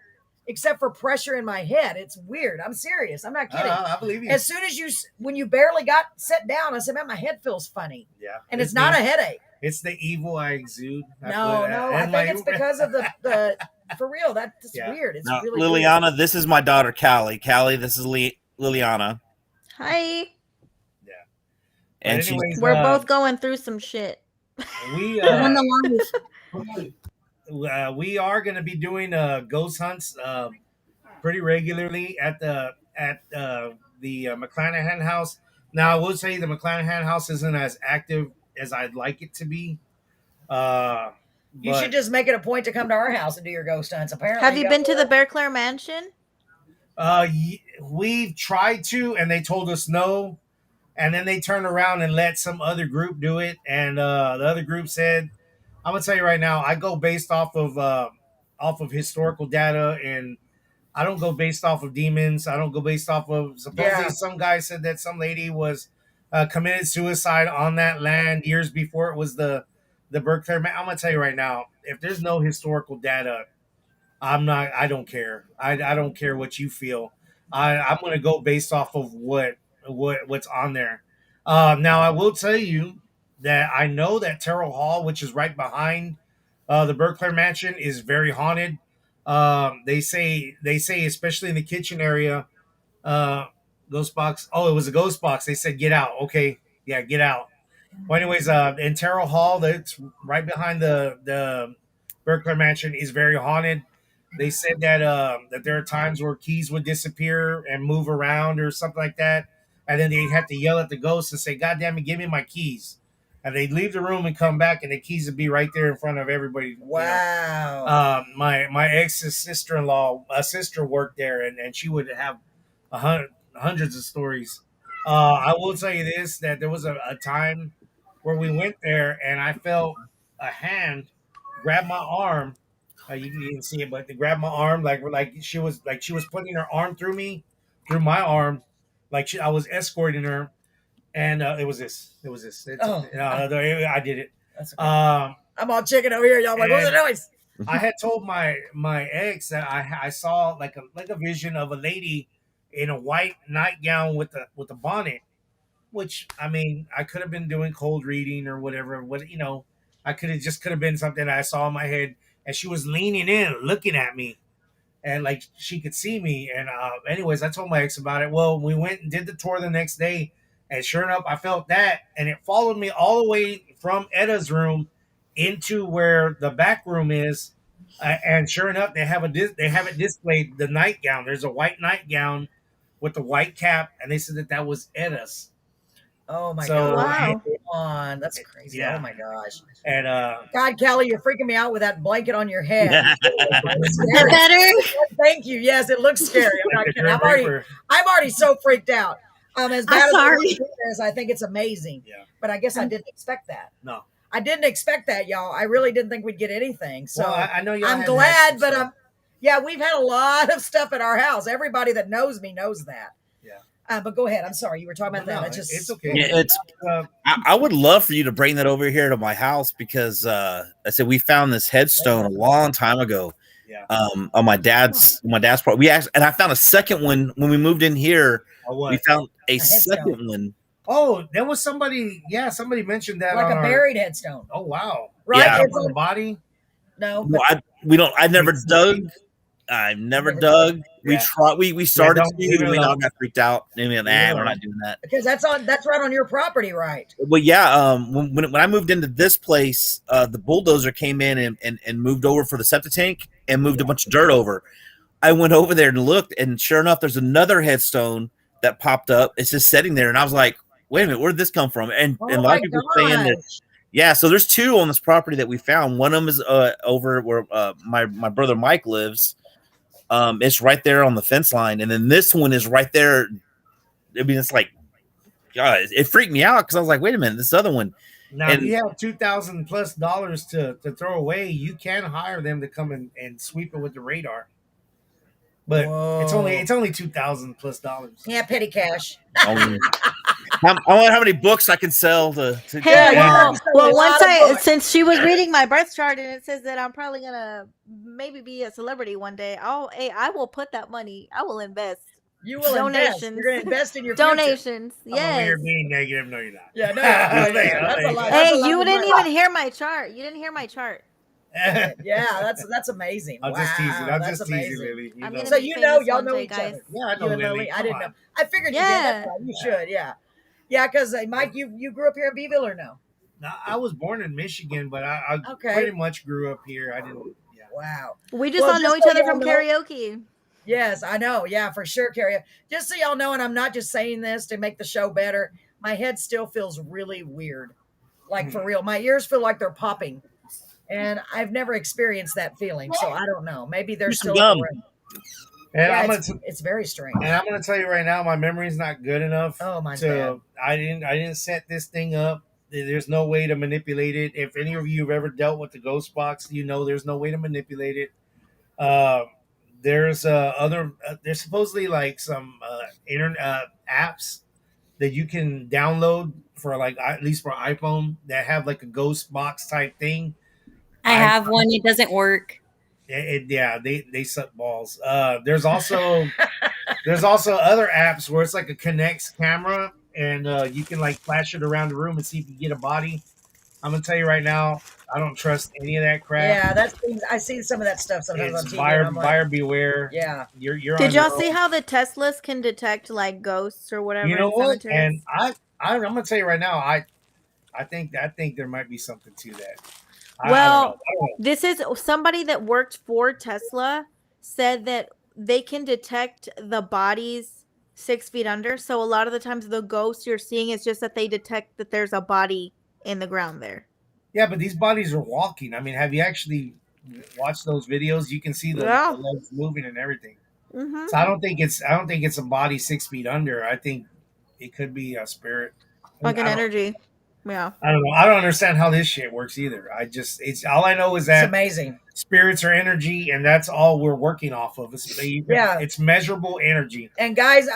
except for pressure in my head. It's weird. I'm serious. I'm not kidding. I believe you. As soon as when you barely got set down, I said, man, my head feels funny. Yeah. And it's not a headache. It's the evil I exude. No, I think it's because of the for real. That's weird. It's Now, really Liliana, weird. this is my daughter, Callie. Callie, this is Liliana. Hi. Yeah. And anyways, We're both going through some shit. We we are going to be doing ghost hunts pretty regularly at the McClanahan house. Now, I will say the McClanahan house isn't as active as I'd like it to be. You should just make it a point to come to our house and do your ghost hunts. Apparently, Have you been to the Bear Claire mansion? We've tried to, and they told us no. And then they turned around and let some other group do it. And the other group said, I'm gonna tell you right now, I go based off of historical data, and I don't go based off of demons. I don't go based off of supposedly some guy said that some lady was committed suicide on that land years before it was the Berkeley. I'm gonna tell you right now, if there's no historical data, I don't care. I don't care what you feel. I'm gonna go based off of what's on there. Now I will tell you that I know that Terrell Hall, which is right behind the Berkeley Mansion, is very haunted. They say especially in the kitchen area, ghost box. Oh, it was a ghost box. They said get out. Okay, yeah, get out. Well, anyways, in Terrell Hall, that's right behind the Berkeley Mansion, is very haunted. They said that that there are times where keys would disappear and move around or something like that, and then they'd have to yell at the ghost and say, "God damn it, give me my keys!" And they'd leave the room and come back, and the keys would be right there in front of everybody. Wow. My ex's sister-in-law, a sister worked there, and she would have hundreds of stories. I will tell you this: that there was a time where we went there, and I felt a hand grab my arm. You didn't see it, but they grabbed my arm like she was putting her arm through my arm, I was escorting her, and it was this. I did it. That's okay. I'm all chicken over here, y'all. Like, what's the noise? I had told my ex that I saw like a vision of a lady in a white nightgown with a bonnet, which I mean I could have been doing cold reading or whatever. I could have been something that I saw in my head. And she was leaning in, looking at me, and like she could see me. And anyways, I told my ex about it. Well, we went and did the tour the next day, and sure enough, I felt that, and it followed me all the way from Edda's room into where the back room is. And sure enough, they have it displayed, the nightgown. There's a white nightgown with the white cap, and they said that was Edda's. Oh my God! Wow. Come on, that's crazy. Yeah. Oh my gosh! And God, Kelly, you're freaking me out with that blanket on your head. Better? Thank you. Yes, it looks scary. I'm not kidding. I'm already so freaked out. As bad I'm sorry. as I think it's amazing. Yeah. But I guess I didn't expect that. No, I didn't expect that, y'all. I really didn't think we'd get anything. So well, I know y'all. I'm glad, but we've had a lot of stuff at our house. Everybody that knows me knows that. But go ahead. I'm sorry. You were talking about that. It's okay. Yeah, I would love for you to bring that over here to my house because I said we found this headstone a long time ago. Yeah. On my dad's part. And I found a second one when we moved in here. We found a second one. Oh, there was somebody. Yeah, somebody mentioned that. Like a buried headstone. Oh wow. Right. Yeah. On the body. No. No, we don't. I never dug. I've never dug. We Yeah. tried. We started don't to. leave it And we all alone. got freaked out. And we went, Leave it nah, we're alone. not doing that. Because that's right on your property, right? Well, yeah. When I moved into this place, the bulldozer came in and moved over for the septic tank and moved a bunch of dirt over. I went over there and looked, and sure enough, there's another headstone that popped up. It's just sitting there, and I was like, "Wait a minute, where did this come from?" And a lot of people saying that, yeah. So there's two on this property that we found. One of them is over where my brother Mike lives. It's right there on the fence line, and then this one is right there. I mean, it's like, God, it freaked me out because I was like, "Wait a minute, this other one." Now, if you have $2,000+ to throw away, you can hire them to come and sweep it with the radar. But it's only $2,000+. Yeah, petty cash. I wonder how many books I can sell to Hey, Yeah, well, a once lot of books. since she was reading my birth chart and it says that I'm probably gonna maybe be a celebrity one day, I will put that money. I will invest. You will invest. You're going to invest in your donations. future. Yes. I'm here being negative. No, you're not. Yeah, no, that's a lot. Hey, you didn't even hear my chart. You didn't hear my chart. Yeah, that's amazing. I'm just teasing. I'm just teasing, Lily. I'm gonna So be y'all famous know one day, each guys. other. Yeah, I know You and Lily. Lily. I Come didn't on. know. I figured you did. That's why. You should. Yeah, yeah. Because Mike, you grew up here in Beeville or no? No, I was born in Michigan, but I Okay. pretty much grew up here. I didn't. Yeah. Wow. We just Well, all know just each so other y'all from know- karaoke. Yes, I know. Yeah, for sure, Carrie. Just so y'all know, and I'm not just saying this to make the show better, my head still feels really weird. Like for real. My ears feel like they're popping. And I've never experienced that feeling. So I don't know. Maybe they're Use some still in the gum. room. And Yeah, I'm it's very strange. and I'm gonna tell you right now, my memory's not good enough. Oh, mine's to I didn't set this thing up. There's no way to manipulate it. If any of you have ever dealt with the ghost box, you know there's no way to manipulate it. There's there's supposedly like some internet apps that you can download for like at least for iPhone that have like a ghost box type thing. I have one. It doesn't work. Yeah, they suck balls. There's also other apps where it's like a Kinect's camera and you can like flash it around the room and see if you get a body. I'm gonna tell you right now, I don't trust any of that crap. Yeah, I see some of that stuff sometimes It's on TV. buyer beware. Yeah. You're Did on y'all your see own. how the Teslas can detect like ghosts or whatever You know in what? cemeteries? And I'm gonna tell you right now, I think there might be something to that. I Well, don't know. this is somebody that worked for Tesla said that they can detect the bodies 6 feet under. So a lot of the times the ghosts you're seeing is just that they detect that there's a body in the ground there. Yeah, but these bodies are walking. I mean, have you actually watched those videos? You can see the legs moving and everything. Mm-hmm. So I don't think it's a body 6 feet under. I think it could be a spirit, Like an energy. Yeah. I don't know. I don't understand how this shit works either. It's all I know is that it's amazing. Spirits are energy, and that's all we're working off of. It's measurable energy. And guys,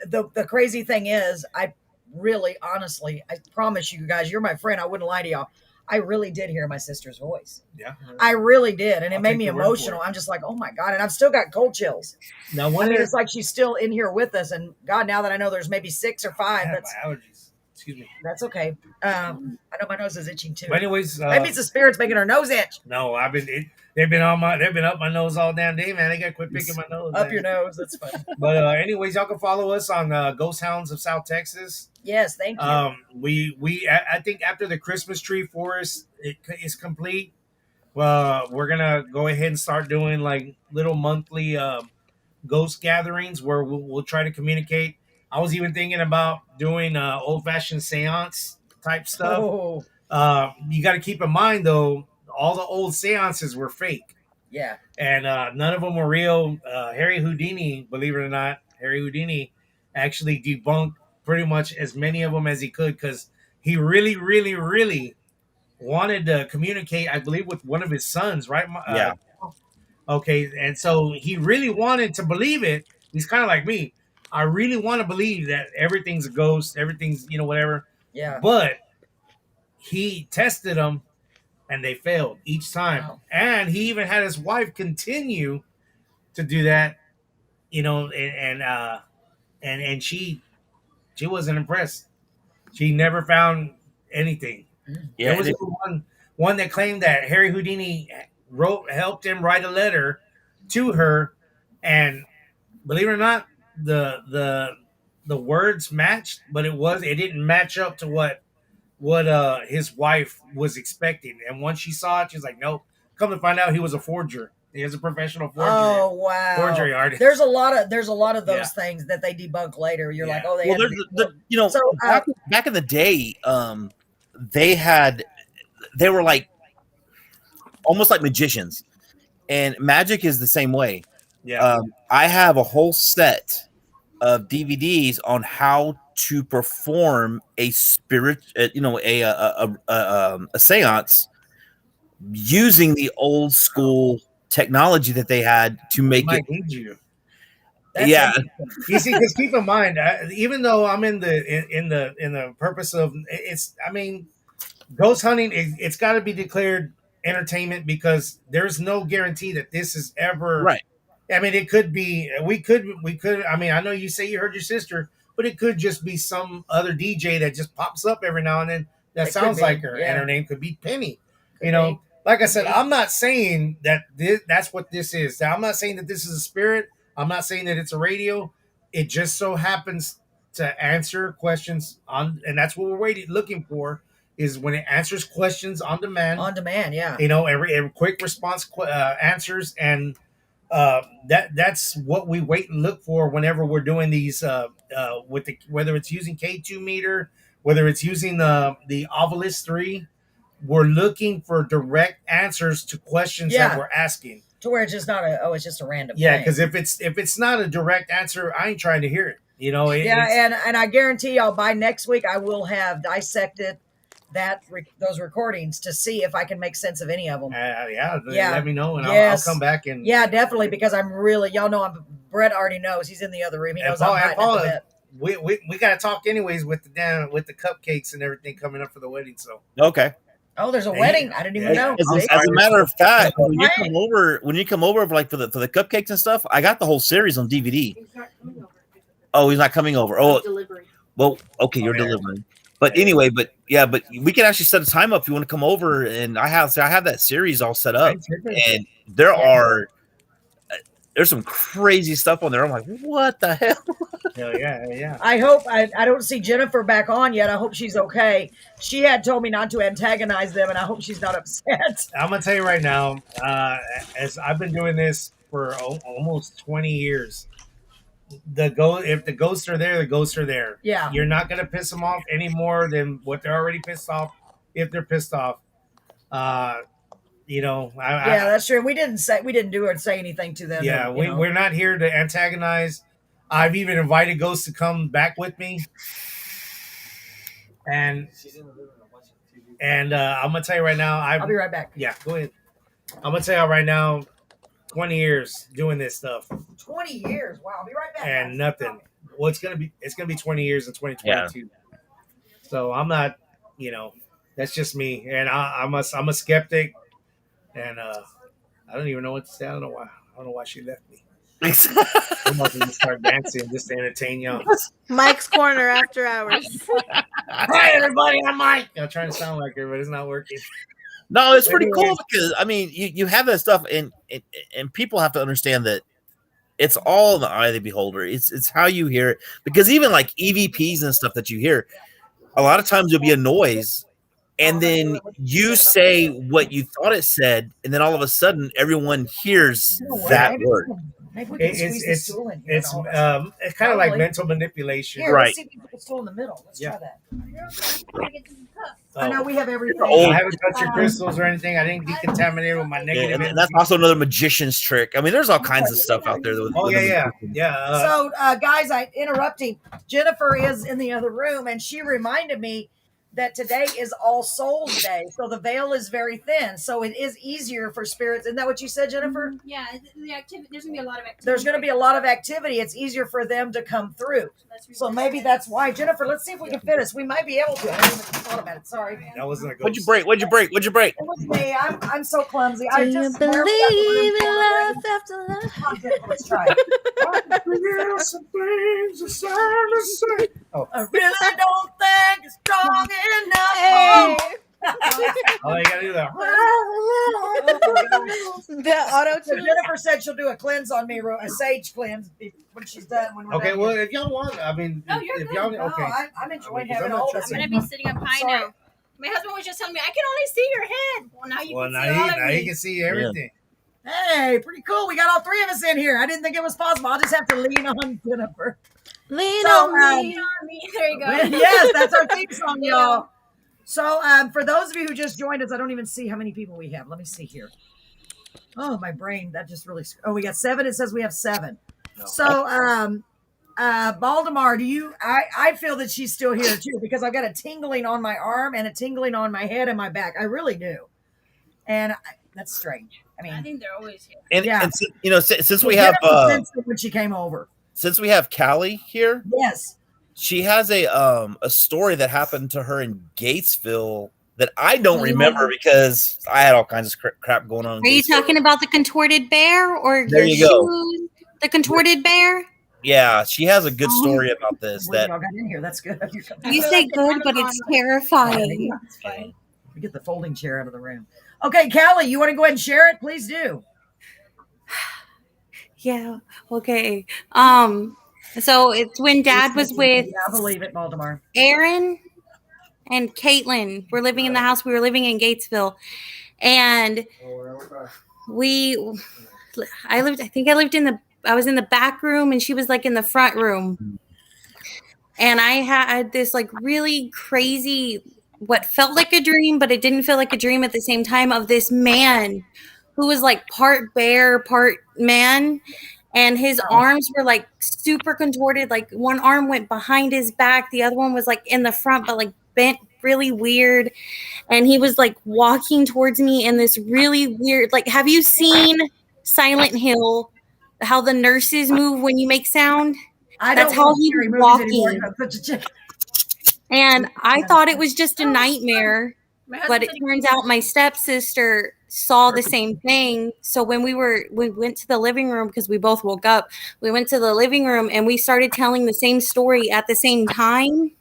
the crazy thing is, I really, honestly, I promise you guys, you're my friend. I wouldn't lie to y'all. I really did hear my sister's voice. Yeah, I really did, and it I'll made take me your word for emotional. I'm just like, oh my God, and I've still got cold chills. Now, I mean, it's like she's still in here with us, and God, now that I know there's maybe 6 or 5, my allergies. Excuse me. That's okay. I know my nose is itching too. But anyways, maybe it's the spirits making her nose itch. No, they've been up my nose all damn day, man. They got to quit picking my nose. Up your nose. That's funny. But anyways, y'all can follow us on Ghost Hounds of South Texas. Yes, thank you. I think after the Christmas tree forest is complete, we're gonna go ahead and start doing like little monthly ghost gatherings where we'll try to communicate. I was even thinking about doing old fashioned seance type stuff. Oh. You got to keep in mind though, all the old seances were fake. Yeah. And none of them were real. Harry Houdini, believe it or not, Harry Houdini actually debunked pretty much as many of them as he could because he really, really, really wanted to communicate, I believe, with one of his sons, right? Yeah. Okay, and so he really wanted to believe it. He's kind of like me. I really want to believe that everything's a ghost, everything's, whatever. Yeah. But he tested them and they failed each time. Wow. And he even had his wife continue to do that, and she wasn't impressed. She never found anything. Yeah, there was one that claimed that Harry Houdini helped him write a letter to her, and believe it or not, the words matched, but it didn't match up to what his wife was expecting. And once she saw it, she's like, nope. Come to find out, he was a forger. He was a professional forger. Oh wow! Forgery artist. There's a lot of those things that they debunk later. You're like, oh, they. Well, So, back in the day, they were like almost like magicians, and magic is the same way. Yeah. I have a whole set of DVDs on how to perform a spirit, a seance using the old school technology that they had to make it. Need you. That's Yeah, You see, because keep in mind, even though I'm in the purpose of it's, I mean, ghost hunting, it's got to be declared entertainment because there's no guarantee that this is ever right. I mean, it could be. We could. I mean, I know you say you heard your sister, but it could just be some other DJ that just pops up every now and then. That sounds like her, and her name could be Penny. Like I said, I'm not saying that that's what this is. I'm not saying that this is a spirit. I'm not saying that it's a radio. It just so happens to answer questions on, and that's what we're looking for. Is when it answers questions on demand. On demand, yeah. Every quick response answers and. That's what we wait and look for whenever we're doing these whether it's using K2 meter, whether it's using the Ovilus 3, we're looking for direct answers to questions that we're asking. To where it's just not it's just a random thing. because if it's not a direct answer, I ain't trying to hear it. And I guarantee y'all by next week I will have dissected those recordings to see if I can make sense of any of them. Let me know and I'll come back and definitely because I'm really y'all know Brett already knows he's in the other room. He knows I'm hiding at the bit. We got to talk anyways with the cupcakes and everything coming up for the wedding. So okay. Oh, there's a wedding. I didn't even know. As a matter of fact, when you come over like for the cupcakes and stuff, I got the whole series on DVD. Oh, he's not coming over. Oh, delivery. Well, okay, you're delivering. But anyway, but we can actually set a time up if you want to come over, and I have that series all set up, and there's some crazy stuff on there. I'm like, what the hell? Yeah. I hope I don't see Jennifer back on yet. I hope she's okay. She had told me not to antagonize them, and I hope she's not upset. I'm gonna tell you right now, as I've been doing this for almost 20 years. If the ghosts are there, the ghosts are there. Yeah. You're not going to piss them off any more than what they're already pissed off if they're pissed off. That's true. We didn't do or say anything to them. Yeah, we're not here to antagonize. I've even invited ghosts to come back with me. And I'm going to tell you right now. I'll be right back. Yeah, go ahead. I'm going to tell you right now, 20 years doing this stuff. 20 years. Wow. I'll be right back. And nothing. Well, it's gonna be 20 years in 2022. Yeah. So I'm not, that's just me. And I'm a skeptic, and I don't even know what to say. I don't know why she left me. I'm about to just start dancing just to entertain y'all. Mike's Corner after hours. Hi everybody, I'm Mike. I'm trying to sound like her, but it's not working. No, it's pretty cool because I mean, you have that stuff, and people have to understand that it's all in the eye of the beholder. It's how you hear it, because even like EVPs and stuff that you hear, a lot of times there'll be a noise, and then you say what you thought it said, and then all of a sudden everyone hears that word. It's kind of like mental manipulation. Here, right? Let's see if we put the stool in the middle. Let's try that. I know we have everything. I haven't touched your crystals or anything. I didn't decontaminate it with my negative. And that's also another magician's trick. I mean, there's all kinds of stuff out there. Yeah. So, guys, interrupting. Jennifer is in the other room, and she reminded me that today is All Souls Day, so the veil is very thin, so it is easier for spirits. Isn't that what you said, Jennifer? Yeah, the activity. There's gonna be a lot of activity. There's gonna be a lot of activity. It's easier for them to come through. So maybe that's why. Jennifer, let's see if we can fit us. We might be able to. I didn't even thought about it. Sorry. That wasn't a good. What'd you break? It was me. I'm so clumsy. Do you believe in love after love? Let's try it. I really don't think it's strong enough. Hey. Oh, you gotta do that. Oh my gosh. The auto So tune. Jennifer said she'll do a cleanse on me, a sage cleanse when she's done. When we're Okay, done well, here. if y'all want, I mean, No, you're if good. y'all, No, okay. I'm enjoying 'cause having I'm not all of us. tripping. I'm gonna be sitting up high Sorry. now. My husband was just telling me I can only see your head. Well, now you Well, can now see all of now you me. can see everything. Hey, pretty cool. We got all three of us in here. I didn't think it was possible. I'll just have to lean on Jennifer. Lean So, on On me. me. There you go. Yes, that's our theme song, Yeah. y'all. So, for those of you who just joined us, I don't even see how many people we have. Let me see here. Oh, my brain, that just really. Oh, we got 7. It says we have 7. No. So, Baldemar, I feel that she's still here too because I've got a tingling on my arm and a tingling on my head and my back. I really do, and that's strange. I mean, I think they're always here. And, Yeah. and you know, since we Jennifer have sensed it when she came over. since we have Callie here, Yes. she has a story that happened to her in Gatesville that I don't remember because I had all kinds of crap going on. Are you talking about the contorted bear or There your you go. shoes? The contorted bear? Yeah, she has a good story about this. When That y'all got in here, that's good. You say good, but it's terrifying. It's fine. We get the folding chair out of the room. Okay, Callie, you want to go ahead and share it? Please do. Yeah. Okay. So it's when Dad was with Yeah, I believe it, Baltimore. Aaron and Caitlin. We're living in the house. We were living in Gatesville, and I was in the back room, and she was like in the front room, and I had this like really crazy, what felt like a dream, but it didn't feel like a dream at the same time, of this man who was like part bear, part man. And his arms were like super contorted. Like one arm went behind his back. The other one was like in the front, but like bent really weird. And he was like walking towards me in this really weird, like, have you seen Silent Hill? How the nurses move when you make sound? That's how he was walking. And I thought it was just a nightmare. But it turns out my stepsister saw the same thing. So when we went to the living room, because we both woke up, we went to the living room and we started telling the same story at the same time,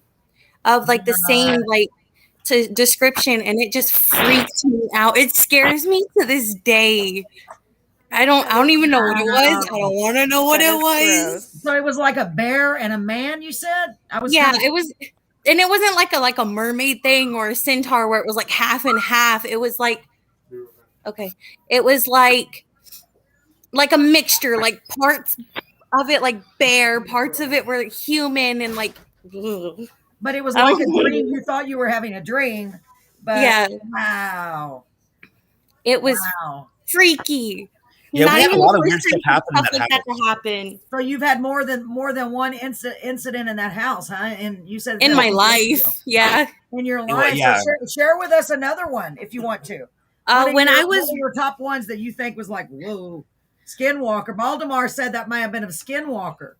of like the same like description, and it just freaked me out. It scares me to this day. I don't even know what it was. I don't want to know what it was. So it was like a bear and a man, you said? It was. And it wasn't like a mermaid thing or a centaur where it was like half and half. It was like, okay, it was like a mixture, like parts of it like bear, parts of it were human, and like. Ugh. But it was like a dream. You thought you were having a dream, but yeah, wow, it was freaky. Yeah, we had a lot of weird stuff happen like that to happen. So you've had more than one incident in that house, huh? And you said in my life, yeah, in your life. Yeah. So share with us another one if you want to. When I was one of your top ones that you think was like, whoa, Skinwalker. Baldemar said that might have been a Skinwalker.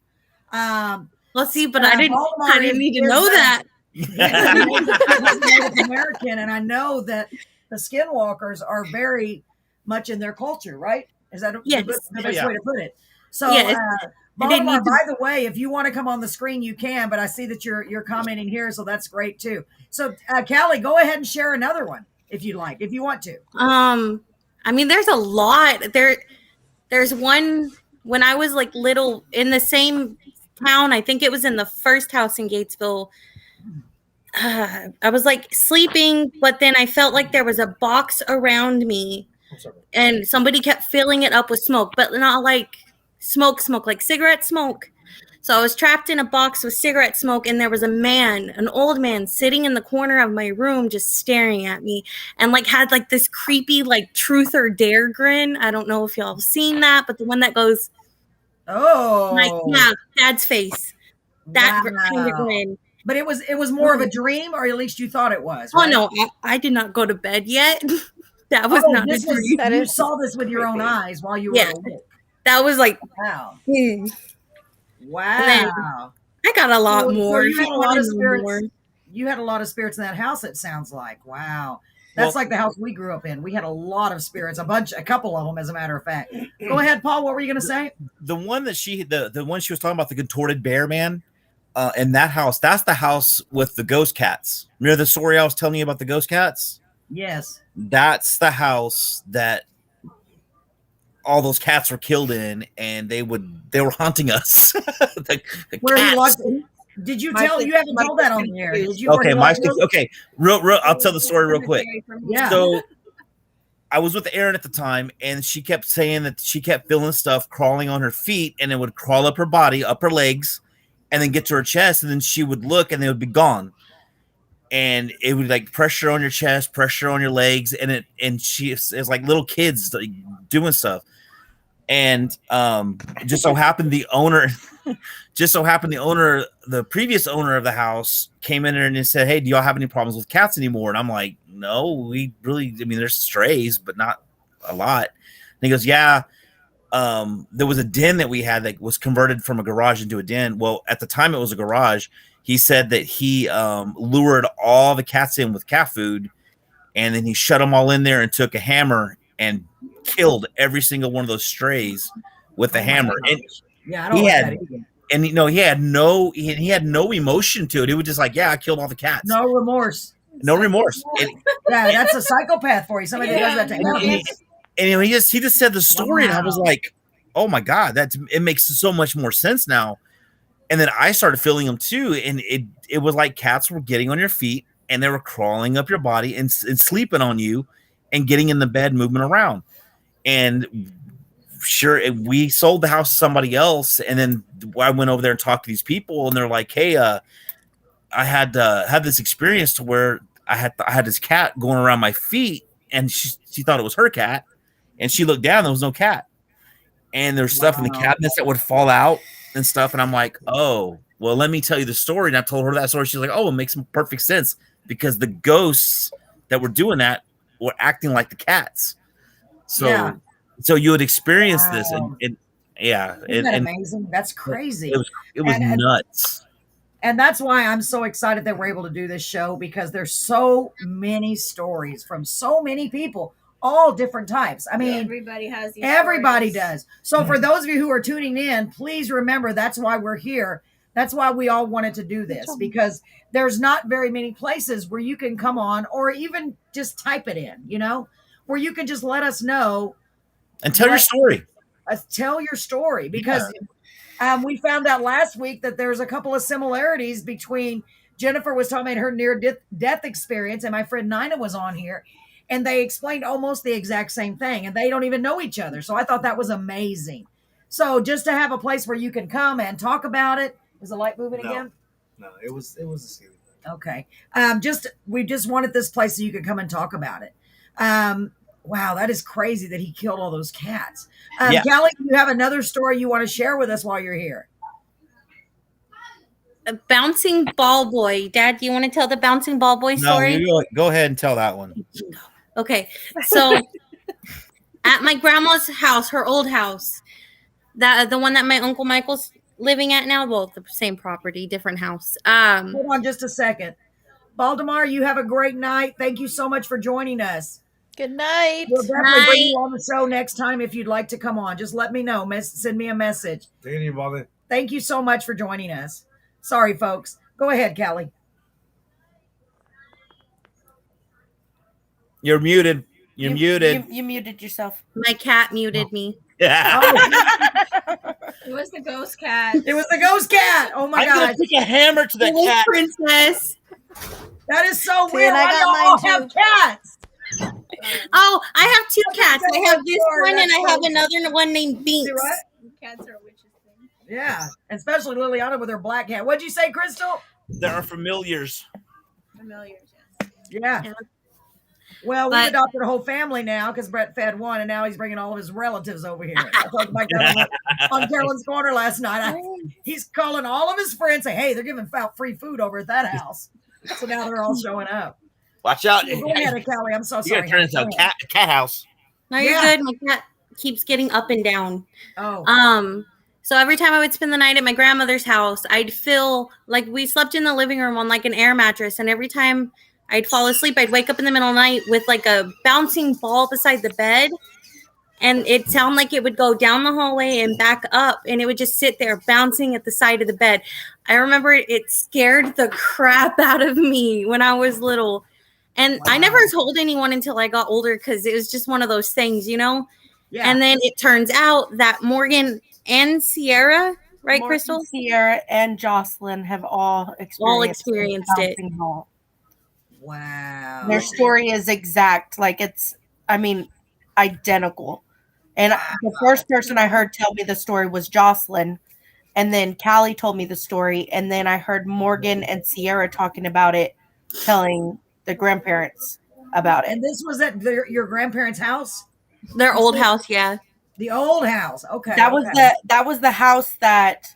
Let's see, but I didn't need to know that. Native American, and I know that the Skinwalkers are very much in their culture, right? Is that the best way to put it? So, Baltimore, by the way, if you want to come on the screen, you can. But I see that you're commenting here, so that's great too. So, Callie, go ahead and share another one if you like, if you want to. I mean, there's a lot. There's one when I was like little in the same town. I think it was in the first house in Gatesville. I was like sleeping, but then I felt like there was a box around me. And somebody kept filling it up with smoke, but not like smoke, like cigarette smoke. So I was trapped in a box with cigarette smoke, and there was a man, an old man, sitting in the corner of my room just staring at me, and like had like this creepy like truth or dare grin. I don't know if y'all have seen that, but the one that goes, like, yeah, Dad's face. That kind of grin. But it was more of a dream, or at least you thought it was. Right? Oh no, I did not go to bed yet. That was not a dream. You saw this with your own eyes while you were awake. That was like, wow. Wow. I got a lot more. So you had a lot of spirits. You had a lot of spirits in that house, it sounds like. Wow. That's like the house we grew up in. We had a lot of spirits, a couple of them, as a matter of fact. Go ahead, Paul. What were you going to say? The one that the one she was talking about, the contorted bear man, in that house, that's the house with the ghost cats. Remember the story I was telling you about the ghost cats? Yes. that's the house that all those cats were killed in, and they were haunting us. the Where he cats. locked. Did you tell? You haven't told that on the air. Did you? Okay, okay. Real. I'll tell the story real quick. Yeah. So I was with Erin at the time, and she kept saying that she kept feeling stuff crawling on her feet, and it would crawl up her body, up her legs, and then get to her chest, and then she would look, and they would be gone. And it would like pressure on your chest, pressure on your legs, and she is like little kids like, doing stuff. And just so happened the previous owner of the house came in there and said, "Hey, do y'all have any problems with cats anymore?" And I'm like, "No, we really, I mean, there's strays, but not a lot." And he goes, "Yeah, there was a den that we had that was converted from a garage into a den. Well, at the time it was a garage. He said that he lured all the cats in with cat food, and then he shut them all in there and took a hammer and killed every single one of those strays with the hammer." And yeah, I don't like that either. And he had no emotion to it. It was just like, yeah, I killed all the cats. No remorse. No remorse. Yeah, that's a psychopath for you. Somebody that does that to animals. And he just said the story, and I was like, oh my God, it makes so much more sense now. And then I started feeling them too, and it was like cats were getting on your feet, and they were crawling up your body and sleeping on you, and getting in the bed, moving around. And sure, we sold the house to somebody else, and then I went over there and talked to these people, and they're like, "Hey, I had this experience to where I had this cat going around my feet, and she thought it was her cat, and she looked down, there was no cat, and there's stuff in the cabinets that would fall out and stuff." And I'm like, "Oh, well, let me tell you the story." And I told her that story. She's like, "Oh, it makes perfect sense because the ghosts that were doing that were acting like the cats." So you would experience this, and yeah, isn't that amazing? That's crazy. It was nuts. And that's why I'm so excited that we're able to do this show, because there's so many stories from so many people, all different types. I mean, everybody has these everybody stories. does. So for those of you who are tuning in, please remember that's why we're here. That's why we all wanted to do this, because there's not very many places where you can come on or even just type it in, where you can just let us know. And tell your story. Tell your story, because we found out last week that there's a couple of similarities between Jennifer was talking about her near-death experience, and my friend Nina was on here, and they explained almost the exact same thing, and they don't even know each other. So I thought that was amazing. So just to have a place where you can come and talk about it. Is the light moving again? No, it was a ceiling. Okay. We just wanted this place so you could come and talk about it. Wow, that is crazy that he killed all those cats. Callie, you have another story you want to share with us while you're here? A bouncing ball boy. Dad, do you want to tell the bouncing ball boy story? No, go ahead and tell that one. Okay, so at my grandma's house, her old house, the one that my Uncle Michael's living at now, well, the same property, different house. Hold on just a second. Baltimore, you have a great night. Thank you so much for joining us. Good night. We'll definitely bring you on the show next time if you'd like to come on. Just let me know. Send me a message. Thank you so much for joining us. Sorry, folks. Go ahead, Callie. You're muted. You're muted. You muted yourself. My cat muted me. Yeah. It was the ghost cat. It was the ghost cat. Oh my I'm God. gonna take a hammer to that cat. Princess. That is so weird. I got mine have cats. Oh, I have two cats. I have this one and I have another one named Binks. Cats are witches. Yeah, especially Liliana with her black cat. What'd you say, Crystal? There are familiars. Familiars, yes. Yeah. Well, we adopted a whole family now because Brett fed one, and now he's bringing all of his relatives over here. I talked about on Carolyn's Corner last night. He's calling all of his friends, saying, "Hey, they're giving out free food over at that house." So now they're all showing up. Watch out! Go ahead, Callie. I'm so sorry. You gotta turn into a cat house. No, you're good. My cat keeps getting up and down. Oh. So every time I would spend the night at my grandmother's house, I'd feel like we slept in the living room on like an air mattress, and every time I'd fall asleep, I'd wake up in the middle of the night with like a bouncing ball beside the bed, and it sounded like it would go down the hallway and back up, and it would just sit there bouncing at the side of the bed. I remember it scared the crap out of me when I was little. And I never told anyone until I got older because it was just one of those things, you know? Yeah. And then it turns out that Morgan and Sierra, right, Morgan, Crystal? Sierra, and Jocelyn have all experienced it. Wow. Their story is exact. Like identical. And the first person I heard tell me the story was Jocelyn. And then Callie told me the story. And then I heard Morgan and Sierra talking about it, telling the grandparents about it. And this was at your grandparents' house? Their old house, yeah. The old house. Okay. That was the house that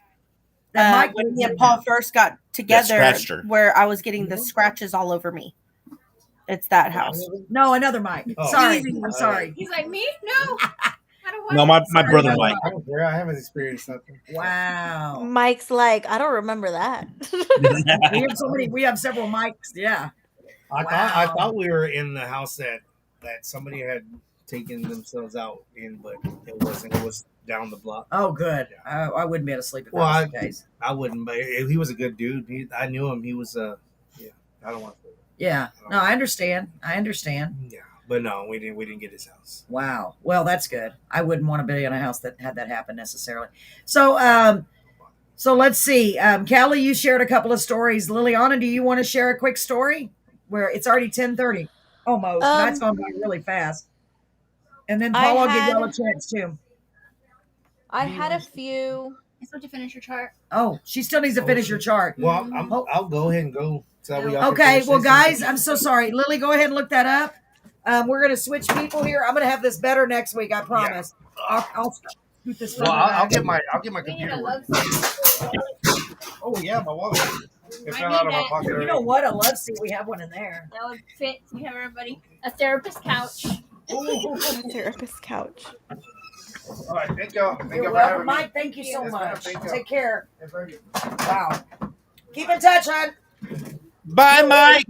Mike when me and Paul first got together, where I was getting the scratches all over me. It's that house. No, another Mike. Oh. Sorry. I'm sorry. He's like, me? No. I don't want No, my brother Mike. I don't care. I haven't experienced nothing. Wow. Mike's like, I don't remember that. We have several Mikes. Yeah. I thought we were in the house that somebody had taken themselves out in, but it wasn't. It was down the block. Oh, good. Yeah. I wouldn't be able to sleep if that was the case. I wouldn't, but he was a good dude. I knew him. He was I don't want to. Yeah. No, I understand. Yeah, but no, we didn't get his house. Wow. Well, that's good. I wouldn't want to be in a house that had that happen necessarily. So, so let's see. Callie, you shared a couple of stories. Liliana, do you want to share a quick story? Where it's already 10:30 almost. Night's gone by really fast. And then Paul, I'll give y'all a chance too. I had a few. I supposed to finish your chart. Oh, she still needs to finish your chart. Well, I'll go ahead and go. Okay, well, guys, I'm so sorry. Lily, go ahead and look that up. We're going to switch people here. I'm going to have this better next week, I promise. Yeah. I'll scoot this. Well, I'll get my computer working. Oh yeah, my wallet. It fell out of my pocket. You know what? A love seat. We have one in there. That would fit. We have everybody. A therapist couch. A therapist couch. All right, thank y'all. You're welcome, Mike. Thank you so much. Take care. Wow. Keep in touch, hon. Bye, Mike.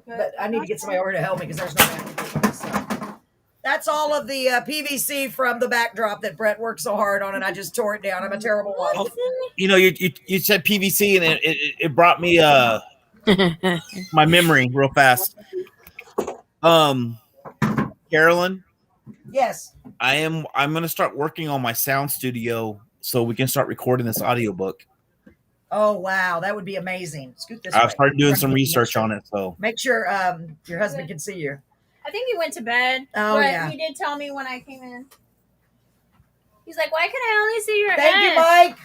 But I need to get somebody over to help me because there's no way I can do this. So. That's all of the PVC from the backdrop that Brett worked so hard on, and I just tore it down. I'm a terrible wife. Oh, you know, you said PVC, and it brought me my memory real fast. Carolyn. Yes. I'm going to start working on my sound studio so we can start recording this audiobook. Oh, wow. That would be amazing. Scoot this I've way. started doing some research on it. So make sure your husband can see you. I think he went to bed. Oh, but yeah. He did tell me when I came in. He's like, why can I only see your Thank head? you, Mike.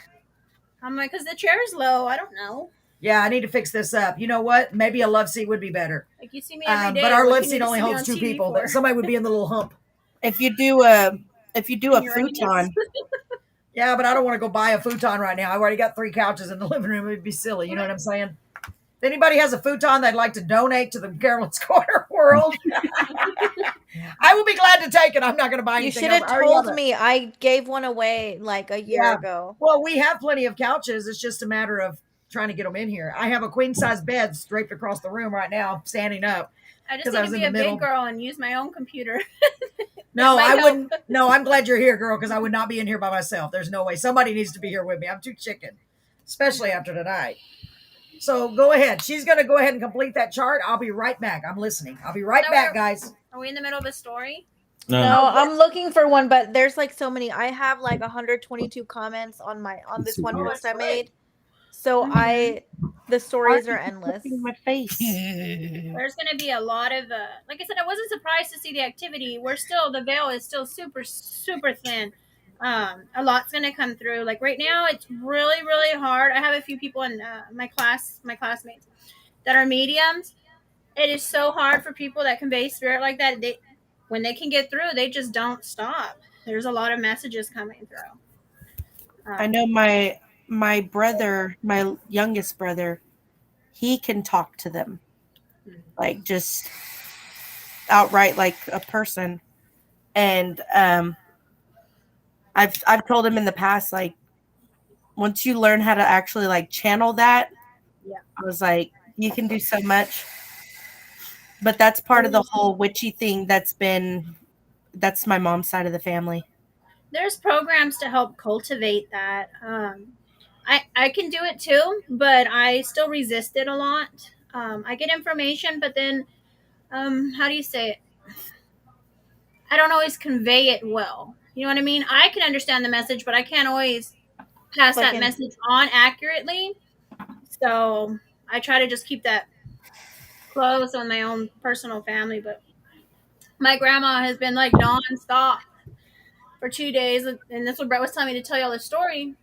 I'm like, because the chair's low. I don't know. Yeah, I need to fix this up. You know what? Maybe a love seat would be better. Like, you see me every day. But our what love you seat need to only see me holds on two TV people. for? Somebody would be in the little hump. If you do a futon. Yeah, but I don't want to go buy a futon right now. I've already got 3 couches in the living room. It'd be silly. You know what I'm saying? If anybody has a futon they'd like to donate to the Carolyn's Corner world, I will be glad to take it. I'm not going to buy anything. You should have told me. I gave one away like a year ago. Well, we have plenty of couches. It's just a matter of trying to get them in here. I have a queen size bed draped across the room right now, standing up. I just need to be a big girl and use my own computer. No, I wouldn't. No, I'm glad you're here, girl, because I would not be in here by myself. There's no way. Somebody needs to be here with me. I'm too chicken, especially after tonight. So go ahead. She's going to go ahead and complete that chart. I'll be right back. I'm listening. I'll be right back, guys. Are we in the middle of a story? No, I'm looking for one, but there's like so many. I have like 122 comments on this one post I made. So the stories are endless. My face. There's going to be a lot of, like I said, I wasn't surprised to see the activity. The veil is still super, super thin. A lot's going to come through. Like right now, it's really, really hard. I have a few people in my classmates that are mediums. It is so hard for people that convey spirit like that. When they can get through, they just don't stop. There's a lot of messages coming through. I know my brother, my youngest brother, he can talk to them, like just outright, like a person. And I've told him in the past, like once you learn how to actually like channel that, I was like, you can do so much. But that's part of the whole witchy thing. That's my mom's side of the family. There's programs to help cultivate that. I can do it too, but I still resist it a lot. I get information, but then how do you say it? I don't always convey it well. You know what I mean? I can understand the message, but I can't always pass Like that in message on accurately. So I try to just keep that close on my own personal family. But my grandma has been like nonstop for 2 days, and that's what Brett was telling me to tell y'all the story.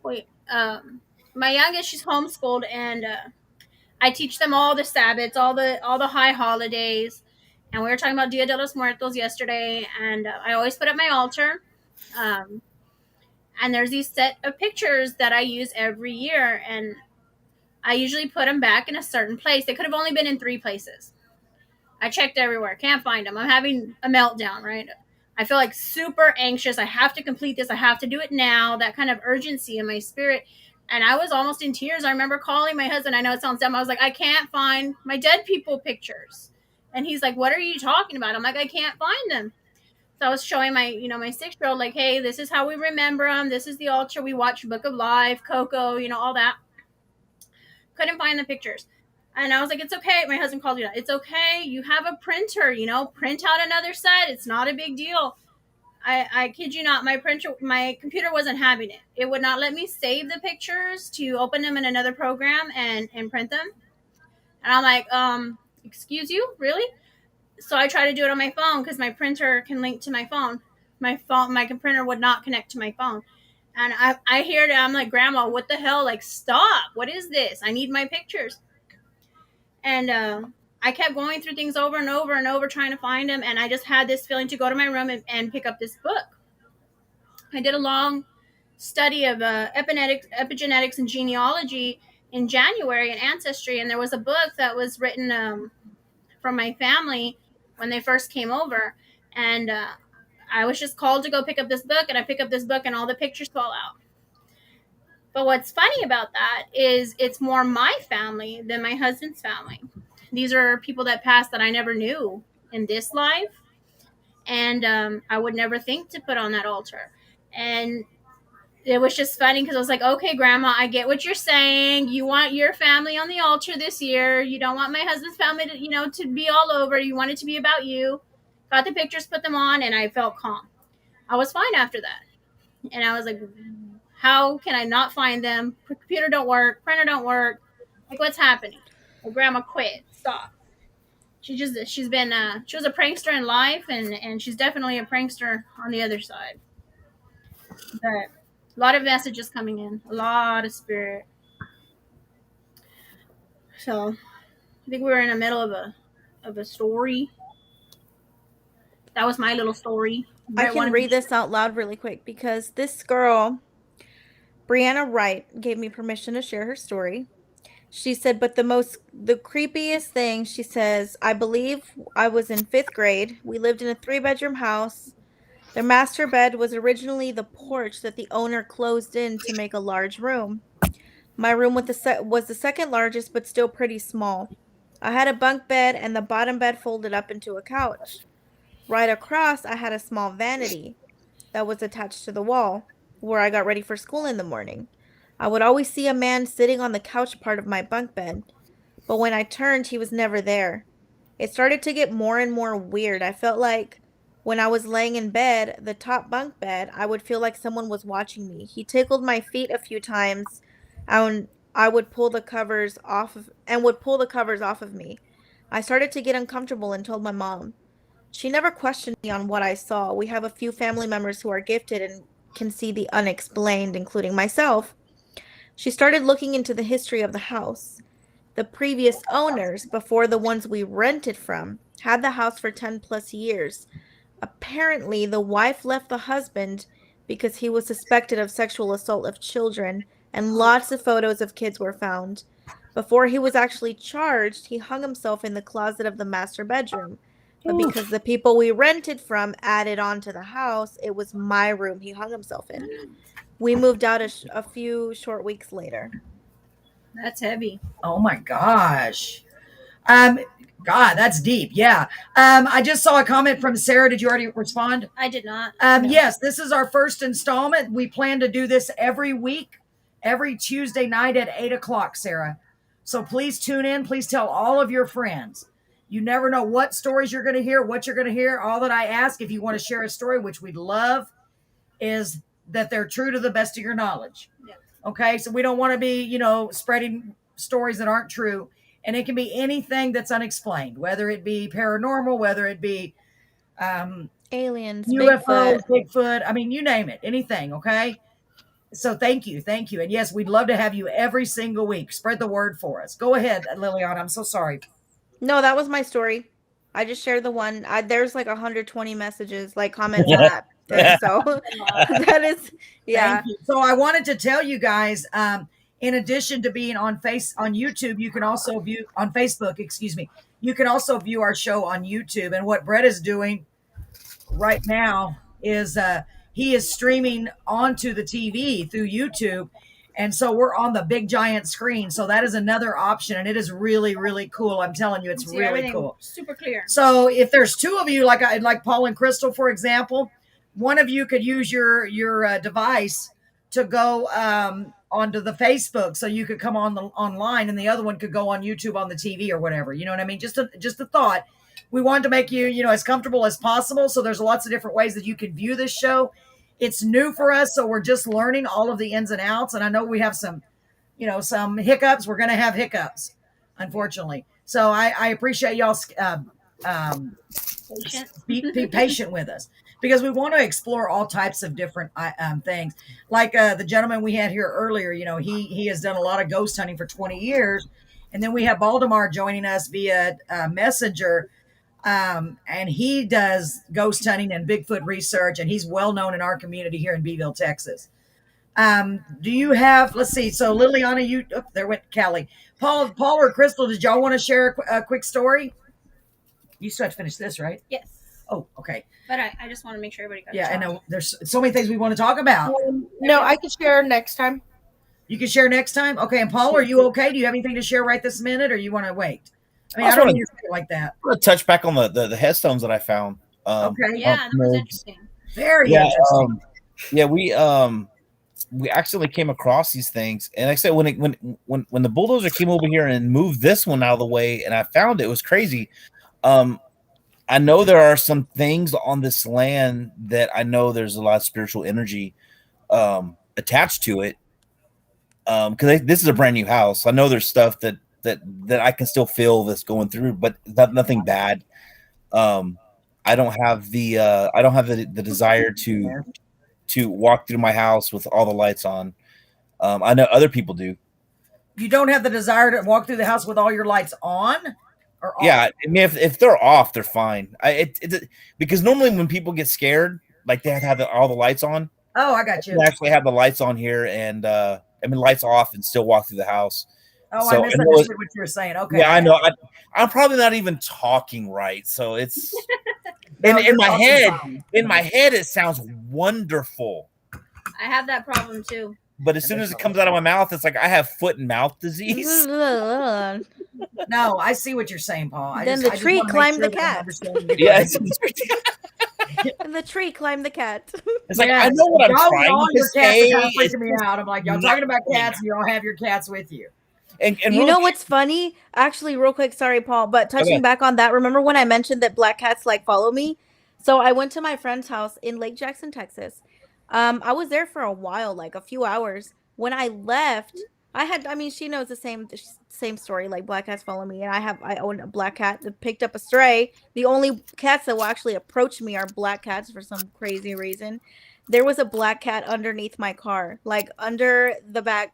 Wait, my youngest, she's homeschooled, and I teach them all the Sabbats, all the high holidays, and we were talking about Dia de los Muertos yesterday, and I always put up my altar, um, and there's these set of pictures that I use every year, and I usually put them back in a certain place. They could have only been in 3 places. I checked everywhere, can't find them. I'm having a meltdown, right? I feel like super anxious. I have to complete this. I have to do it now. That kind of urgency in my spirit. And I was almost in tears. I remember calling my husband. I know it sounds dumb. I was like, I can't find my dead people pictures. And he's like, what are you talking about? I'm like, I can't find them. So I was showing my 6-year-old, like, hey, this is how we remember them. This is the altar. We watch Book of Life, Coco, all that. Couldn't find the pictures. And I was like, it's okay. My husband called me that. It's okay. You have a printer, print out another set. It's not a big deal. I kid you not, my computer wasn't having it. It would not let me save the pictures to open them in another program and print them. And I'm like, excuse you? Really? So I tried to do it on my phone because my printer can link to my phone. My printer would not connect to my phone. And I hear it. I'm like, Grandma, what the hell? Like, stop. What is this? I need my pictures. And I kept going through things over and over and over trying to find them. And I just had this feeling to go to my room and pick up this book. I did a long study of epigenetics and genealogy in January and ancestry. And there was a book that was written from my family when they first came over. And I was just called to go pick up this book. And I pick up this book and all the pictures fall out. But what's funny about that is it's more my family than my husband's family. These are people that passed that I never knew in this life. And I would never think to put on that altar. And it was just funny because I was like, okay, Grandma, I get what you're saying. You want your family on the altar this year. You don't want my husband's family to be all over. You want it to be about you. Got the pictures, put them on, and I felt calm. I was fine after that. And I was like, how can I not find them? Computer don't work. Printer don't work. Like, what's happening? Well, Grandma quit. Stop. She was a prankster in life, and she's definitely a prankster on the other side. But a lot of messages coming in, a lot of spirit. So I think we were in the middle of a story. That was my little story. I can read this out loud really quick because this girl, Brianna Wright, gave me permission to share her story. She said, but the creepiest thing, she says, I believe I was in 5th grade. We lived in a 3-bedroom house. Their master bed was originally the porch that the owner closed in to make a large room. My room was the second largest, but still pretty small. I had a bunk bed and the bottom bed folded up into a couch. Right across, I had a small vanity that was attached to the wall where I got ready for school in the morning. I would always see a man sitting on the couch part of my bunk bed, but when I turned, he was never there. It started to get more and more weird. I felt like when I was laying in bed, the top bunk bed, I would feel like someone was watching me. He tickled my feet a few times, and I would pull the covers off of me. I started to get uncomfortable and told my mom. She never questioned me on what I saw. We have a few family members who are gifted and can see the unexplained, including myself. She started looking into the history of the house. The previous owners, before the ones we rented from, had the house for 10 plus years. Apparently, the wife left the husband because he was suspected of sexual assault of children, and lots of photos of kids were found. Before he was actually charged, he hung himself in the closet of the master bedroom. But because the people we rented from added on to the house, it was my room he hung himself in. We moved out a few short weeks later. That's heavy. Oh my gosh. God, that's deep. Yeah. I just saw a comment from Sarah. Did you already respond? I did not. No. Yes, this is our first installment. We plan to do this every week, every Tuesday night at 8 o'clock, Sarah. So please tune in. Please tell all of your friends. You never know what stories you're going to hear, what you're going to hear. All that I ask, if you want to share a story, which we'd love, is that they're true to the best of your knowledge. Yeah. Okay, so we don't want to be, spreading stories that aren't true. And it can be anything that's unexplained, whether it be paranormal, whether it be Aliens, UFOs, Bigfoot. Bigfoot. I mean, you name it, anything. Okay. So thank you. And yes, we'd love to have you every single week. Spread the word for us. Go ahead, Liliana. I'm so sorry. No, that was my story. I just shared the one. There's like 120 messages, like comments on that thing. So that is, yeah. Thank you. So I wanted to tell you guys, in addition to being on YouTube, you can also view on Facebook. Excuse me. You can also view our show on YouTube. And what Brett is doing right now is he is streaming onto the TV through YouTube. And so we're on the big giant screen. So that is another option. And it is really, really cool. I'm telling you, it's really cool. Super clear. So if there's two of you, like Paul and Crystal, for example, one of you could use your device to go onto the Facebook. So you could come online and the other one could go on YouTube on the TV or whatever. You know what I mean? Just a thought. We wanted to make you, as comfortable as possible. So there's lots of different ways that you can view this show. It's new for us, so we're just learning all of the ins and outs. And I know we have some hiccups. We're going to have hiccups, unfortunately. So I appreciate y'all be patient with us, because we want to explore all types of different things. Like the gentleman we had here earlier, he has done a lot of ghost hunting for 20 years. And then we have Baldemar joining us via Messenger. And he does ghost hunting and Bigfoot research, and he's well known in our community here in Beeville, Texas. Do you have, let's see, so Liliana, there went Callie. Paul or Crystal, did y'all want to share a quick story? You still have to finish this, right? Yes. Oh, okay. But I just want to make sure everybody got Yeah, I know. There's so many things we want to talk about. No, I can share next time. You can share next time? Okay, and Paul, are you okay? Do you have anything to share right this minute, or you want to wait? I mean, I don't need to feel like that. I'm going to touch back on the headstones that I found. Okay. Yeah, that was interesting. Very interesting. We accidentally came across these things, and like I said, when the bulldozer came over here and moved this one out of the way, and I found it was crazy. I know there are some things on this land that I know there's a lot of spiritual energy attached to it. Because this is a brand new house. I know there's stuff that I can still feel that's going through, but nothing bad. I don't have the desire to walk through my house with all the lights on. I know other people do. You don't have the desire to walk through the house with all your lights on? Or off? Yeah, I mean, if they're off, they're fine. Because normally when people get scared, like they have all the lights on. Oh, I got you. I actually have the lights on here and lights off and still walk through the house. Oh, so I misunderstood what you were saying. Okay. Yeah, I know. I'm probably not even talking right. So it's in my head, it sounds wonderful. I have that problem too. But as soon as it comes out of my mouth, it's like I have foot and mouth disease. No, I see what you're saying, Paul. Then the tree climbed the cat. Yes. And the tree climbed the cat. It's like, I know what I'm trying to say. Kind of freaking me out. I'm like, y'all talking about cats, and you all have your cats with you. And you know what's funny? Actually, real quick, sorry, Paul, but touching back on that, remember when I mentioned that black cats like follow me? So I went to my friend's house in Lake Jackson, Texas. I was there for a while, like a few hours. When I left, she knows the same story, like black cats follow me, and I own a black cat that picked up a stray. The only cats that will actually approach me are black cats for some crazy reason. There was a black cat underneath my car, like under the back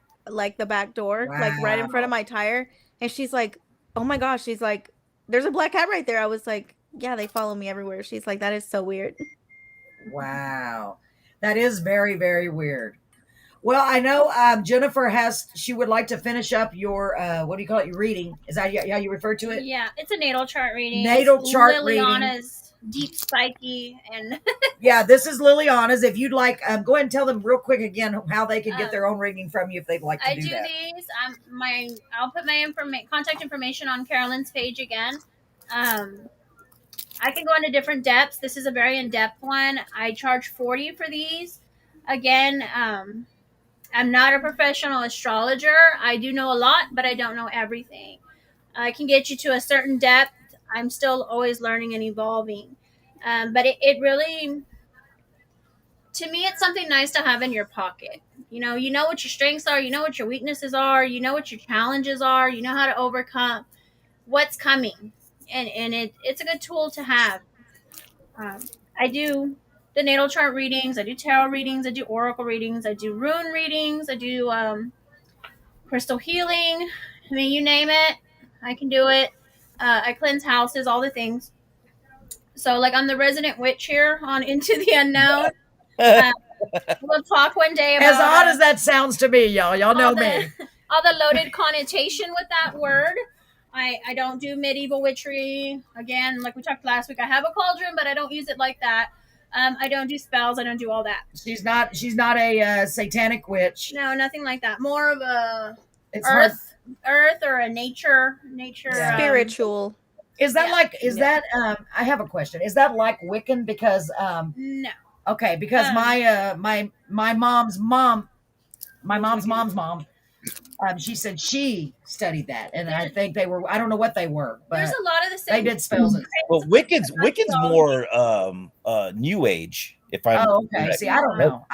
door, like right in front of my tire. And she's like, oh my gosh, she's like, there's a black cat right there. I was like, yeah, they follow me everywhere. She's like, that is so weird. Wow. That is very, very weird. Well, I know Jennifer she would like to finish up your, what do you call it? Your reading. Is that how you refer to it? Yeah, it's a natal chart reading. Liliana's reading. Deep psyche and yeah, this is Liliana's. If you'd like, go ahead and tell them real quick again how they can get their own reading from you if they'd like to do that. These. I'll put my contact information on Carolyn's page again. I can go into different depths. This is a very in-depth one. I charge $40 for these. Again, I'm not a professional astrologer. I do know a lot, but I don't know everything. I can get you to a certain depth. I'm still always learning and evolving. But it really, to me, it's something nice to have in your pocket. You know what your strengths are, you know what your weaknesses are, you know what your challenges are, you know how to overcome what's coming, and it's a good tool to have. I do the natal chart readings, I do tarot readings, I do oracle readings, I do rune readings, I do crystal healing. I mean, you name it, I can do it. I cleanse houses, all the things. So, like, I'm the resident witch here on Into the Unknown. We'll talk one day about as odd as that sounds to me, y'all know me. All the loaded connotation with that word. I don't do medieval witchery. Again, like we talked last week, I have a cauldron, but I don't use it like that. I don't do spells. I don't do all that. She's not a satanic witch. No, nothing like that. More of a It's earth or a nature spiritual. Is that that I have a question. Is that like Wiccan? Because no. Okay, because my mom's mom, she said she studied that, and I think they were. I don't know what they were, but there's a lot of the same. They did spells. Well, Wiccan's more New Age. If I'm okay. correct. See, I don't know.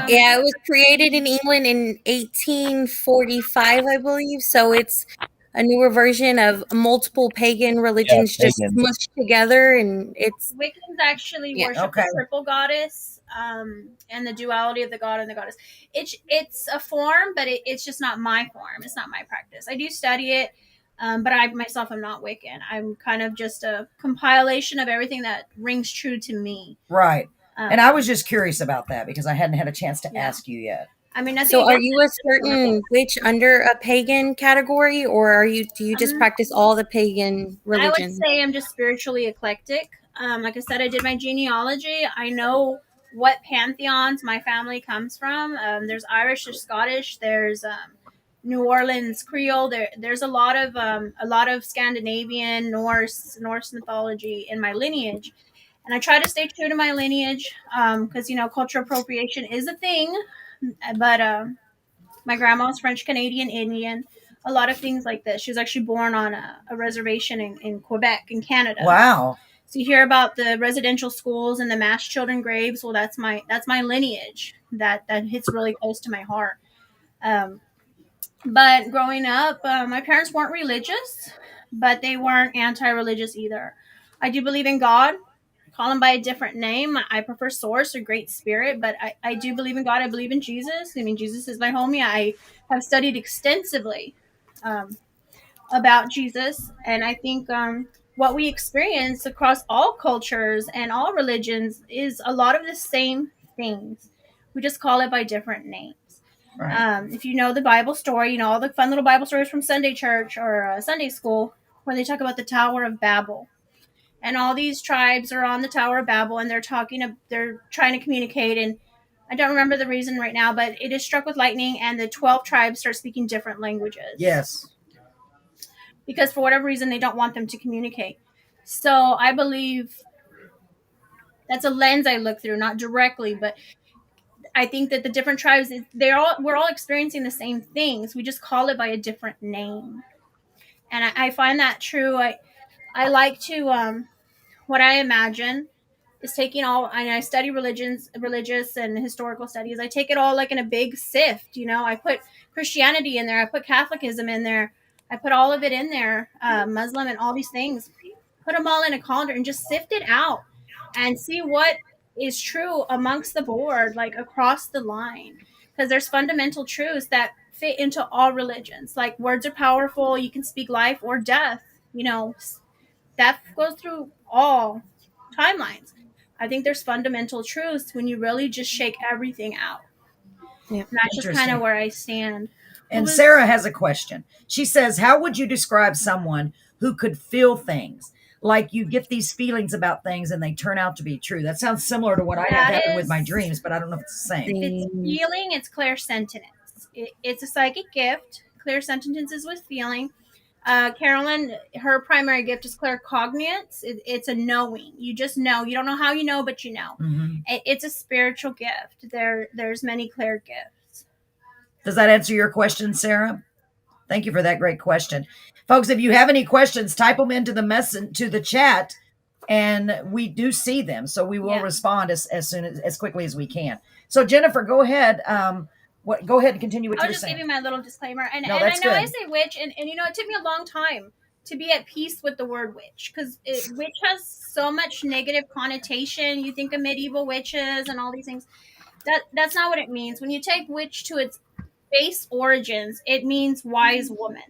Yeah, it was created in England in 1845, I believe. So it's a newer version of multiple pagan religions just smushed together, and it's Wiccans actually worship the triple goddess, and the duality of the god and the goddess. It's a form, but it's just not my form. It's not my practice. I do study it, but I myself am not Wiccan. I'm kind of just a compilation of everything that rings true to me. Right. And I was just curious about that because I hadn't had a chance to ask you yet. I mean, so are you a certain witch under a pagan category, or do you just practice all the pagan religions? I would say I'm just spiritually eclectic. Like I said, I did my genealogy. I know what pantheons my family comes from. There's Irish, there's Scottish, there's New Orleans Creole. There's a lot of Scandinavian, Norse mythology in my lineage. And I try to stay true to my lineage because, cultural appropriation is a thing. But my grandma was French, Canadian, Indian, a lot of things like this. She was actually born on a reservation in Quebec, in Canada. Wow. So you hear about the residential schools and the mass children graves. Well, that's my lineage. That hits really close to my heart. But growing up, my parents weren't religious, but they weren't anti-religious either. I do believe in God. Call him by a different name. I prefer Source or Great Spirit, but I do believe in God. I believe in Jesus. I mean, Jesus is my homie. I have studied extensively about Jesus, and I think what we experience across all cultures and all religions is a lot of the same things. We just call it by different names. Right. If you know the Bible story, all the fun little Bible stories from Sunday church or Sunday school, where they talk about the Tower of Babel. And all these tribes are on the Tower of Babel, and they're trying to communicate. And I don't remember the reason right now, but it is struck with lightning, and the 12 tribes start speaking different languages. Yes. Because for whatever reason, they don't want them to communicate. So I believe that's a lens I look through, not directly, but I think that the different tribes, we're all experiencing the same things. We just call it by a different name. And I find that true. I like to, what I imagine is taking I study religious and historical studies. I take it all like in a big sift, I put Christianity in there. I put Catholicism in there. I put all of it in there, Muslim and all these things, put them all in a cauldron and just sift it out and see what is true amongst the board, like across the line. Because there's fundamental truths that fit into all religions. Like, words are powerful. You can speak life or death, that goes through all timelines. I think there's fundamental truths when you really just shake everything out. Yeah. And that's just kind of where I stand. And Sarah has a question. She says, how would you describe someone who could feel things? Like, you get these feelings about things and they turn out to be true. That sounds similar to what I have happened with my dreams, but I don't know if it's the same. If it's feeling, it's clairsentience. It's a psychic gift. Clairsentience is with feeling. Carolyn, her primary gift is claircognizance. It's a knowing. You just know. You don't know how you know, but you know. Mm-hmm. It's a spiritual gift. There's many clair gifts. Does that answer your question, Sarah? Thank you for that great question. Folks, if you have any questions, type them into the chat, and we do see them, so we will respond as soon as quickly as we can. So Jennifer, go ahead. Go ahead and continue what you were saying. I'll just give you my little disclaimer. And, no, and I know good. I say witch, and you know, it took me a long time to be at peace with the word witch, because witch has so much negative connotation. You think of medieval witches and all these things. That's not what it means. When you take witch to its base origins, it means wise woman.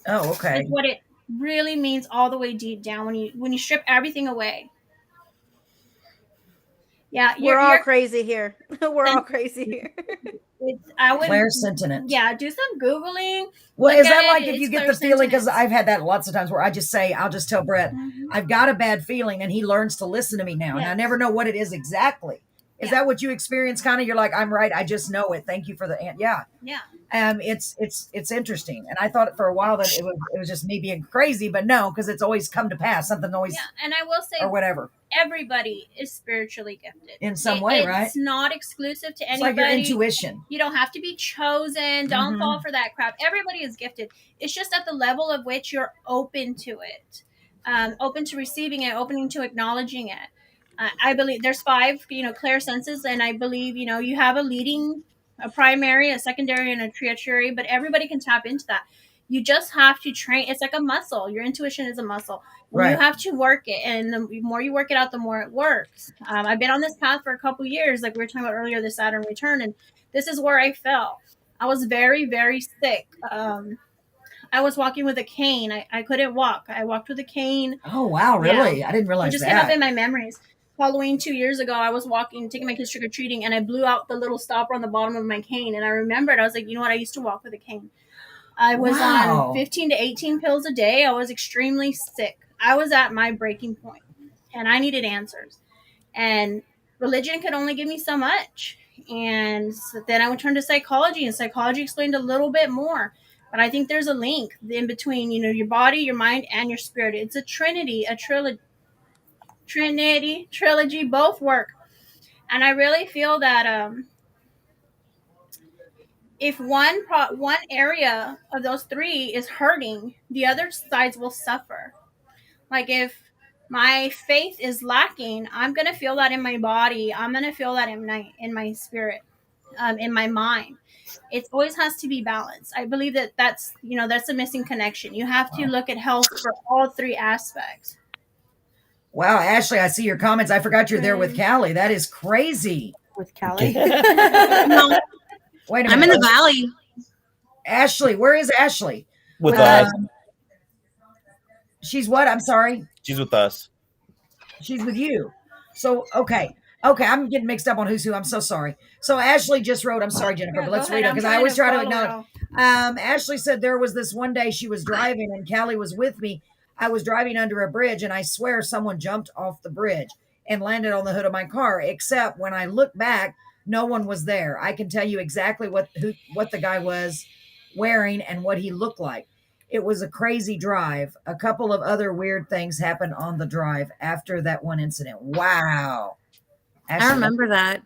Oh, okay. That's what it really means all the way deep down when you strip everything away. Yeah, we're all crazy here. We're all crazy here. Claire's sentient. Yeah, do some Googling. Well, is that like if you get the feeling? Because I've had that lots of times where I'll just tell Brett, I've got a bad feeling, and he learns to listen to me now, and I never know what it is exactly. Is that what you experience? Kind of, you're like, I'm right. I just know it. Thank you for the yeah. It's interesting, and I thought for a while that it was just me being crazy, but no, because it's always come to pass. Something always. Yeah, and I will say, or whatever. Everybody is spiritually gifted in some way, right? It's not exclusive to anybody. It's like your intuition. You don't have to be chosen. Don't fall for that crap. Everybody is gifted. It's just at the level of which you're open to it, open to receiving it, open to acknowledging it. I believe there's 5, clear senses, and I believe, you have a primary, a secondary, and a tertiary, but everybody can tap into that. You just have to train. It's like a muscle. Your intuition is a muscle. Right. You have to work it, and the more you work it out, the more it works. I've been on this path for a couple years, like we were talking about earlier, the Saturn return, and this is where I fell. I was very, very sick. I was walking with a cane. I couldn't walk. I walked with a cane. Oh, wow, really? Yeah. I didn't realize that. It just came up in my memories. Halloween 2 years ago, I was taking my kids trick-or-treating, and I blew out the little stopper on the bottom of my cane, and I remembered, I was like, you know what, I used to walk with a cane. I was on 15 to 18 pills a day. I was extremely sick. I was at my breaking point, and I needed answers. And religion could only give me so much. And so then I would turn to psychology, and psychology explained a little bit more. But I think there's a link in between, your body, your mind, and your spirit. It's a trinity, a trilogy, both work. And I really feel that if one area of those 3 is hurting, the other sides will suffer. Like if my faith is lacking, I'm going to feel that in my body. I'm going to feel that in my spirit, in my mind. It always has to be balanced. I believe that's a missing connection. You have to look at health for all 3 aspects. Wow, Ashley, I see your comments. I forgot you're there with Callie. That is crazy. With Callie? No. Wait a minute. I'm in the valley. Ashley, where is Ashley? With us. She's what? I'm sorry. She's with us. She's with you. So, okay. I'm getting mixed up on who's who. I'm so sorry. So Ashley just wrote, I'm sorry, Jennifer, but let's read it because I always try to acknowledge. Ashley said there was this one day she was driving and Callie was with me. I was driving under a bridge and I swear someone jumped off the bridge and landed on the hood of my car, except when I looked back, no one was there. I can tell you exactly what the guy was wearing and what he looked like. It was a crazy drive. A couple of other weird things happened on the drive after that one incident. Wow. Ashley, I remember that.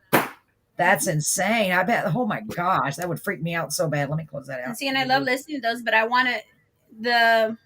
That's insane. I bet. Oh my gosh, that would freak me out so bad. Let me close that out. See, and I love listening to those, but I want to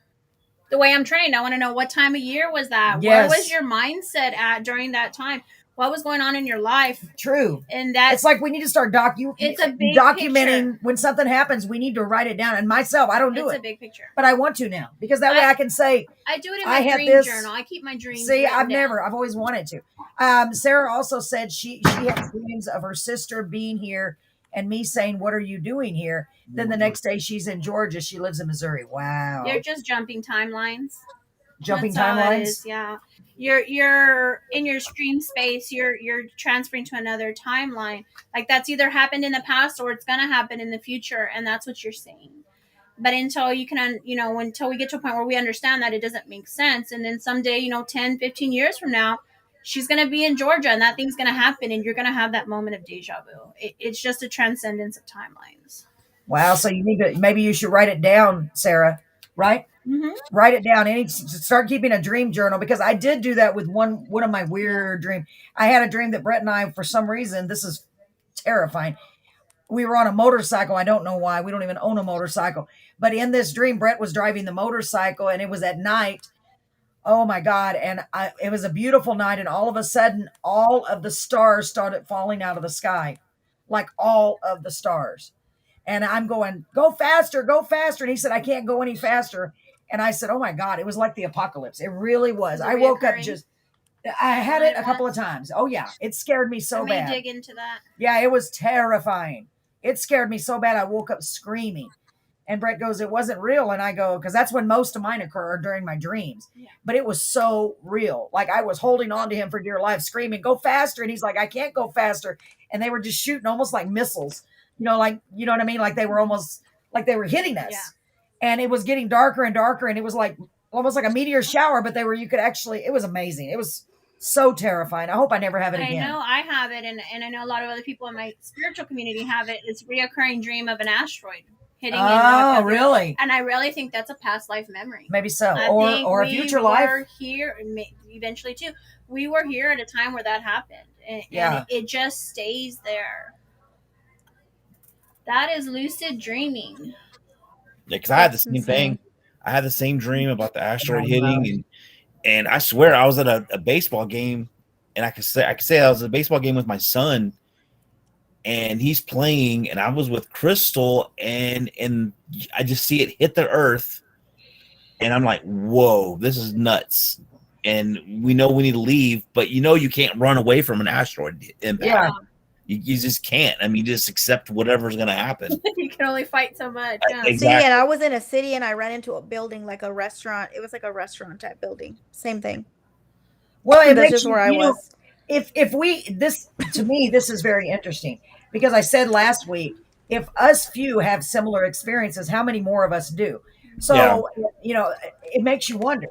the way I'm trained. I want to know what time of year was that? Yes. Where was your mindset at during that time? What was going on in your life? True. And that's it's like we need to start it's a big documenting picture. When something happens. We need to write it down. And myself, I don't do it. It's a big picture. But I want to now because that way I can say I do it in my dream journal. I keep my dreams. See, I've always wanted to. Sarah also said she has dreams of her sister being here and me saying, "What are you doing here?" Then the next day she's in Georgia. She lives in Missouri. Wow. You're just jumping timelines. Jumping timelines. Yeah. You're in your stream space, you're transferring to another timeline. Like that's either happened in the past or it's gonna happen in the future, and that's what you're seeing. But until you can until we get to a point where we understand that, it doesn't make sense, and then someday 10, 15 years from now, she's gonna be in Georgia and that thing's gonna happen and you're gonna have that moment of deja vu. It's just a transcendence of timelines. Wow. So maybe you should write it down, Sarah, right? Mm-hmm. Write it down and start keeping a dream journal, because I did do that with one of my weird dreams. I had a dream that Brett and I, for some reason, this is terrifying. we were on a motorcycle. I don't know why. We don't even own a motorcycle. But in this dream, Brett was driving the motorcycle, and it was at night. Oh my God. And it was a beautiful night. And all of a sudden, all of the stars started falling out of the sky, like all of the stars. And I'm going, go faster, go faster. And he said, I can't go any faster. And I said, oh my God, it was like the apocalypse. It really was. I woke up I had it a couple of times. Oh yeah. It scared me so bad. Let me dig into that. Yeah, it was terrifying. It scared me so bad. I woke up screaming. And Brett goes, it wasn't real. And I go, because that's when most of mine occur during my dreams. Yeah. But it was so real. Like I was holding on to him for dear life, screaming, go faster. And he's like, I can't go faster. And they were just shooting almost like missiles, like, you know what I mean? Like they were almost like they were hitting us. Yeah. And it was getting darker and darker. And it was like almost like a meteor shower, but you could actually, it was amazing. It was so terrifying. I hope I never have it again. I know I have it. And I know a lot of other people in my spiritual community have it. It's a reoccurring dream of an asteroid hitting. Oh, really? And I really think that's a past life memory. Maybe so, or a future life. We were here, eventually too. We were here at a time where that happened, and it just stays there. That is lucid dreaming. Yeah, because I had the same thing. I had the same dream about the asteroid hitting, and I swear I was at a baseball game, and I could say I was at a baseball game with my son. And he's playing, and I was with Crystal, and I just see it hit the earth, and I'm like, whoa, this is nuts. And we know we need to leave, but you can't run away from an asteroid impact. Yeah. You just can't. I mean, just accept whatever's going to happen. You can only fight so much. Yeah. Exactly. See, and I was in a city, and I ran into a building, like a restaurant. It was like a restaurant type building. Same thing. Well, that's just where I was. To me, this is very interesting. Because I said last week, if us few have similar experiences, how many more of us do? So, it makes you wonder.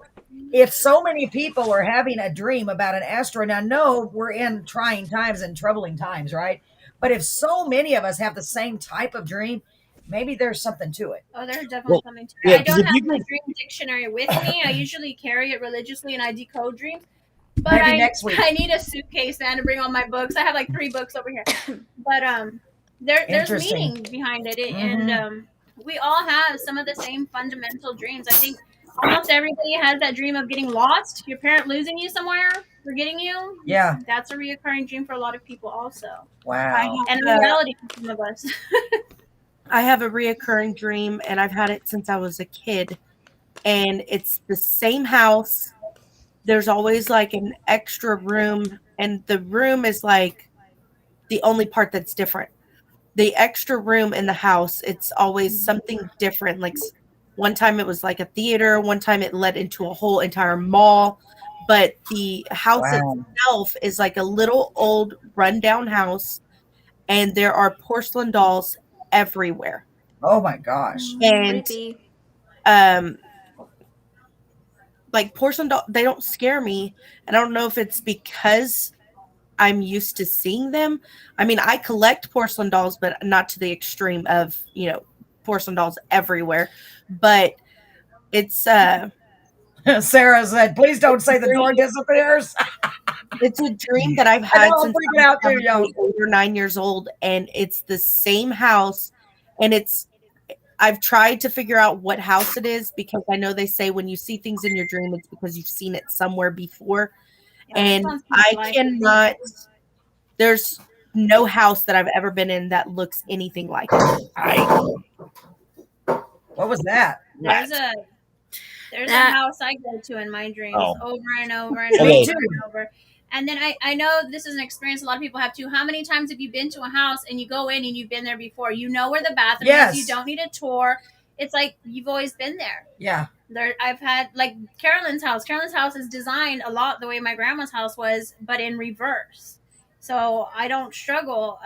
If so many people are having a dream about an asteroid, now, no, we're in trying times and troubling times, right? But if so many of us have the same type of dream, maybe there's something to it. Oh, there's definitely something to it. I don't have my dream dictionary with me. I usually carry it religiously, and I decode dreams. But next week. I need a suitcase, man, to bring all my books. I have like 3 books over here. But there's meaning behind it. And we all have some of the same fundamental dreams. I think almost everybody has that dream of getting lost, your parent losing you somewhere, forgetting you. Yeah. That's a reoccurring dream for a lot of people also. Wow. And a reality for some of us. I have a reoccurring dream, and I've had it since I was a kid. And it's the same house. There's always like an extra room, and the room is like the only part that's different. The extra room in the house, it's always something different. Like one time it was like a theater, one time it led into a whole entire mall, but the house itself is like a little old rundown house, and there are porcelain dolls everywhere. Oh my gosh. And like porcelain dolls, they don't scare me. And I don't know if it's because I'm used to seeing them. I mean, I collect porcelain dolls, but not to the extreme of, porcelain dolls everywhere. But it's Sarah said, please don't say the door disappears. It's a dream that I've had since I was 8 or 9 years old, and it's the same house, and I've tried to figure out what house it is, because I know they say when you see things in your dream, it's because you've seen it somewhere before. And I cannot, there's no house that I've ever been in that looks anything like it. What was that? There's a house I go to in my dreams over and over and over and over. And then I know this is an experience a lot of people have too. How many times have you been to a house and you go in and you've been there before? You know where the bathroom is. You don't need a tour. It's like you've always been there. Yeah. I've had like Carolyn's house. Carolyn's house is designed a lot the way my grandma's house was, but in reverse. So I don't struggle.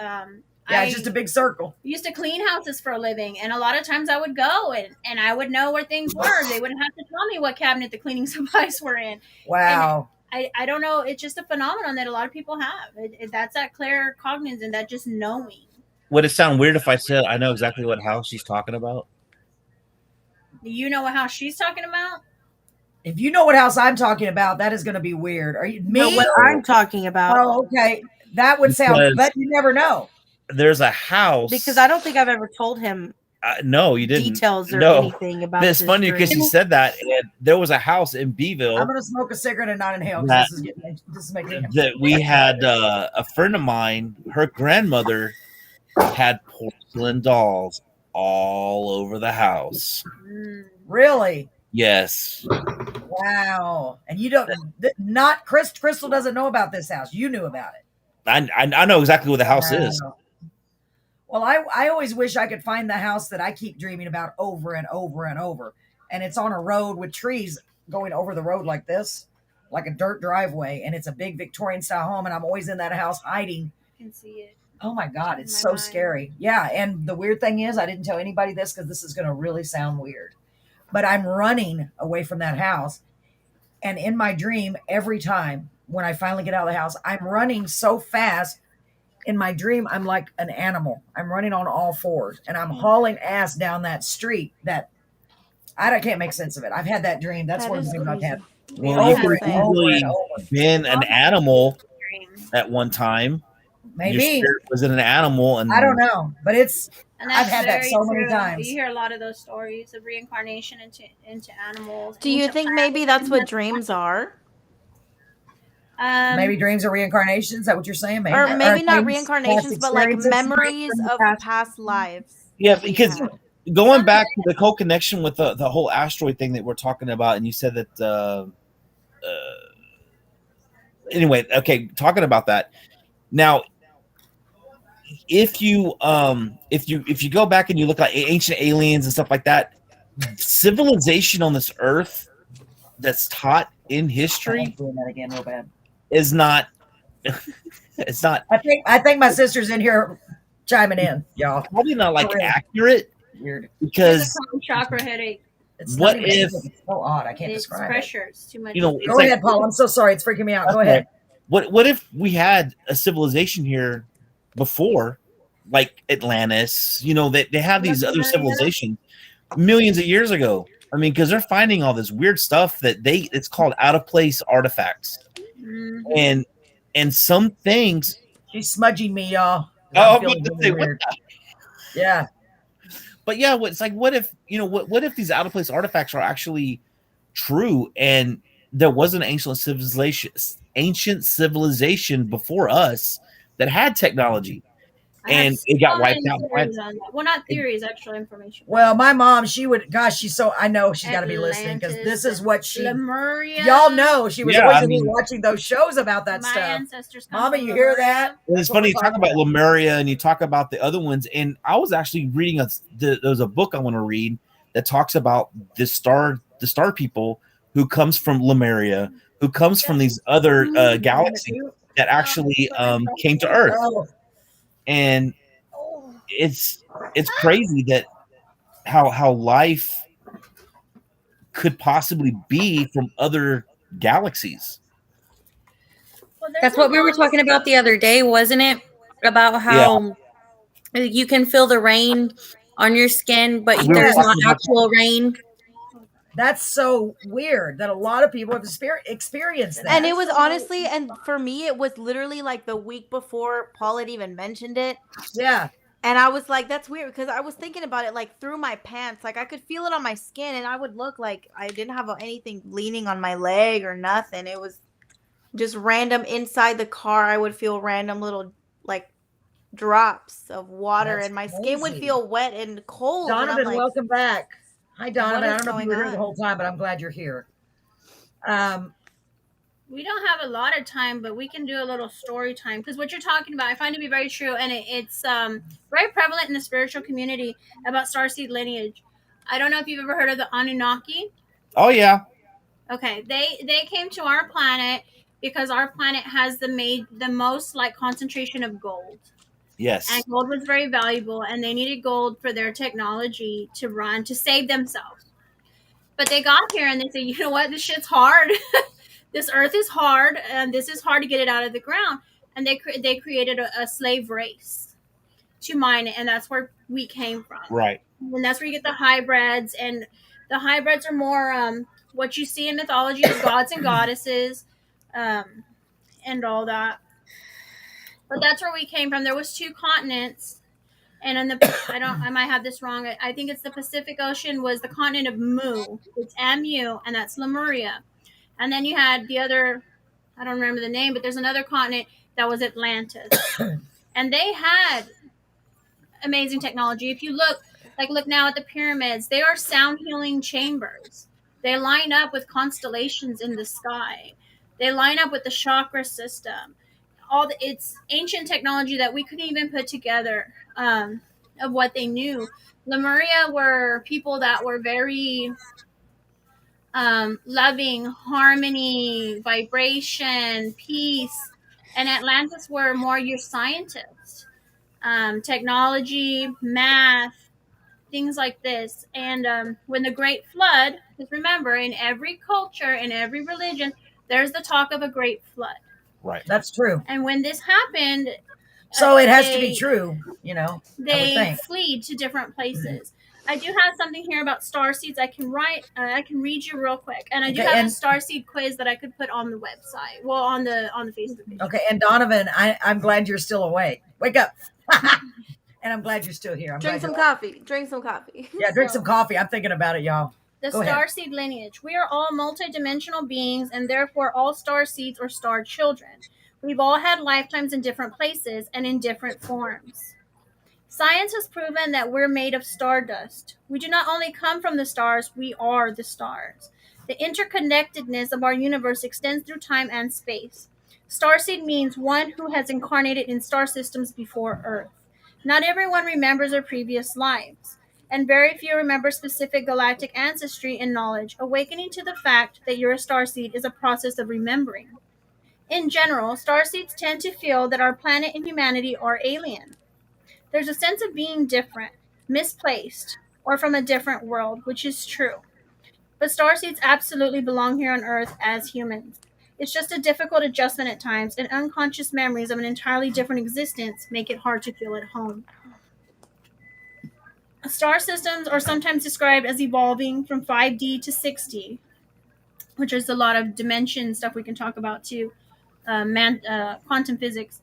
It's just a big circle. Used to clean houses for a living, and a lot of times I would go and I would know where things were. They wouldn't have to tell me what cabinet the cleaning supplies were in. Wow. And I don't know. It's just a phenomenon that a lot of people have. That's that claircognizance and that just knowing. Would it sound weird if I said I know exactly what house she's talking about? You know what house she's talking about? If you know what house I'm talking about, that is going to be weird. Are you me? No, what I'm talking about. Oh, okay. That would sound, but you never know. there's a house Because I don't think I've ever told him no, you didn't. details or No. anything about It's this funny because dream. you said that, and there was a house in Beeville. I'm gonna smoke a cigarette and not inhale That- because this is making that we had a friend of mine, her grandmother had porcelain dolls all over the house. Really? Yes. Wow. And you don't not Crystal doesn't know about this house. You knew about it. I know exactly what the house is. Well, I always wish I could find the house that I keep dreaming about over and over and over. And it's on a road with trees going over the road like this, like a dirt driveway. And it's a big Victorian style home. And I'm always in that house hiding. I can see it. Oh my God, it's so scary. Yeah. And the weird thing is, I didn't tell anybody this because this is going to really sound weird. But I'm running away from that house. And in my dream, every time when I finally get out of the house, I'm running so fast. In my dream, I'm like an animal. I'm running on all fours and I'm hauling ass down that street that I can't make sense of it. I've had that dream. That's one dream I've had. Well, you could have easily been an animal at one time. Maybe. Your spirit was in an animal, and I don't know, but it's And I've that's had that very so many true. times. You hear a lot of those stories of reincarnation into animals. Do you think maybe that's what dreams are? Maybe dreams are reincarnations. Is that what you're saying? Maybe. Or maybe not dreams reincarnations, past but like experiences memories from the of past? past lives. Yeah, because going back to the co-connection with the whole asteroid thing that we're talking about, and you said that anyway, okay, talking about that. Now, if you go back and you look at ancient aliens and stuff like that, civilization on this earth that's taught in history doing that again real bad. is not it's not I think my sister's in here chiming in, y'all. probably not like For real. accurate Weird. because chakra headache. It's what not even- if it's so odd? I can't It's describe pressure. It's too much. you know it. it's Go like, ahead, Paul. I'm so sorry. It's freaking me out. Go okay, ahead. what if we had a civilization here before, like Atlantis? You know, they have these other civilizations millions of years ago. I mean, because they're finding all this weird stuff that it's called out of place artifacts, and some things. She's smudging me, y'all. Oh, I'm feeling I'm gonna really say, what weird. Yeah. But yeah, it's like, what if what if these out of place artifacts are actually true, and there was an ancient civilization before us that had technology, and it got wiped out. Well, not theories, actual information. Well, my mom, she would. Gosh, I know she's got to be listening because this is what she. Lemuria. Y'all know she was Yeah, always I mean, watching those shows about that My stuff. ancestors come Mama, from you hear Lemuria. that? Well, it's funny you talk about Lemuria and you talk about the other ones, and I was actually reading there's a book I want to read that talks about the star people who comes from Lemuria, who comes from these other galaxies that actually came to Earth, and it's crazy that how life could possibly be from other galaxies. That's what we were talking about the other day, wasn't it? About how you can feel the rain on your skin, but there's not actual rain. That's so weird that a lot of people have experienced that. And it was honestly, and for me, it was literally like the week before Paul had even mentioned it. Yeah. And I was like, that's weird because I was thinking about it like through my pants. Like I could feel it on my skin and I would look like I didn't have anything leaning on my leg or nothing. It was just random inside the car. I would feel random little like drops of water and my skin would feel wet and cold. Donovan, and I'm like, welcome back. Hi, Donovan. I don't know if you were here the on? whole time, but I'm glad you're here. We don't have a lot of time, but we can do a little story time because what you're talking about, I find to be very true, and it's very prevalent in the spiritual community about starseed lineage. I don't know if you've ever heard of the Anunnaki. Oh yeah. Okay, they came to our planet because our planet has the most like concentration of gold. Yes. And gold was very valuable, and they needed gold for their technology to save themselves. But they got here and they said, you know what, this shit's hard. This earth is hard, and this is hard to get it out of the ground. And they created a slave race to mine it, and that's where we came from. Right. And that's where you get the hybrids, and the hybrids are more what you see in mythology as gods and goddesses, and all that. but that's where we came from. There was 2 continents, and in the I might have this wrong. I think it's the Pacific Ocean was the continent of Mu. It's Mu, and that's Lemuria. And then you had the other, I don't remember the name, but there's another continent that was Atlantis. And they had amazing technology. If you look now at the pyramids, they are sound healing chambers. They line up with constellations in the sky. They line up with the chakra system. It's ancient technology that we couldn't even put together of what they knew. Lemuria were people that were very loving, harmony, vibration, peace, and Atlantis were more your scientists, technology, math, things like this. And when the Great Flood, because remember, in every culture, in every religion, there's the talk of a Great Flood. Right. That's true. And when this happened, so it has to be true, They flee to different places. I do have something here about star seeds. I can read you real quick, and I do have a star seed quiz that I could put on the website. Well, on the Facebook page. Okay, and Donovan, I'm glad you're still awake. Wake up. And I'm glad you're still here. Drink some coffee. Yeah, drink some coffee. I'm thinking about it, y'all. The star seed lineage. We are all multidimensional beings, and therefore all star seeds or star children. We've all had lifetimes in different places and in different forms. Science has proven that we're made of stardust. We do not only come from the stars, we are the stars. The interconnectedness of our universe extends through time and space. Starseed means one who has incarnated in star systems before Earth. Not everyone remembers their previous lives, and very few remember specific galactic ancestry and knowledge. Awakening to the fact that you're a starseed is a process of remembering. In general, starseeds tend to feel that our planet and humanity are alien. There's a sense of being different, misplaced, or from a different world, which is true. But starseeds absolutely belong here on Earth as humans. It's just a difficult adjustment at times, and unconscious memories of an entirely different existence make it hard to feel at home. Star systems are sometimes described as evolving from 5D to 6D, which is a lot of dimension stuff we can talk about too, quantum physics,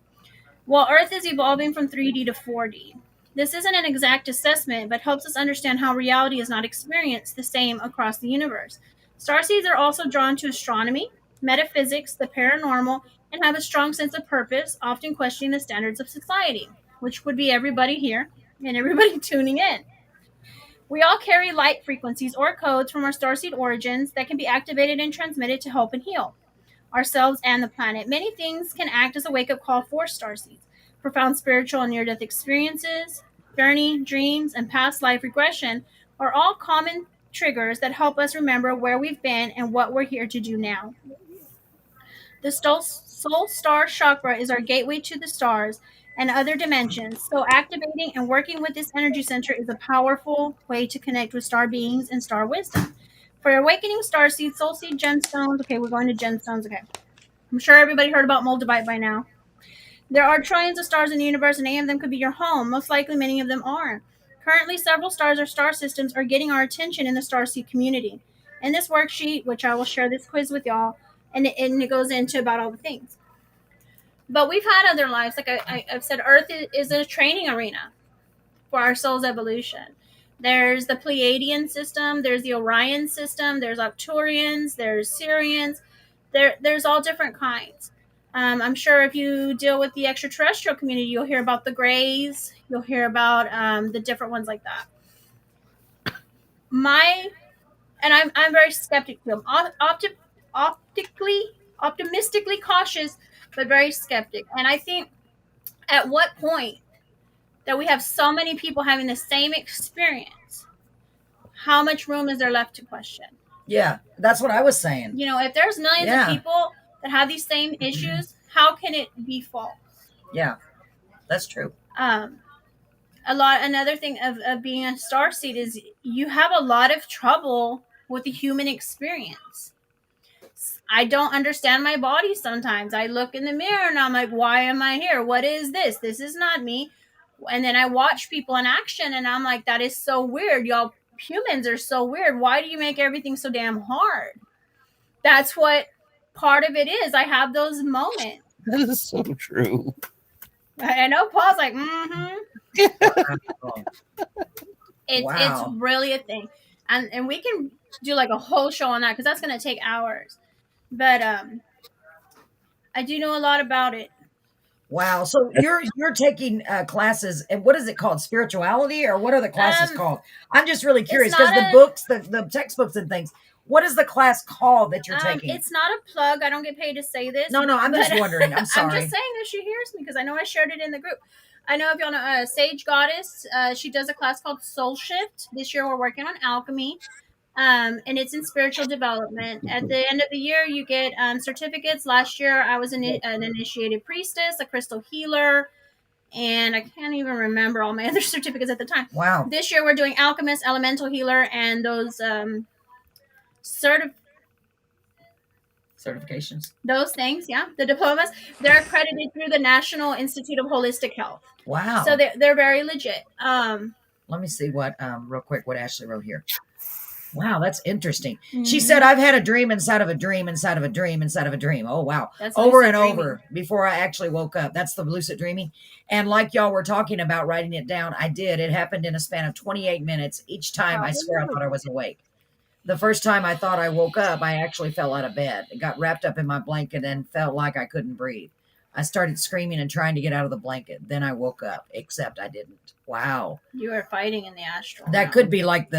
while Earth is evolving from 3D to 4D. This isn't an exact assessment, but helps us understand how reality is not experienced the same across the universe. Starseeds are also drawn to astronomy, metaphysics, the paranormal, and have a strong sense of purpose, often questioning the standards of society, which would be everybody here and everybody tuning in. We all carry light frequencies or codes from our starseed origins that can be activated and transmitted to help and heal ourselves and the planet. Many things can act as a wake-up call for starseeds. Profound spiritual and near-death experiences, journey, dreams, and past life regression are all common triggers that help us remember where we've been and what we're here to do now. The soul star chakra is our gateway to the stars and other dimensions, so activating and working with this energy center is a powerful way to connect with star beings and star wisdom. For awakening starseed, soul seed gemstones. Okay, we're going to gemstones. Okay. I'm sure everybody heard about moldavite by now. There are trillions of stars in the universe, and any of them could be your home. Most likely, many of them are. Currently, several stars or star systems are getting our attention in the starseed community. In this worksheet, which I will share this quiz with y'all, and it goes into about all the things. But we've had other lives. Like I've said, Earth is a training arena for our soul's evolution. There's the Pleiadian system, there's the Orion system, there's Arcturians, there's Sirians, there's all different kinds. I'm sure if you deal with the extraterrestrial community, you'll hear about the Greys, you'll hear about the different ones like that. I'm very skeptical. Optimistically cautious, but very skeptic. And I think at what point that we have so many people having the same experience, how much room is there left to question? Yeah, that's what I was saying. If there's millions of people that have these same issues, how can it be false? Yeah, that's true. Another thing of being a starseed is you have a lot of trouble with the human experience. I don't understand my body sometimes. I look in the mirror and I'm like, why am I here? What is this? This is not me. And then I watch people in action and I'm like, that is so weird. Y'all humans are so weird. Why do you make everything so damn hard? That's what part of it is. I have those moments. That is so true. I know Paul's like, Wow. It's really a thing, and we can do like a whole show on that because that's gonna take hours. But I do know a lot about it. Wow. So you're taking classes, and what is it called? Spirituality, or what are the classes called? I'm just really curious because the books, the textbooks and things. What is the class called that you're taking? It's not a plug. I don't get paid to say this. No, I'm just wondering. I'm sorry. I'm just saying if she hears me because I know I shared it in the group. I know if y'all know Sage Goddess, she does a class called Soul Shift. This year we're working on alchemy. And it's in spiritual development. At the end of the year, you get certificates. Last year, I was an initiated priestess, a crystal healer, and I can't even remember all my other certificates at the time. Wow. This year, we're doing alchemist, elemental healer, and those certifications. Those things, yeah, the diplomas. They're accredited through the National Institute of Holistic Health. Wow. So they're very legit. Let me see what real quick what Ashley wrote here. Wow, that's interesting. Mm-hmm. She said, I've had a dream inside of a dream inside of a dream inside of a dream. Oh, wow. That's over and dreaming. Over before I actually woke up. That's the lucid dreaming. And like y'all were talking about writing it down, I did. It happened in a span of 28 minutes. Each time, I swear I thought I was awake. The first time I thought I woke up, I actually fell out of bed. It got wrapped up in my blanket and felt like I couldn't breathe. I started screaming and trying to get out of the blanket. Then I woke up, except I didn't. Wow. You were fighting in the astral. That could be like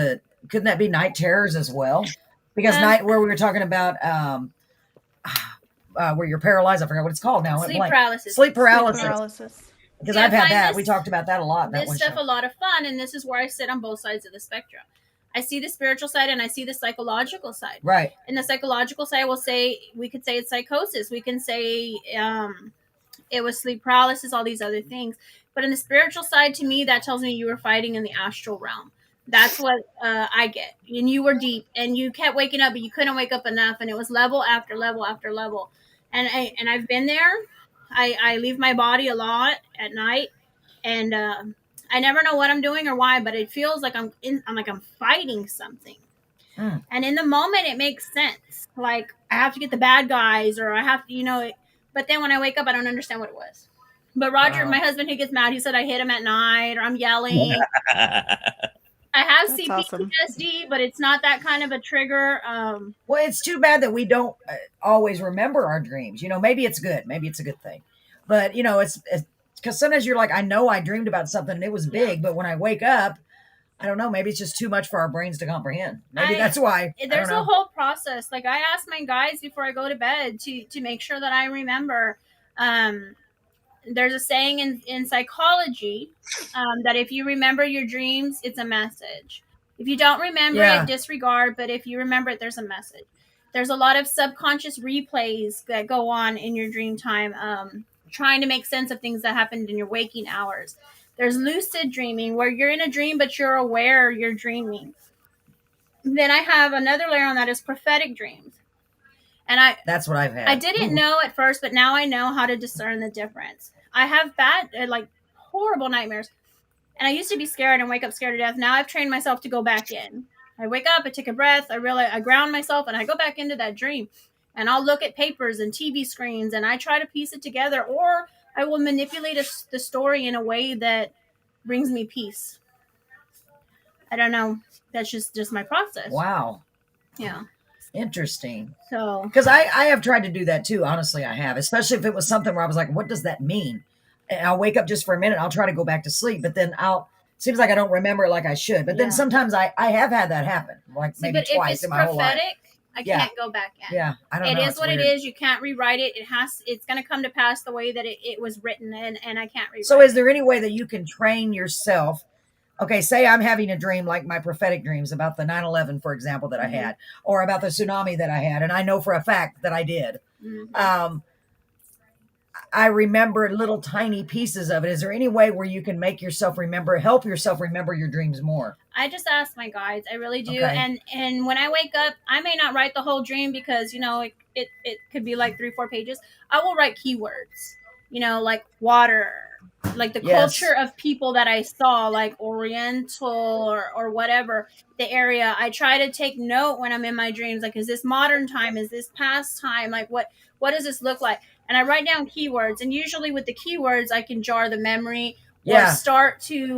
couldn't that be night terrors as well? Because where we were talking about where you're paralyzed, I forgot what it's called now. Sleep paralysis. Sleep paralysis. Because I've had that. We talked about that a lot. This stuff a lot of fun, and this is where I sit on both sides of the spectrum. I see the spiritual side and I see the psychological side. Right. And the psychological side we could say it's psychosis. We can say it was sleep paralysis, all these other things. But in the spiritual side, to me, that tells me you were fighting in the astral realm. That's what I get. And you were deep and you kept waking up, but you couldn't wake up enough. And it was level after level after level. And I've been there. I leave my body a lot at night. And I never know what I'm doing or why, but it feels like I'm fighting something. And in the moment, it makes sense. Like I have to get the bad guys, or I have to, but then when I wake up, I don't understand what it was. But Roger, my husband, who gets mad, he said I hit him at night, or I'm yelling. I have CPTSD, but it's not that kind of a trigger. Well, it's too bad that we don't always remember our dreams. Maybe it's good. Maybe it's a good thing. But, it's because sometimes you're like, I know I dreamed about something and it was big, but when I wake up, I don't know, maybe it's just too much for our brains to comprehend. Maybe that's why. There's a whole process. Like I ask my guys before I go to bed to make sure that I remember. There's a saying in psychology that if you remember your dreams, it's a message. If you don't remember it, disregard. But if you remember it, there's a message. There's a lot of subconscious replays that go on in your dream time, trying to make sense of things that happened in your waking hours. There's lucid dreaming, where you're in a dream, but you're aware you're dreaming. Then I have another layer on that is prophetic dreams. And that's what I've had. I didn't know at first, but now I know how to discern the difference. I have bad, horrible nightmares. And I used to be scared and wake up scared to death. Now I've trained myself to go back in. I wake up, I take a breath, I ground myself, and I go back into that dream. And I'll look at papers and TV screens, and I try to piece it together, or I will manipulate the story in a way that brings me peace. I don't know. That's just my process. Wow. Yeah. Interesting. So, because I have tried to do that too. Honestly, I have, especially if it was something where I was like, what does that mean? And I'll wake up just for a minute. I'll try to go back to sleep, but then seems like I don't remember it like I should. But then sometimes I have had that happen, like maybe twice in my whole life. I can't go back in. Yeah, I don't know. It is what it is. You can't rewrite it. It's going to come to pass the way that it was written, and I can't rewrite it. So is there any way that you can train yourself? Okay, say I'm having a dream like my prophetic dreams about the 9/11, for example, that I had, or about the tsunami that I had, and I know for a fact that I did. Mm-hmm. I remember little tiny pieces of it. Is there any way where you can help yourself remember your dreams more? I just ask my guides. I really do. Okay. And when I wake up, I may not write the whole dream because, it could be like 3-4 pages. I will write keywords, like water, like the culture of people that I saw, like Oriental or whatever, the area. I try to take note when I'm in my dreams. Like, is this modern time? Is this past time? Like, what does this look like? and I write down keywords. And usually with the keywords, I can jar the memory or Yeah. start to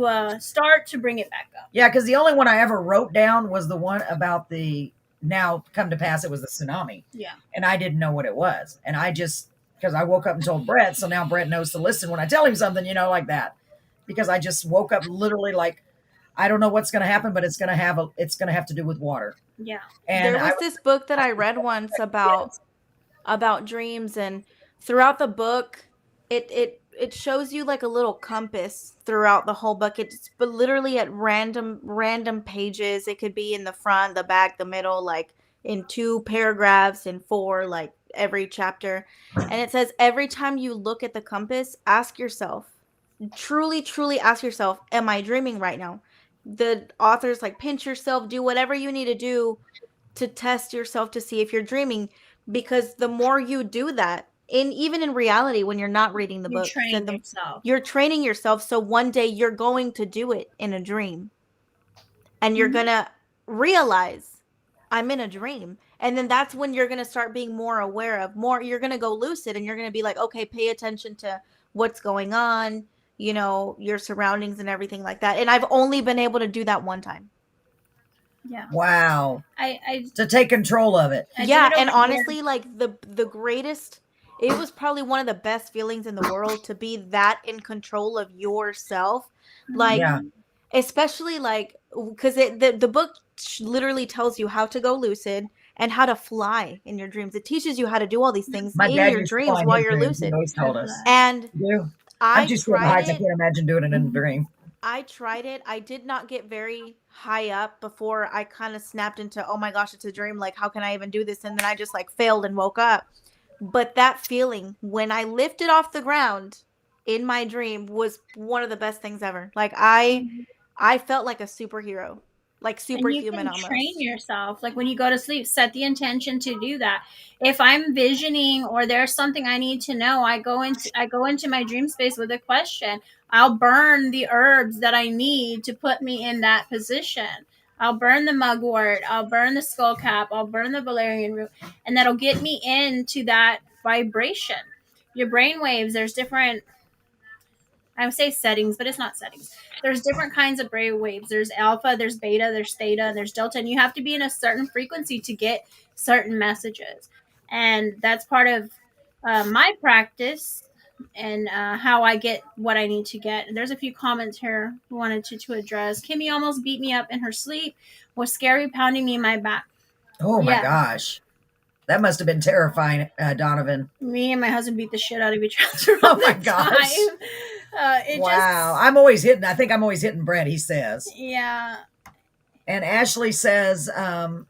bring it back up. Yeah, because the only one I ever wrote down was the one about the, now come to pass, it was the tsunami. Yeah. And I didn't know what it was. And I just, because I woke up and told Brett, so now Brett knows to listen when I tell him something, like that. Because I just woke up literally like, I don't know what's going to happen, but it's going to have to do with water. Yeah. And there was this book that I read once about dreams, and throughout the book, it shows you like a little compass throughout the whole book. It's but literally at random pages. It could be in the front, the back, the middle, like in 2 paragraphs, in 4, like every chapter. And it says every time you look at the compass, ask yourself, truly ask yourself, am I dreaming right now? The author's like, pinch yourself, do whatever you need to do to test yourself to see if you're dreaming, because the more you do that, even in reality, when you're not reading the book, you're training yourself. So one day you're going to do it in a dream, and you're gonna realize, I'm in a dream. And then that's when you're gonna start being more aware of more. You're gonna go lucid, and you're gonna be like, okay, pay attention to what's going on, your surroundings and everything like that. And I've only been able to do that one time. Yeah. Wow. I to take control of it. Yeah, and honestly, like the greatest, it was probably one of the best feelings in the world to be that in control of yourself. Like, especially like, because the book literally tells you how to go lucid and how to fly in your dreams. It teaches you how to do all these things in your dreams while you're lucid. He always told us. And I'm just scared of heights. I can't imagine doing it in a dream. I tried it. I did not get very high up before I kind of snapped into, oh my gosh, it's a dream. Like, how can I even do this? And then I just like failed and woke up. But that feeling when I lifted off the ground in my dream was one of the best things ever. Like I felt like a superhero, like superhuman almost. Train yourself. Like when you go to sleep, set the intention to do that. If I'm visioning or there's something I need to know, I go into my dream space with a question. I'll burn the herbs that I need to put me in that position. I'll burn the mugwort. I'll burn the skullcap. I'll burn the valerian root, and that'll get me into that vibration. Your brain waves. There's different. I would say settings, but it's not settings. There's different kinds of brain waves. There's alpha, there's beta, there's theta, and there's delta. And you have to be in a certain frequency to get certain messages. And that's part of my practice and how I get what I need to get. And there's a few comments here who wanted to address. Kimmy almost beat me up in her sleep. Was scary, pounding me in my back. Oh my gosh. That must have been terrifying, Donovan. Me and my husband beat the shit out of each other. Oh my gosh. Wow. I think I'm always hitting Brett, he says. Yeah. And Ashley says,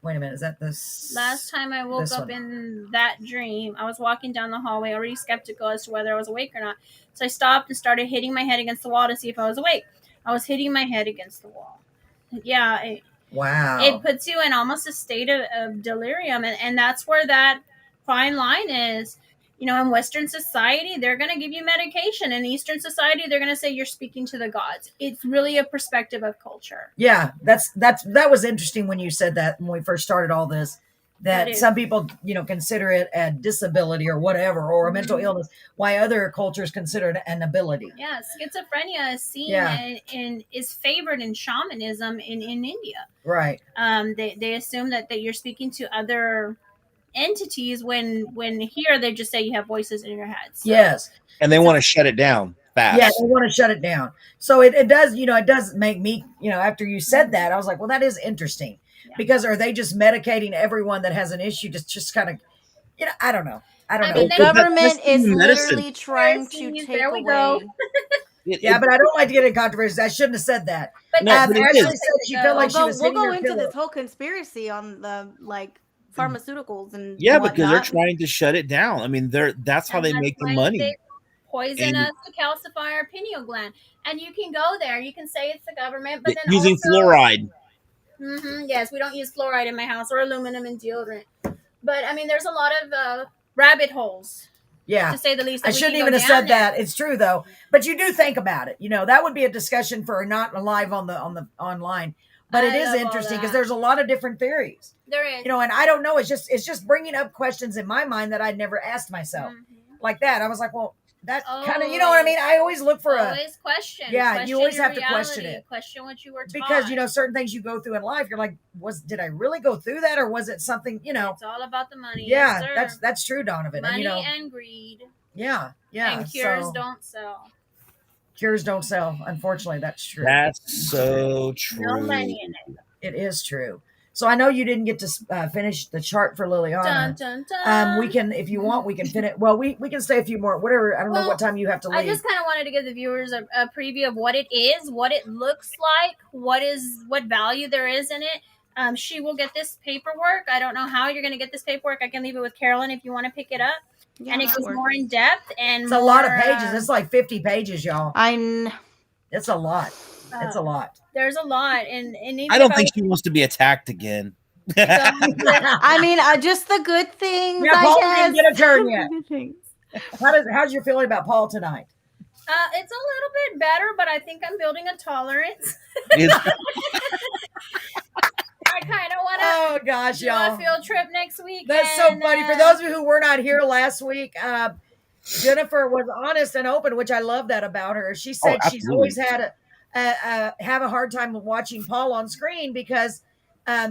wait a minute, is that this? Last time I woke up in that dream, I was walking down the hallway, already skeptical as to whether I was awake or not. So I stopped and started hitting my head against the wall to see if I was awake. I was hitting my head against the wall. Yeah. Wow. It puts you in almost a state of delirium. And that's where that fine line is. In Western society, they're going to give you medication. In Eastern society, they're going to say you're speaking to the gods. It's really a perspective of culture. Yeah, that was interesting when you said that when we first started all this, that some people, consider it a disability or whatever, or a mental illness, why other cultures consider it an ability. Yeah, schizophrenia is seen and is favored in shamanism in India. Right. They assume that you're speaking to other entities when here they just say you have voices in your head. So. Yes. And they want to shut it down fast. Yeah, they want to shut it down. So it does, it does make me, after you said that, I was like, well, that is interesting. Yeah. Because are they just medicating everyone that has an issue just kind of, I don't know. I don't know. The government is literally trying to take away. Yeah, but I don't like to get in controversy. I shouldn't have said that. But Ashley said she felt like she was we'll go into this whole conspiracy on the pharmaceuticals and because they're trying to shut it down. I mean, that's how they make the money. They poison us to calcify our pineal gland, and you can go there. You can say it's the government, but then using fluoride. Yes, we don't use fluoride in my house or aluminum in deodorant. But I mean, there's a lot of rabbit holes. Yeah, to say the least. I shouldn't even have said that. It's true though, but you do think about it. That would be a discussion for not live on the online. But it is interesting because there's a lot of different theories. There is. And I don't know. It's just bringing up questions in my mind that I'd never asked myself. like that. I was like, well, that kind of, you know what I mean? I always look for always question. Yeah, question you always your have to reality, question it. Question what you were taught. Because, you know, certain things you go through in life, you're like, did I really go through that? Or was it something, you know? It's all about the money. Yeah, Yes, that's true, Donovan. Money and, you know, and greed. Yeah. And cures don't sell. Cures don't sell. Unfortunately, that's true. That's so true. No money in it. It is true. So I know you didn't get to finish the chart for Liliana. Dun, dun, dun. We can, if you want, we can finish. Well, we can stay a few more. Whatever. I don't know what time you have to leave. I just kind of wanted to give the viewers a preview of what it is, what it looks like, what value there is in it. She will get this paperwork. I don't know how you're going to get this paperwork. I can leave it with Carolyn if you want to pick it up. Yeah, and it goes more in depth and it's a lot of pages. It's like 50 pages, y'all. It's a lot. It's a lot. There's a lot, and I don't think she wants to be attacked again. I mean, just the good things. Yeah, Paul I didn't get a turn yet. How's your feeling about Paul tonight? It's a little bit better, but I think I'm building a tolerance. I kind of want to do a field trip next week. That's so funny. For those of you who were not here last week, Jennifer was honest and open, which I love that about her. She said she's always had have a hard time watching Paul on screen because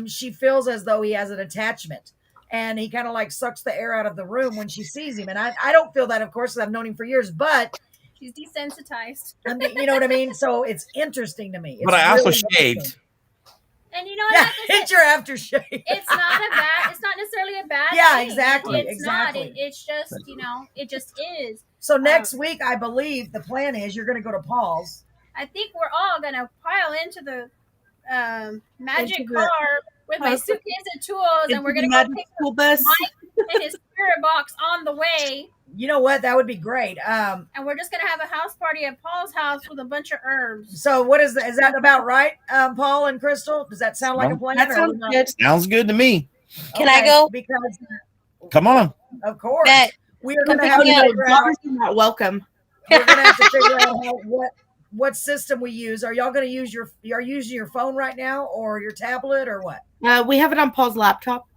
she feels as though he has an attachment. And he kind of like sucks the air out of the room when she sees him. And I don't feel that, of course, because I've known him for years, but she's desensitized. You know what I mean? So it's interesting to me. But I also shaved. And you know, yeah, hit your aftershave. It's not necessarily a bad thing. Exactly. It's exactly. Not. It's just, you know, it just is. So next week, I believe the plan is you're going to go to Paul's. I think we're all going to pile into the magic car with my suitcase and tools, and we're going to go pick up Mike and his spirit box on the way. You know what? That would be great. And we're just going to have a house party at Paul's house with a bunch of herbs. So what is that? Is that about right, Paul and Crystal? Does that sound like a plan? That sounds good. Sounds good to me. Can I go? Because come on. Of course. We are going to have to figure out. Not welcome. We're going to have to figure out what system we use. Are y'all going to use you're using your phone right now or your tablet or what? We have it on Paul's laptop.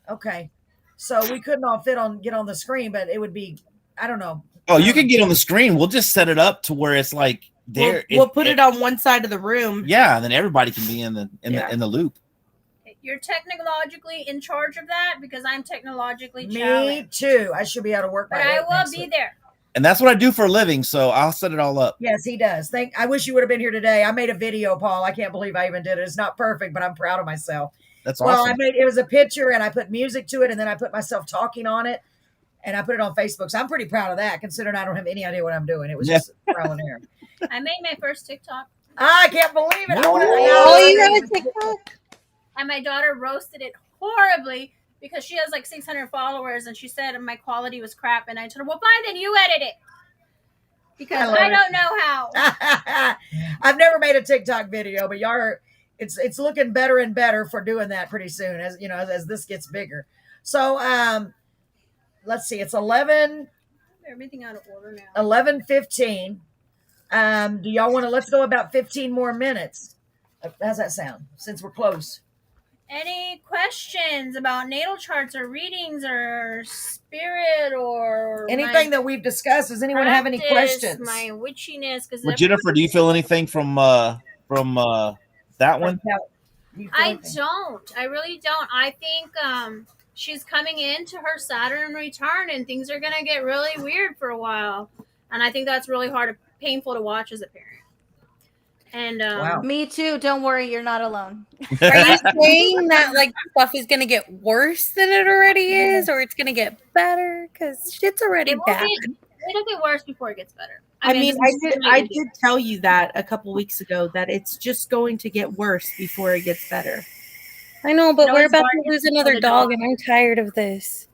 Okay. So we couldn't all get on the screen, but it would be, I don't know. Oh, you can get on the screen. We'll just set it up to where it's like there. We'll put it on one side of the room. Yeah, and then everybody can be in the loop. You're technologically in charge of that because I'm technologically challenged. Me too. I should be able to work. But I will be there. And that's what I do for a living, so I'll set it all up. Yes, he does. I wish you would have been here today. I made a video, Paul. I can't believe I even did it. It's not perfect, but I'm proud of myself. That's awesome. It was a picture, and I put music to it, and then I put myself talking on it, and I put it on Facebook. So I'm pretty proud of that, considering I don't have any idea what I'm doing. It was just trial and error. I made my first TikTok. I can't believe it. You have a TikTok? And my daughter roasted it horribly because she has like 600 followers, and she said my quality was crap. And I told her, well, fine, then you edit it. Because I don't know how. I've never made a TikTok video, but y'all are... It's looking better and better for doing that pretty soon, as you know, as this gets bigger. So let's see, it's 11. Everything out of order now. 11:15. Do y'all want to? Let's go about 15 more minutes. How's that sound? Since we're close. Any questions about natal charts or readings or spirit or anything that we've discussed? Does anyone have any questions? My witchiness, because Jennifer, do you feel anything from that one? I don't. I really don't. I think she's coming into her Saturn return, and things are going to get really weird for a while. And I think that's really hard, painful to watch as a parent. And me too. Don't worry, you're not alone. Are you saying that like stuff is going to get worse than it already is, or it's going to get better? Because shit's already bad. It'll get worse before it gets better. I mean, I did tell you that a couple weeks ago that it's just going to get worse before it gets better. I know, but we're about to lose another dog, and I'm tired of this.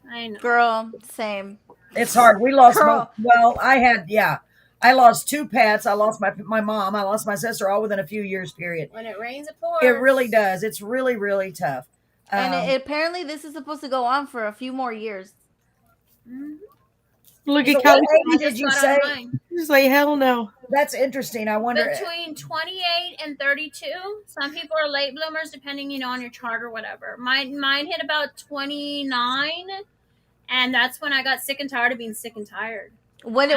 I know, girl. Same. It's hard. We lost. Well, I lost 2 pets. I lost my mom. I lost my sister, all within a few years period. When it rains, it pours. It really does. It's really, really tough. And apparently, this is supposed to go on for a few more years. Mm-hmm. Look at Kelly. What did you say? She's like, hell no. That's interesting. I wonder. Between 28 and 32. Some people are late bloomers, depending, on your chart or whatever. Mine hit about 29, And that's when I got sick and tired of being sick and tired. When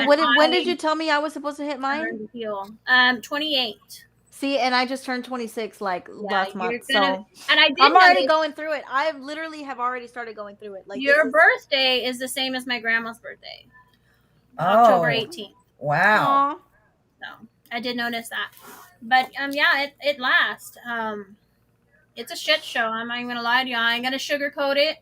did you tell me I was supposed to hit mine? Learned to heal. 28. See, and I just turned 26 like last month. And I did I'm already notice- going through it. I literally have already started going through it. Like your birthday is the same as my grandma's birthday. October 18th. Wow. So I did notice that. But yeah, it lasts. It's a shit show. I'm not even gonna lie to you. I ain't gonna sugarcoat it.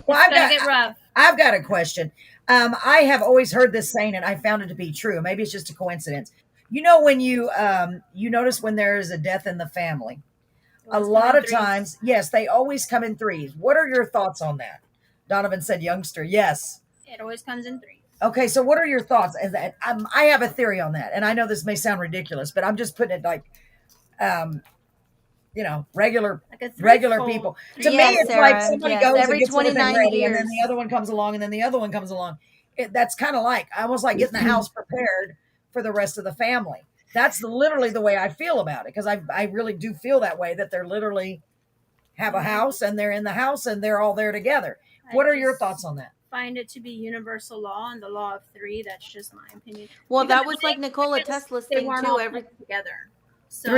Well, It's gonna get rough. I've got a question. I have always heard this saying, and I found it to be true. Maybe it's just a coincidence. You know, when you notice when there is a death in the family, a lot of times, yes, they always come in threes. What are your thoughts on that? Donovan said, "Youngster, yes." It always comes in threes. Okay, so what are your thoughts? Is that I have a theory on that, and I know this may sound ridiculous, but I'm just putting it like, regular people. To me, it's Sarah, like somebody goes every and gets everything 29 ready, years. and then the other one comes along, and then the other one comes along. That's kind of like almost like getting the house prepared for the rest of the family. That's literally the way I feel about it, because I really do feel that way, that they're literally have a house and they're in the house and they're all there together. What are your thoughts on that? Find it to be universal law and the law of three. That's just my opinion. Well, Because that was like Nikola Tesla's they thing weren't too. all close together. So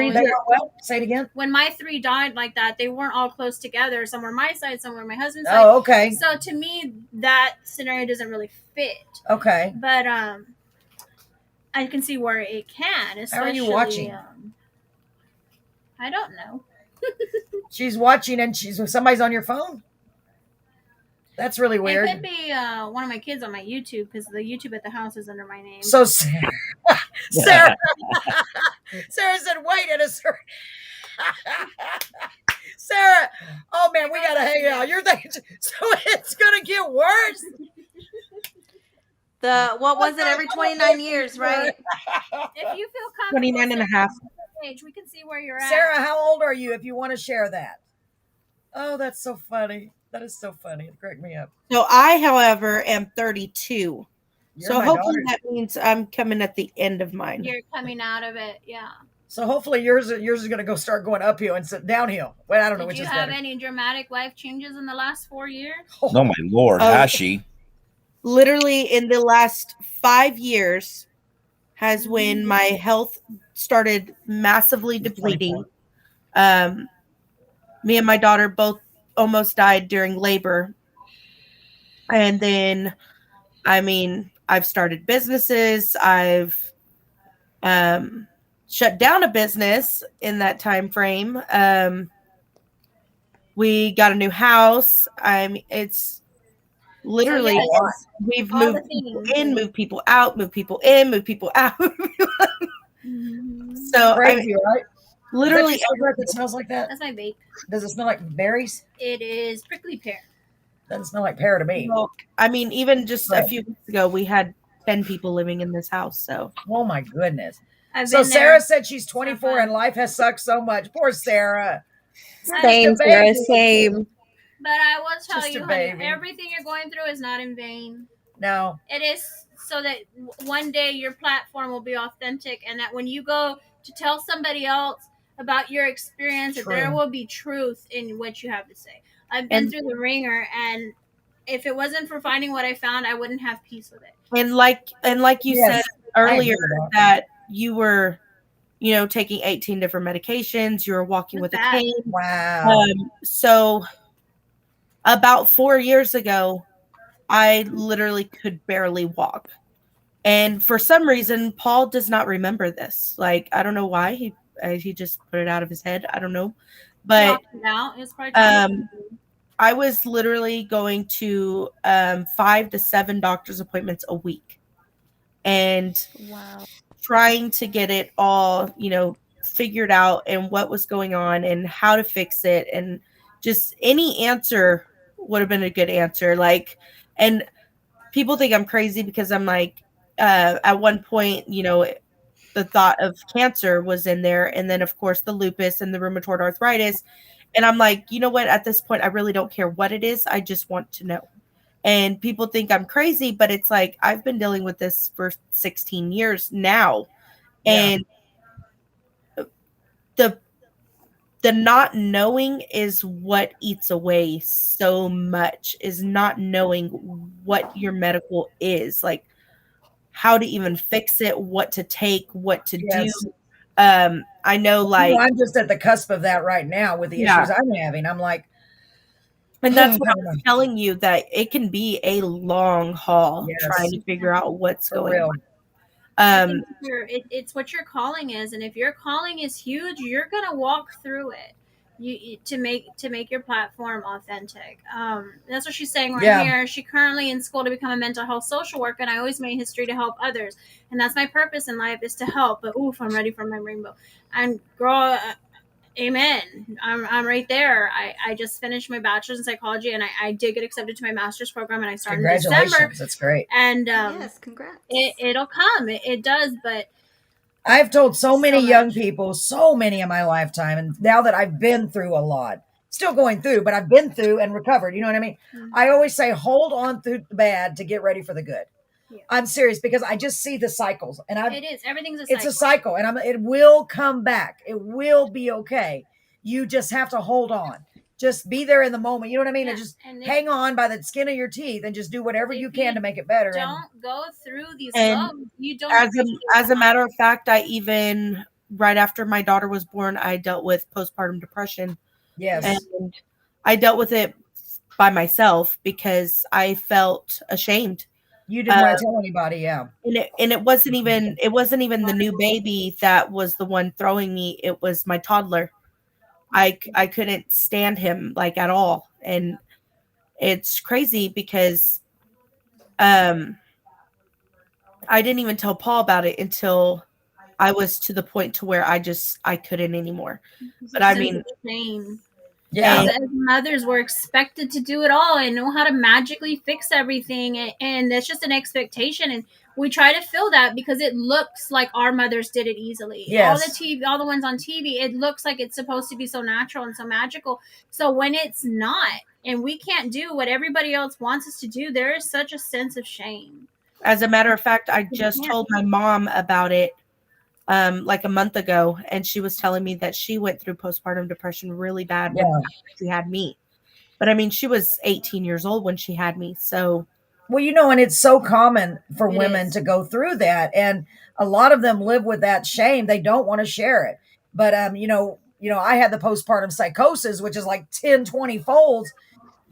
say it again. When my three died like that, they weren't all close together. Some were my side, some were my husband's side. Oh, okay. So to me, that scenario doesn't really fit. Okay. But I can see where it can. Especially, how are you watching? I don't know. She's watching and somebody's on your phone? That's really weird. It could be one of my kids on my YouTube, because the YouTube at the house is under my name. So Sarah Sarah said, wait at a certain Sarah, oh man, we gotta hang out. You're thinking, so it's gonna get worse. What was it? Every 29 years, right? If you feel comfortable, 29 and a half. We can see where you're at. Sarah, how old are you if you want to share that? Oh, that's so funny. That is so funny. It cracked me up. So I, however, am 32. So hopefully daughter. that means I'm coming at the end of mine. You're coming out of it, yeah. So hopefully yours is going to start going uphill and downhill. Well, I don't know which is better. Did you have any dramatic life changes in the last 4 years? Oh my Lord, has she? Literally in the last 5 years has when my health started massively depleting. Me and my daughter both almost died during labor. And then, I've started businesses. I've shut down a business in that time frame. We got a new house. It's literally, we've moved people in, moved people out, moved people in, moved people out. So crazy, right? Literally, it smells like that. That's my vape. Does it smell like berries? It is prickly pear. Doesn't smell like pear to me. Well, even just a few weeks ago, we had 10 people living in this house. So, oh my goodness. So Sarah said she's 24 and life has sucked so much. Poor Sarah. Same, Sarah, same. But I will tell Just a you, honey, baby. everything you're going through is not in vain. No. It is so that one day your platform will be authentic, and that when you go to tell somebody else about your experience, that there will be truth in what you have to say. I've been through the ringer, and if it wasn't for finding what I found, I wouldn't have peace with it. And like you said earlier, that you were, taking 18 different medications. You were walking with a cane. Wow. So about 4 years ago, I literally could barely walk. And for some reason, Paul does not remember this. Like, I don't know why. He just put it out of his head. I don't know. But I was literally going to 5 to 7 doctor's appointments a week. And trying to get it all, figured out, and what was going on and how to fix it. And just any answer would have been a good answer. Like, and people think I'm crazy because I'm like, at one point, the thought of cancer was in there. And then of course the lupus and the rheumatoid arthritis. And I'm like, you know what? At this point, I really don't care what it is. I just want to know. And people think I'm crazy, but it's like, I've been dealing with this for 16 years now. Yeah. And the not knowing is what eats away so much, is not knowing what your medical is, like how to even fix it, what to take, what to do. Yes. I know, like, I'm just at the cusp of that right now with the issues I'm having. I'm like, and that's what I was telling you, that it can be a long haul trying to figure out what's going on. I think it's what your calling is, and if your calling is huge, you're gonna walk through it. To make your platform authentic. That's what she's saying right here. She currently in school to become a mental health social worker, and I always made history to help others, and that's my purpose in life, is to help. But oof, I'm ready for my rainbow. And girl, amen. I'm right there. I just finished my bachelor's in psychology, and I did get accepted to my master's program, and I started in December. That's great. And yes, congrats. It'll come. It does, but I've told so many young people, so many in my lifetime, and now that I've been through a lot, still going through, but I've been through and recovered. You know what I mean? Mm-hmm. I always say, hold on through the bad to get ready for the good. Yeah. I'm serious, because I just see the cycles, and it is everything's a cycle. It's a cycle, and it will come back. It will be okay. You just have to hold on. Just be there in the moment. You know what I mean? Yeah. And just hang on by the skin of your teeth and just do whatever you can to make it better. Don't go through these lows. You don't. As a matter of fact, I even, right after my daughter was born, I dealt with postpartum depression. Yes. And I dealt with it by myself because I felt ashamed. You didn't want to tell anybody, yeah. And it wasn't even the new baby that was the one throwing me. It was my toddler. I couldn't stand him, like, at all. And it's crazy because I didn't even tell Paul about it until I was to the point to where I couldn't anymore. But I mean, yeah, as mothers, we're expected to do it all and know how to magically fix everything, and that's just an expectation, and we try to fill that because it looks like our mothers did it easily. Yes. All the ones on TV, it looks like it's supposed to be so natural and so magical. So when it's not, and we can't do what everybody else wants us to do, there is such a sense of shame. As a matter of fact, I just told my mom about it like a month ago, and she was telling me that she went through postpartum depression really bad when she had me. But I mean, she was 18 years old when she had me. So, well, you know, and it's so common for women to go through that, and a lot of them live with that shame. They don't want to share it. But you know, I had the postpartum psychosis, which is like 10, 20 folds.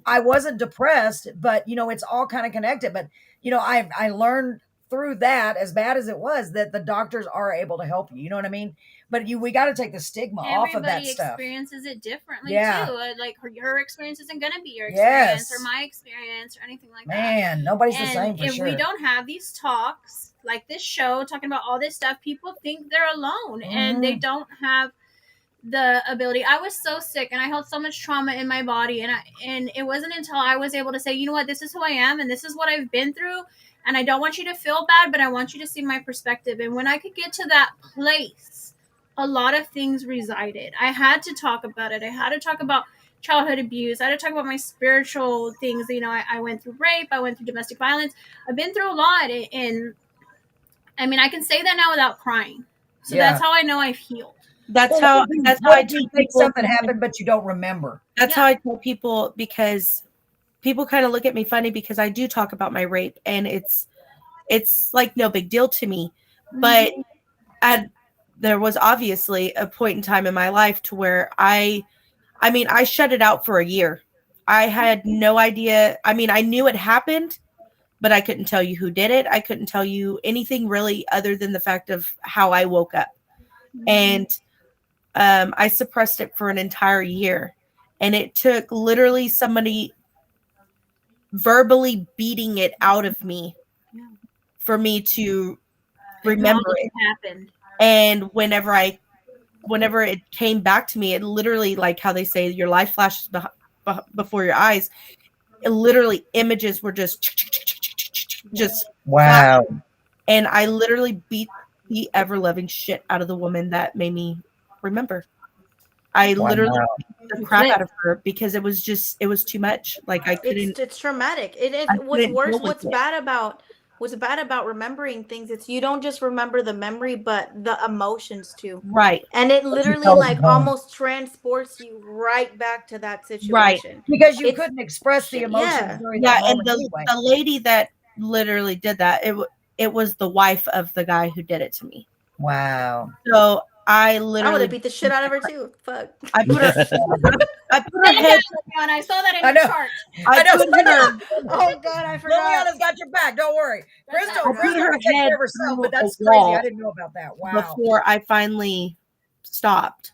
I wasn't depressed, but you know, it's all kind of connected. But you know, I learned through that, as bad as it was, that the doctors are able to help you. You know what I mean? But we got to take the stigma off of that stuff. Everybody experiences it differently too. Like her experience isn't going to be your experience or my experience or anything like that. Man, nobody's the same for sure. If we don't have these talks, like this show, talking about all this stuff, people think they're alone and they don't have the ability. I was so sick and I held so much trauma in my body, and it wasn't until I was able to say, you know what, this is who I am and this is what I've been through. And I don't want you to feel bad, but I want you to see my perspective. And when I could get to that place, a lot of things resided. I had to talk about it. I had to talk about childhood abuse. I had to talk about my spiritual things. You know, I went through rape. I went through domestic violence. I've been through a lot. And I mean, I can say that now without crying. So that's how I know I've healed. That's how I tell people something happened, but you don't remember. That's how I tell people, because people kind of look at me funny because I do talk about my rape, and it's like no big deal to me. But there was obviously a point in time in my life to where I shut it out for a year. I had no idea. I mean, I knew it happened, but I couldn't tell you who did it. I couldn't tell you anything really other than the fact of how I woke up. And I suppressed it for an entire year. And it took literally somebody verbally beating it out of me for me to remember it. Happened. And whenever it came back to me, it literally, like how they say your life flashes before your eyes, it literally, images were just wow. And I literally beat the ever-loving shit out of the woman that made me remember. I literally beat the crap out of her because it was too much. Like I couldn't. It's traumatic. It is. What's worse? What's bad about what's bad about remembering things, it's you don't just remember the memory, but the emotions too. Right. And it literally like almost transports you right back to that situation. Because you couldn't express the emotions during that moment and anyway. the lady that literally did that, it was the wife of the guy who did it to me. Wow. So I I would literally have beat the shit out of her too. Fuck. I put her I put her head And I saw that in I the know. chart. I know. put her Oh God, I forgot. Liliana's got your back. Don't worry. Crystal I put can her take head care of herself, through but that's a crazy. wall I didn't know about that. Wow. before I finally stopped.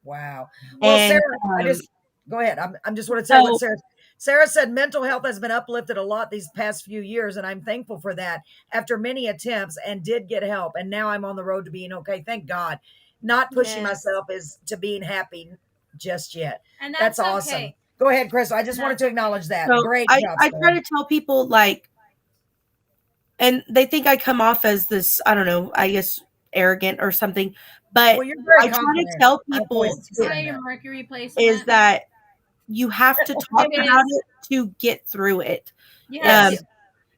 Wow. Well, And, Sarah, I just go ahead. I'm just want to tell you what so- Sarah said. Mental health has been uplifted a lot these past few years, and I'm thankful for that. After many attempts, and did get help, and now I'm on the road to being okay. Thank God. Not pushing myself is to being happy just yet. And that's awesome. okay. Go ahead, Chris. I just wanted to acknowledge that. So Great I job. try to tell people like, and they think I come off as this, I don't know, I guess arrogant or something, but well, you're very I try to tell people your Mercury placement is that you have to talk about it to get through it. Yes.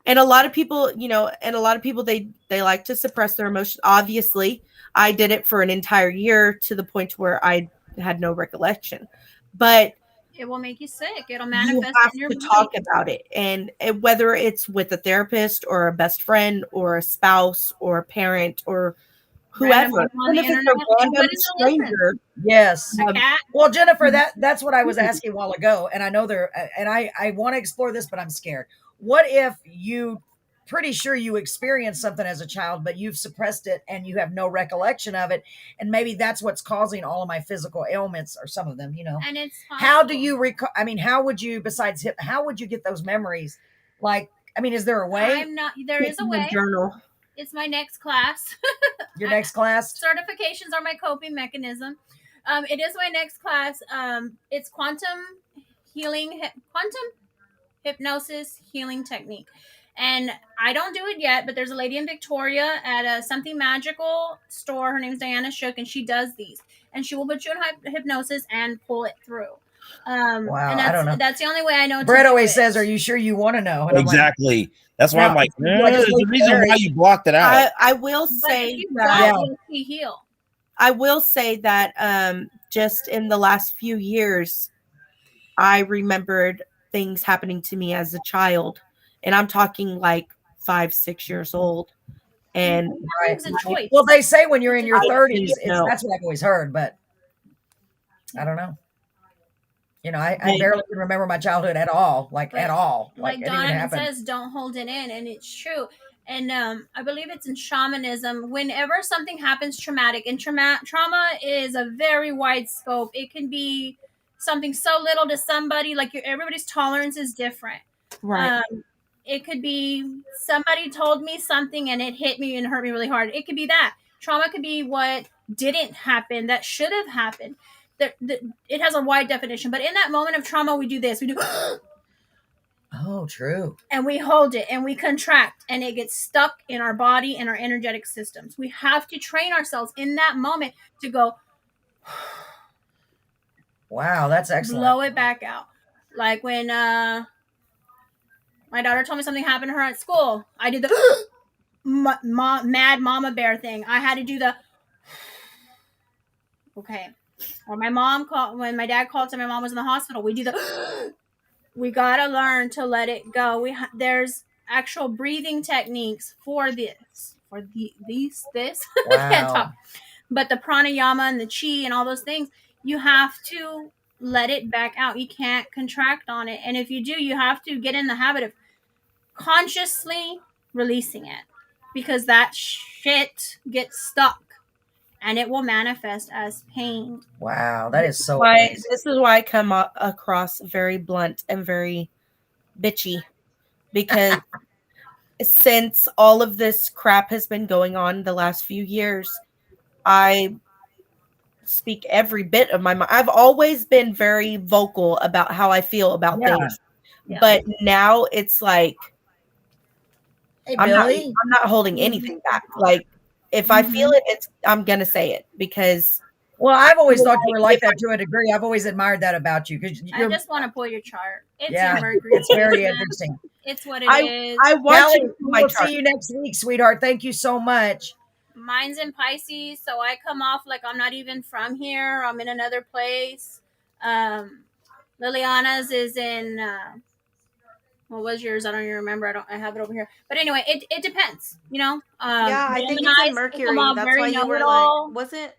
And a lot of people, you know, they like to suppress their emotions. Obviously, I did it for an entire year to the point where I had no recollection. But it will make you sick. It'll you manifest have in your to body. talk about it, and whether it's with a therapist or a best friend or a spouse or a parent or whoever, even if it's a random stranger. Yes. A cat. Well, Jennifer, that's what I was asking a while ago, and I know and I want to explore this, but I'm scared. What if you pretty sure you experienced something as a child, but you've suppressed it and you have no recollection of it, and maybe that's what's causing all of my physical ailments, or some of them, you know? And it's how do you recall? I mean, how would you, besides how would you get those memories? Like, I mean, is there a way? There is a way. Journal. It's my next class. Your next class? Certifications are my coping mechanism. It is my next class. It's quantum hypnosis healing technique. And I don't do it yet, but there's a lady in Victoria at a something magical store. Her name's Diana Shook, and she does these. And she will put you in hypnosis and pull it through. Wow, and I don't know. That's the only way I know. Brett always says, "Are you sure you want to know?" And exactly. Like, that's why I'm like, there's a reason why you blocked it out. I will say that heal. I will say that just in the last few years, I remembered things happening to me as a child, and I'm talking like 5-6 years old. And well, they say when you're in your 30s, that's what I've always heard, but I don't know. You know, I barely can remember my childhood at all, at all. Like Don says, don't hold it in, and it's true. And I believe it's in shamanism. Whenever something happens traumatic, and trauma is a very wide scope. It can be something so little to somebody, like everybody's tolerance is different. Right. It could be somebody told me something and it hit me and hurt me really hard. It could be that. Trauma could be what didn't happen that should have happened. It has a wide definition, but in that moment of trauma, we do this. We do. Oh, true. And we hold it and we contract, and it gets stuck in our body and our energetic systems. We have to train ourselves in that moment to go. Wow, that's excellent. Blow it back out. Like when my daughter told me something happened to her at school, I did the mad mama bear thing. I had to do the okay. Or when my dad called and my mom was in the hospital, we do the we gotta learn to let it go. There's actual breathing techniques for this. Wow. I can't talk. But the pranayama and the chi and all those things, you have to let it back out. You can't contract on it. And if you do, you have to get in the habit of consciously releasing it, because that shit gets stuck and it will manifest as pain. Wow, that is so amazing. This is why I come across very blunt and very bitchy, because since all of this crap has been going on the last few years, I speak every bit of my mind. I've always been very vocal about how I feel about things. Yeah. But now it's like, hey, I'm Billy, not holding anything back. Like, if I feel it, I'm gonna say it, because Well, I've always thought you were like that to a degree. I've always admired that about you because I just want to pull your chart. It's yeah, your Mercury. it's very interesting. It's what it is. I want Kelly, you to we my will chart. see you next week, sweetheart. Thank you so much. Mine's in Pisces, so I come off like I'm not even from here. I'm in another place. Liliana's is in. What was yours? I don't even remember. I have it over here. But anyway, it depends. You know. Yeah, I think it's in Mercury. That's why you were like, was it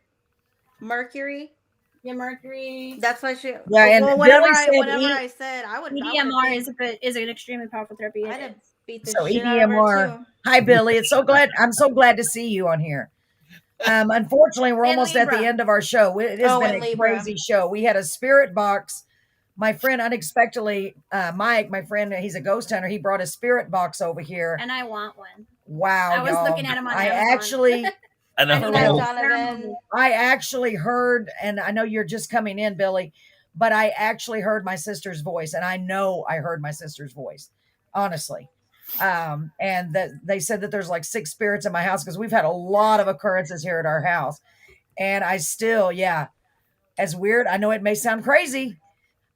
Mercury? Yeah, Mercury. That's why she. Yeah, and well, Billy whenever said I said I would. EDMR is an extremely powerful therapy. I'd have beat the so shit out of her EDMR. too. Hi, Billy. It's so glad. I'm so glad to see you on here. Unfortunately, we're almost at the end of our show. It has been a crazy show. We had a spirit box. My friend unexpectedly, Mike, my friend, he's a ghost hunter. He brought a spirit box over here, and I want one. Wow, I was looking at him on Amazon. actually, I know. I actually heard, and I know you're just coming in, Billy, but I actually heard my sister's voice, and I know I heard my sister's voice, honestly. And that they said that there's like 6 spirits in my house because we've had a lot of occurrences here at our house, and I still, as weird. I know it may sound crazy,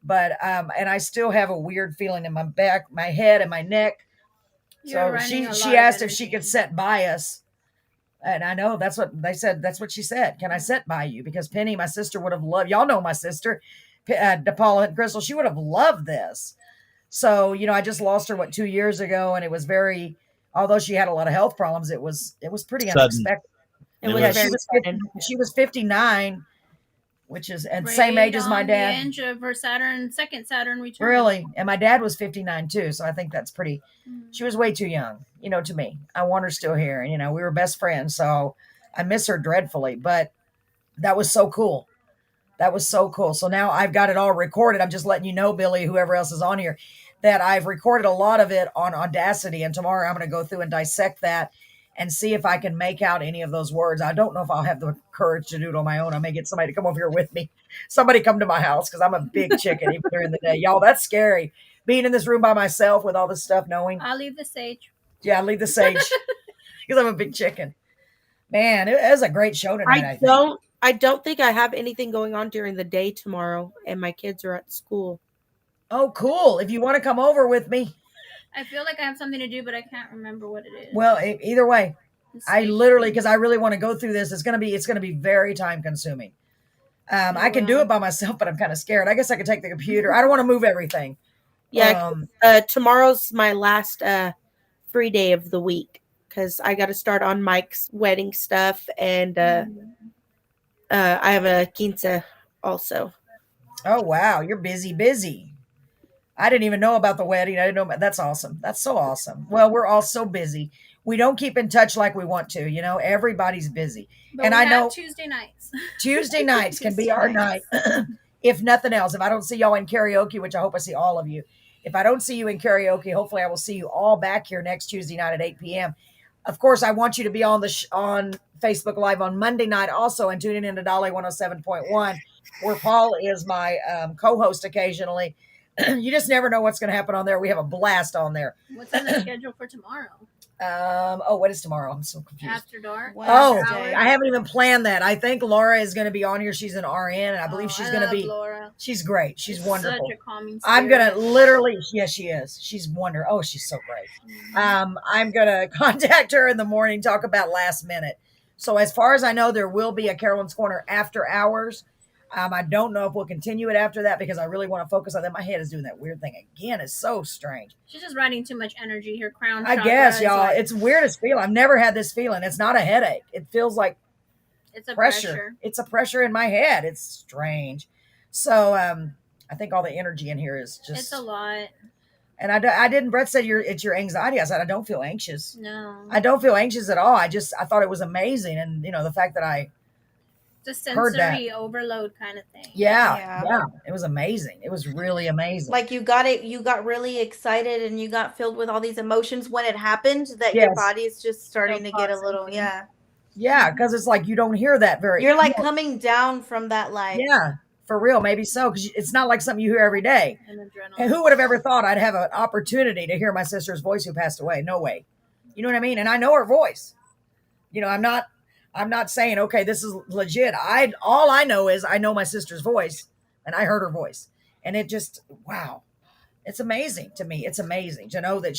but and I still have a weird feeling in my back, my head, and my neck. So she asked if she could sit by us. And I know that's what they said. That's what she said. Can I sit by you? Because Penny, my sister, would have loved, y'all know my sister, DePaula and Crystal, she would have loved this. So, I just lost her, 2 years ago. And it was although she had a lot of health problems, it was pretty Sudden. unexpected. She was 59, which is and same age as my dad. The age of her second Saturn return. Really? And my dad was 59 too. So I think that's pretty, she was way too young, to me. I want her still here. And, we were best friends. So I miss her dreadfully, but that was so cool. That was so cool. So now I've got it all recorded. I'm just letting you know, Billy, whoever else is on here, that I've recorded a lot of it on Audacity. And tomorrow I'm going to go through and dissect that and see if I can make out any of those words. I don't know if I'll have the courage to do it on my own. I may get somebody to come over here with me. Somebody come to my house because I'm a big chicken even during the day. Y'all, that's scary. Being in this room by myself with all this stuff, knowing. I'll leave the sage. Yeah, I'll leave the sage because I'm a big chicken. Man, it was a great show tonight. I don't think I have anything going on during the day tomorrow, and my kids are at school. Oh, cool. If you want to come over with me. I feel like I have something to do, but I can't remember what it is. Well, either way, I literally, because I really want to go through this. It's going to be very time consuming. I can do it by myself, but I'm kind of scared. I guess I could take the computer. I don't want to move everything. Yeah. Tomorrow's my last free day of the week because I got to start on Mike's wedding stuff, and I have a quince also. Oh, wow. You're busy. I didn't even know about the wedding. I didn't know about, that's awesome. That's so awesome. Well, we're all so busy. We don't keep in touch like we want to, everybody's busy. But and I know Tuesday nights. Tuesday nights can be our night. If nothing else, if I don't see y'all in karaoke, which I hope I see all of you. If I don't see you in karaoke, hopefully I will see you all back here next Tuesday night at 8 p.m. Of course, I want you to be on on Facebook Live on Monday night also and tuning in to Dolly 107.1, where Paul is my co-host occasionally. You just never know what's going to happen on there. We have a blast on there. What's on the schedule for tomorrow? What is tomorrow? I'm so confused. After dark. I haven't even planned that. I think Laura is going to be on here. She's an RN, and I believe she's going to be. Laura. She's great. She's wonderful. Such a calming spirit. I'm going to literally. Yes, she is. She's wonderful. Oh, she's so great. I'm going to contact her in the morning. Talk about last minute. So as far as I know, there will be a Carolyn's Corner after hours. I don't know if we'll continue it after that because I really want to focus on that. My head is doing that weird thing again. It's so strange. She's just running too much energy. Her crown. I guess, y'all. It's weirdest feeling. I've never had this feeling. It's not a headache. It feels like it's a pressure. It's a pressure in my head. It's strange. So I think all the energy in here is just. It's a lot. And I didn't. Brett said it's your anxiety. I said I don't feel anxious. No, I don't feel anxious at all. I thought it was amazing, and the fact that I. The sensory overload kind of thing. Yeah. It was amazing. It was really amazing. Like you got really excited and you got filled with all these emotions when it happened that your body's just starting to get a little, Yeah, because it's like you don't hear that very. You're like coming down from that life. Yeah, for real, maybe so, because it's not like something you hear every day. And who would have ever thought I'd have an opportunity to hear my sister's voice who passed away? No way. You know what I mean? And I know her voice. I'm not saying, okay, this is legit. All I know is I know my sister's voice and I heard her voice. And it just, wow. It's amazing to me. It's amazing to know that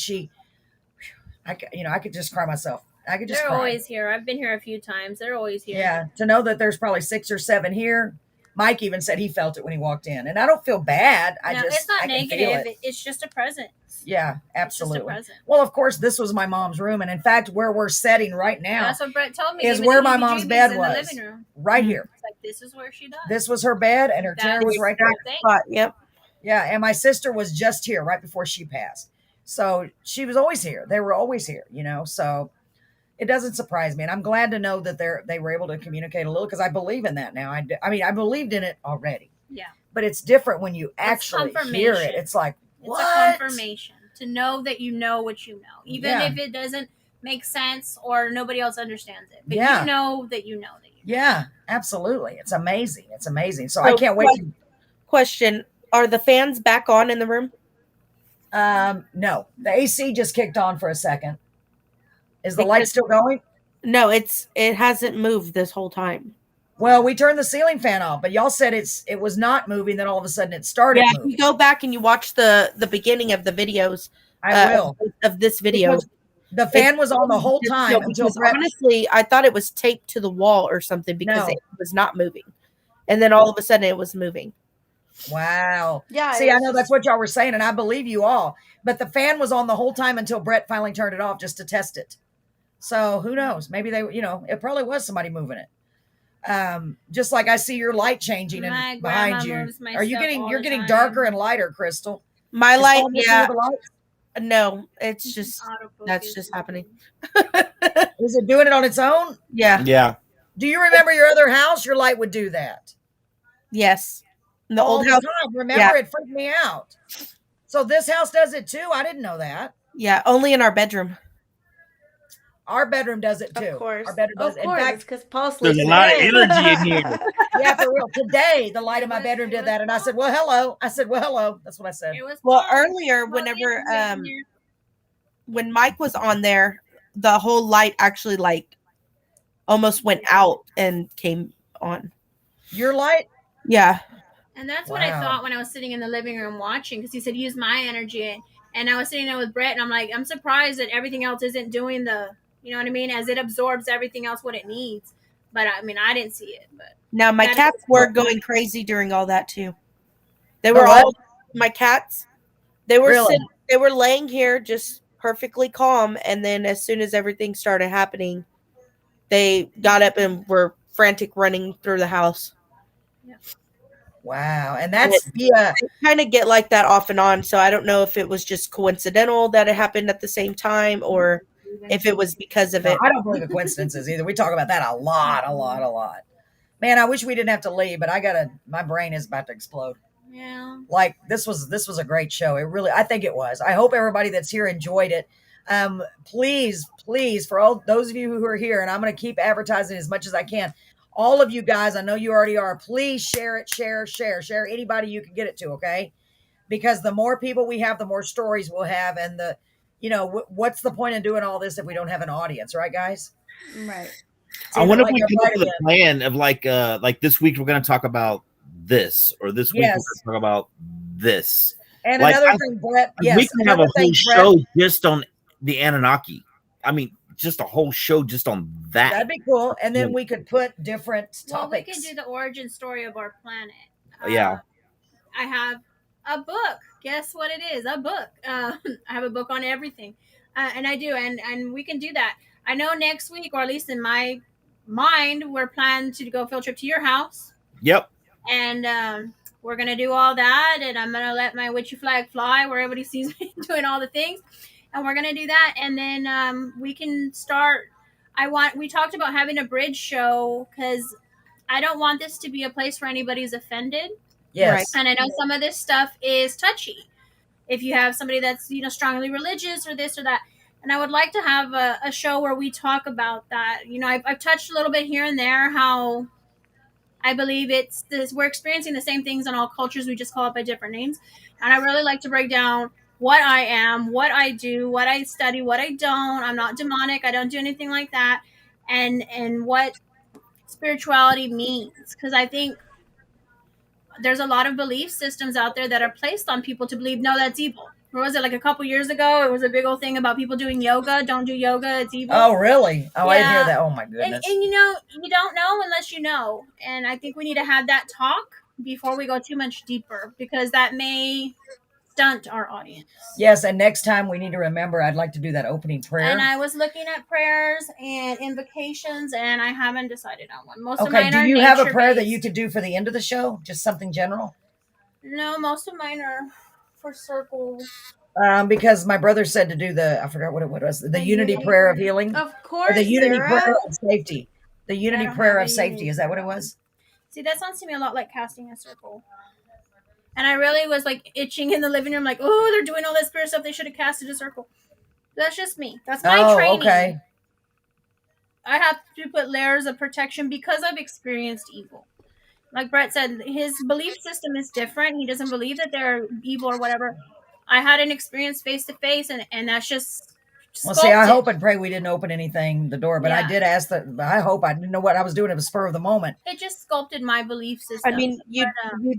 I could just cry myself. I could just They're cry. always here. I've been here a few times. They're always here. Yeah, to know that there's probably 6 or 7 here. Mike even said he felt it when he walked in, and I don't feel bad. It's not I can feel negative. it. It's just a present. Yeah, It's just absolutely. a present. Well, of course, this was my mom's room, and in fact, where we're sitting right now That's what Brett told me. is Even where the my mom's heebie-jeebies bed in was, the living room. right here. It's like this is where she does. This was her bed, and her chair was right there. Spot. Yep. Yeah, and my sister was just here right before she passed, so she was always here. They were always here, So it doesn't surprise me, and I'm glad to know that they were able to communicate a little because I believe in that now. I mean, I believed in it already. Yeah. But it's different when you actually hear it. It's like, what? It's a confirmation to know that you know what you know, even if it doesn't make sense or nobody else understands it. But you know that you know that you know. Yeah, absolutely. It's amazing. It's amazing. So I can't wait. Question: are the fans back on in the room? No, the AC just kicked on for a second. Is the light still going? No, it hasn't moved this whole time. Well, we turned the ceiling fan off, but y'all said it was not moving. Then all of a sudden it started. Yeah, moving. you go back and you watch the beginning of the videos. I will of this video. Because the fan was on the whole time until Brett. Honestly, I thought it was taped to the wall or something because it was not moving, and then all of a sudden it was moving. Wow. Yeah. See, I know that's what y'all were saying, and I believe you all. But the fan was on the whole time until Brett finally turned it off just to test it. So who knows? Maybe it probably was somebody moving it. Just like I see your light changing and behind you. Are you you're getting darker and lighter, Crystal? My light, yeah. The no, it's just that's just happening. Is it doing it on its own? Yeah. Yeah. Do you remember your other house? Your light would do that. Yes. The old house. Remember, it freaked me out. So this house does it too. I didn't know that. Yeah, only in our bedroom. Our bedroom does it too. Of course. Our bedroom does. Of course, in fact, because Paul There's sleeps a lot of in. energy in here. Yeah, for real. Today, the light in my bedroom did that, and I said, "Well, hello." That's what I said. Well, earlier, whenever when Mike was on there, the whole light actually almost went out and came on. Your light? Yeah. And that's what I thought when I was sitting in the living room watching, because he said use my energy, and I was sitting there with Brett, and I'm like, I'm surprised that everything else isn't doing you know what I mean, as it absorbs everything else what it needs. But I mean, I didn't see it. But now my cats were going crazy during all that too. They were all my cats. They were they were laying here just perfectly calm, and then as soon as everything started happening, they got up and were frantic running through the house. Yeah. Wow. And that's via kind of get like that off and on. So I don't know if it was just coincidental that it happened at the same time or if it was because of it. I don't believe in coincidences either. We talk about that a lot. Man, I wish we didn't have to leave, but my brain is about to explode. Yeah. Like this was a great show. I think it was. I hope everybody that's here enjoyed it. Please, for all those of you who are here, and I'm going to keep advertising as much as I can. All of you guys, I know you already are. Please share it, share anybody you can get it to, okay? Because the more people we have, the more stories we'll have, and what's the point in doing all this if we don't have an audience, right, guys? Right. I wonder if we come up with a plan of like this week we're going to talk about this, or this week we're going to talk about this. And another thing, Brett, we can have a whole show just on the Anunnaki. I mean, just a whole show just on that. That'd be cool. And then we could put different topics. Well, we could do the origin story of our planet. Yeah. I have a book. Guess what it is? A book. I have a book on everything. And I do. And we can do that. I know next week, or at least in my mind, we're planning to go field trip to your house. Yep. And we're going to do all that. And I'm going to let my witchy flag fly where everybody sees me doing all the things. And we're going to do that. And then we can start. We talked about having a bridge show because I don't want this to be a place where anybody's offended. Yes. Right. And I know some of this stuff is touchy. If you have somebody that's, strongly religious or this or that. And I would like to have a show where we talk about that. I've touched a little bit here and there how I believe we're experiencing the same things in all cultures. We just call it by different names. And I really like to break down what I am, what I do, what I study, what I don't. I'm not demonic. I don't do anything like that. and what spirituality means, because I think there's a lot of belief systems out there that are placed on people to believe, no, that's evil. Or was it like a couple years ago? It was a big old thing about people doing yoga. Don't do yoga; it's evil. Oh, really? Oh, I didn't hear that. Oh my goodness. And you know, you don't know unless you know. And I think we need to have that talk before we go too much deeper, because that may stunt our audience. Yes, and next time we need to remember, I'd like to do that opening prayer. And I was looking at prayers and invocations, and I haven't decided on one. Most of Okay, mine do are you have a prayer that nature-based. you could do for the end of the show? Just something general? No, most of mine are for circles. Because my brother said to do I forgot what it was, the unity prayer of healing. Of Or course, the unity Sarah. prayer of safety. The unity don't prayer have of a safety. unity Is that what it prayer. was? See, that sounds to me a lot like casting a circle. And I really was like itching in the living room, like, oh, they're doing all this spirit stuff. They should have casted a circle. That's just me. That's my training. Okay. I have to put layers of protection because I've experienced evil. Like Brett said, his belief system is different. He doesn't believe that they're evil or whatever. I had an experience face to face, and that's just Well, see, I sculpted. hope and pray we didn't open the door, but I Yeah. did ask I hope I didn't know what I was doing. It was spur of the moment. It just sculpted my belief system. I mean, you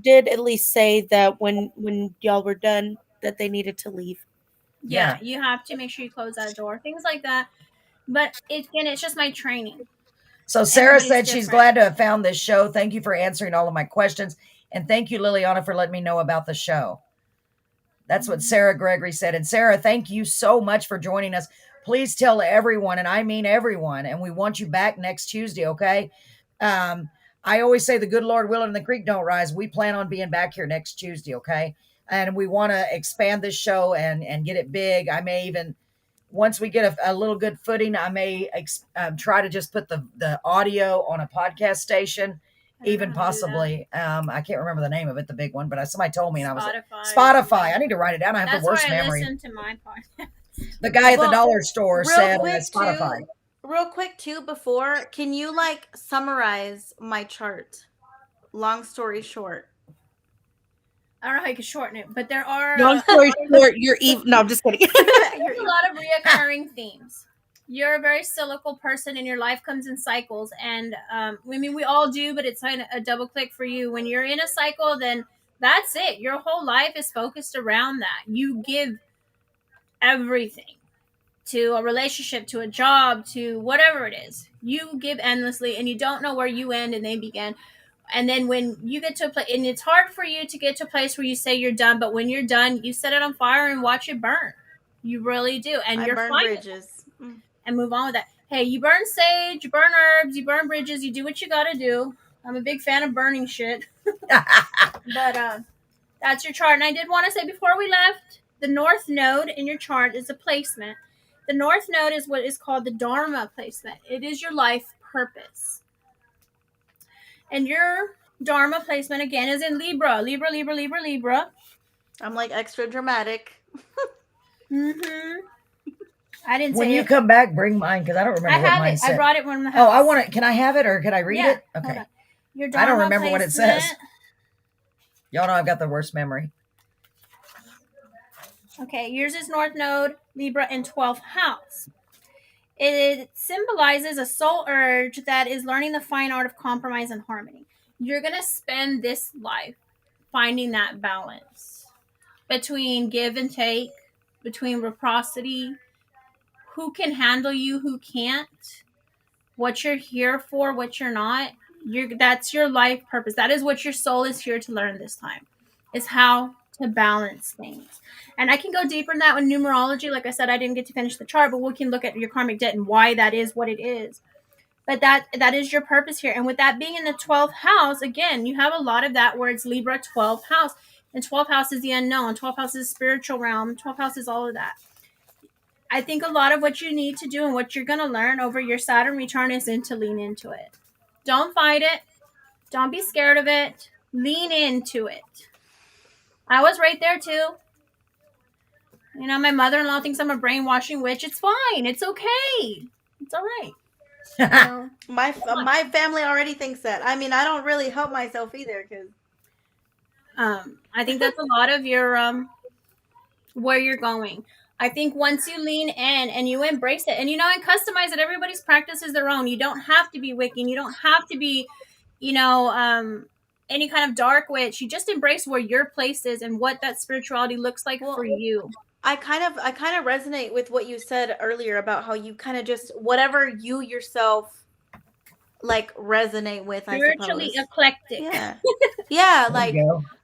did at least say that when y'all were done that they needed to leave. Yeah, you have to make sure you close that door. Things like that. But it's just my training. So Sarah Everybody's said she's different. glad to have found this show. Thank you for answering all of my questions. And thank you, Liliana, for letting me know about the show. That's what Sarah Gregory said. And Sarah, thank you so much for joining us. Please tell everyone, and I mean everyone, and we want you back next Tuesday, okay? I always say the good Lord willing and the creek don't rise. We plan on being back here next Tuesday, okay? And we want to expand this show and get it big. I may even, once we get a little good footing, I may try to just put the audio on a podcast station, even possibly. I can't remember the name of it, the big one, but somebody told me, and I was like, Spotify. I need to write it down. I have the worst memory. That's why I listen to my podcast. The guy at the dollar store said Spotify. Real quick too, before, can you like summarize my chart? Long story short. I don't know how you can shorten it, but there are Long story short, you're evil. No, I'm just kidding. there's a lot of reoccurring themes. You're a very cyclical person, and your life comes in cycles. And I mean, we all do, but it's kind of a double click for you. When you're in a cycle, then that's it. Your whole life is focused around that. You give everything to a relationship, to a job, to whatever it is. You give endlessly, and you don't know where you end and they begin. And then when you get to a place, and it's hard for you to get to a place where you say you're done, but when you're done, you set it on fire and watch it burn. You really do. And I you're burn fine bridges. and move on with that. Hey, you burn sage, you burn herbs, you burn bridges, you do what you got to do. I'm a big fan of burning shit. But that's your chart. And I did want to say before we left, the North Node in your chart is a placement. The North Node is what is called the Dharma placement. It is your life purpose. And your Dharma placement, again, is in Libra. Libra, Libra, Libra, Libra. I'm like extra dramatic. Mm-hmm. I didn't When say you it. come back, bring mine because I don't remember what I have mine it. said. I brought it from the house. Oh, I want it. Can I have it or can I read Yeah, it? Okay. Your I Dharma don't remember what it says. placement. Y'all know I've got the worst memory. Okay, yours is North Node, Libra, in 12th house. It symbolizes a soul urge that is learning the fine art of compromise and harmony. You're going to spend this life finding that balance between give and take, between reciprocity, who can handle you, who can't, what you're here for, what you're not. That's your life purpose. That is what your soul is here to learn this time, is how to balance things. And I can go deeper in that with numerology. Like I said, I didn't get to finish the chart, but we can look at your karmic debt and why that is what it is. But that is your purpose here. And with that being in the 12th house, again, you have a lot of that where it's Libra 12th house. And 12th house is the unknown. 12th house is spiritual realm. 12th house is all of that. I think a lot of what you need to do and what you're going to learn over your Saturn return is to lean into it. Don't fight it. Don't be scared of it. Lean into it. I was right there too. You know, my mother-in-law thinks I'm a brainwashing witch. It's fine. It's okay. It's all right. You know? My family already thinks that. I mean, I don't really help myself either because I think that's a lot of your where you're going. I think once you lean in and you embrace it and and customize it, everybody's practice is their own. You don't have to be Wiccan. You don't have to be, any kind of dark witch. You just embrace where your place is and what that spirituality looks like for you. I kind of resonate with what you said earlier about how you kind of just whatever you yourself like resonate with, Spiritually I suppose. eclectic. Yeah. Yeah, like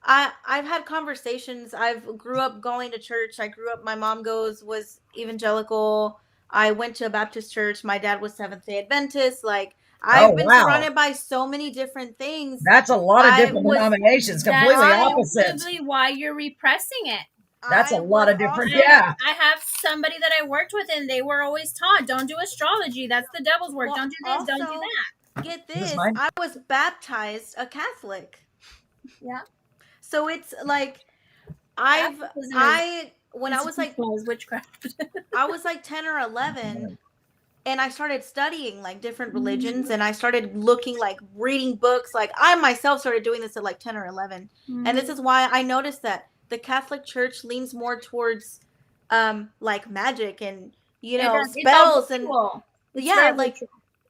I've had conversations. I've grew up going to church. I grew up, my mom was evangelical. I went to a Baptist church. My dad was Seventh-day Adventist. Like I've been surrounded by so many different things. That's a lot of different denominations, completely opposite. That's probably why you're repressing it. That's a lot of different. Yeah. I have somebody that I worked with, and they were always taught, don't do astrology. That's the devil's work. Don't do this. Don't do that. Get this. I was baptized a Catholic. Yeah. So it's like when I was like witchcraft. I was like 10 or 11 and I started studying like different religions and I started looking like reading books. Like I myself started doing this at like 10 or 11. And this is why I noticed that the Catholic Church leans more towards like magic and spells and yeah, like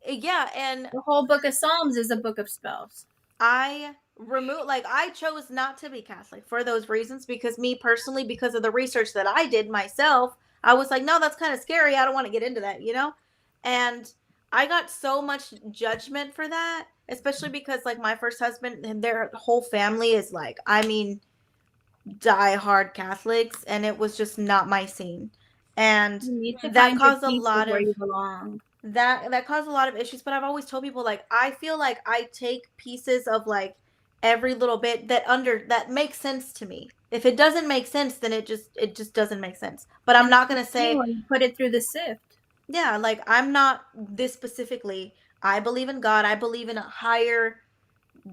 yeah, and the whole book of Psalms is a book of spells. I chose not to be Catholic for those reasons because me personally, because of the research that I did myself, I was like, no, that's kind of scary. I don't want to get into that, And I got so much judgment for that, especially because like my first husband and their whole family is like, die-hard Catholics, and it was just not my scene. And that caused a lot of that caused a lot of issues. But I've always told people like I feel like I take pieces of like every little bit that makes sense to me. If it doesn't make sense, then it just doesn't make sense. But I'm not gonna say put it through the sift. Yeah, like I'm not this specifically. I believe in God. I believe in a higher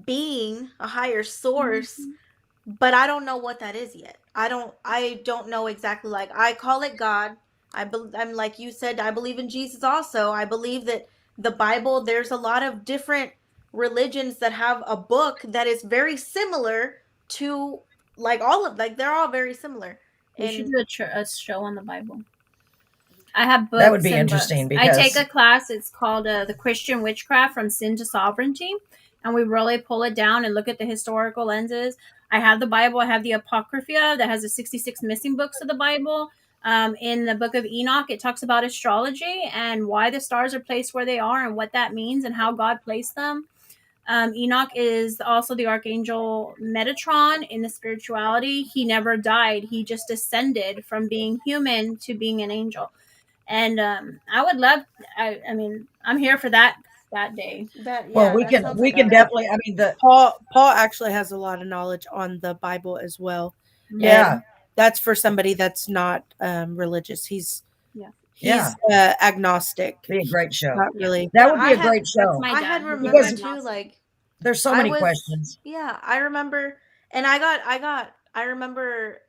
being, a higher source. But I don't know what that is yet. I don't know exactly. Like I call it God. I'm like you said, I believe in Jesus also. I believe that the Bible, there's a lot of different religions that have a book that is very similar to like they're all very similar. We should do a show on the Bible. I have books. That would be interesting because I take a class. It's called The Christian Witchcraft from Sin to Sovereignty. And we really pull it down and look at the historical lenses. I have the Bible. I have the Apocrypha that has the 66 missing books of the Bible. In the book of Enoch, it talks about astrology and why the stars are placed where they are and what that means and how God placed them. Enoch is also the archangel Metatron in the spirituality. He never died. He just ascended from being human to being an angel. And I would love, I mean, I'm here for that day. We can definitely, I mean, Paul actually has a lot of knowledge on the Bible as well. Yeah. And that's for somebody that's not religious. He's agnostic. Be a great show. Not really. That would be a great show. I had remembered too, like there's so many questions. Yeah, I remember, and I remember,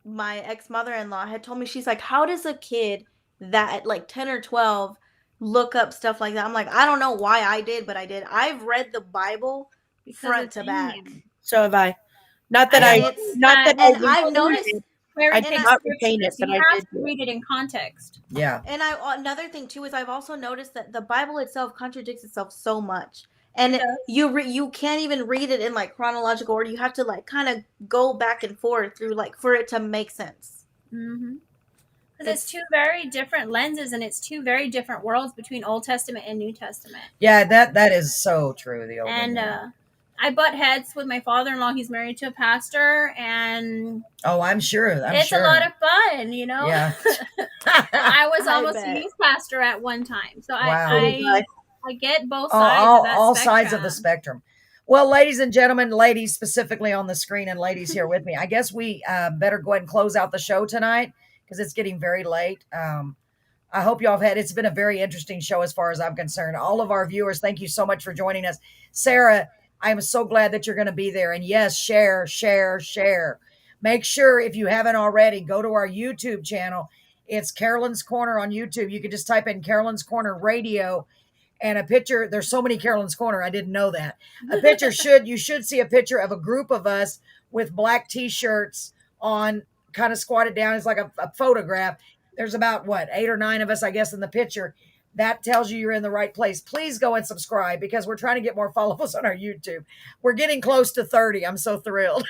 my ex-mother-in-law had told me, she's like, how does a kid that at like 10 or 12 look up stuff like that? I'm like, I don't know why I did, but I did. I've read the Bible front to back. So have I. Not that I've noticed. I did not retain it, but I did read it in context. Yeah. And another thing too is I've also noticed that the Bible itself contradicts itself so much, and you can't even read it in like chronological order. You have to like kind of go back and forth through like for it to make sense. Because it's two very different lenses, and it's two very different worlds between Old Testament and New Testament. Yeah, that is so true. The old and I butt heads with my father-in-law. He's married to a pastor, and I'm sure it's a lot of fun, Yeah. I was almost a youth pastor at one time, so I get both sides of that all sides of the spectrum. Well, ladies and gentlemen, ladies specifically on the screen, and ladies here with me, I guess we better go ahead and close out the show tonight because it's getting very late. I hope y'all have it's been a very interesting show as far as I'm concerned. All of our viewers, thank you so much for joining us. Sarah, I am so glad that you're going to be there. And yes, share. Make sure, if you haven't already, go to our YouTube channel. It's Carolyn's Corner on YouTube. You can just type in Carolyn's Corner Radio and a picture. There's so many Carolyn's Corner. I didn't know that. A picture you should see a picture of a group of us with black t-shirts on kind of squatted down. It's like a photograph. There's about what 8 or 9 of us, I guess, in the picture. That tells you you're in the right place. Please go and subscribe because we're trying to get more followers on our YouTube. We're getting close to 30. I'm so thrilled.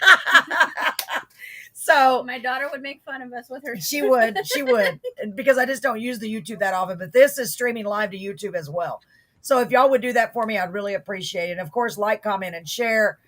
So my daughter would make fun of us with her. She would, because I just don't use the YouTube that often. But this is streaming live to YouTube as well. So if y'all would do that for me, I'd really appreciate it. And of course, like, comment, and share.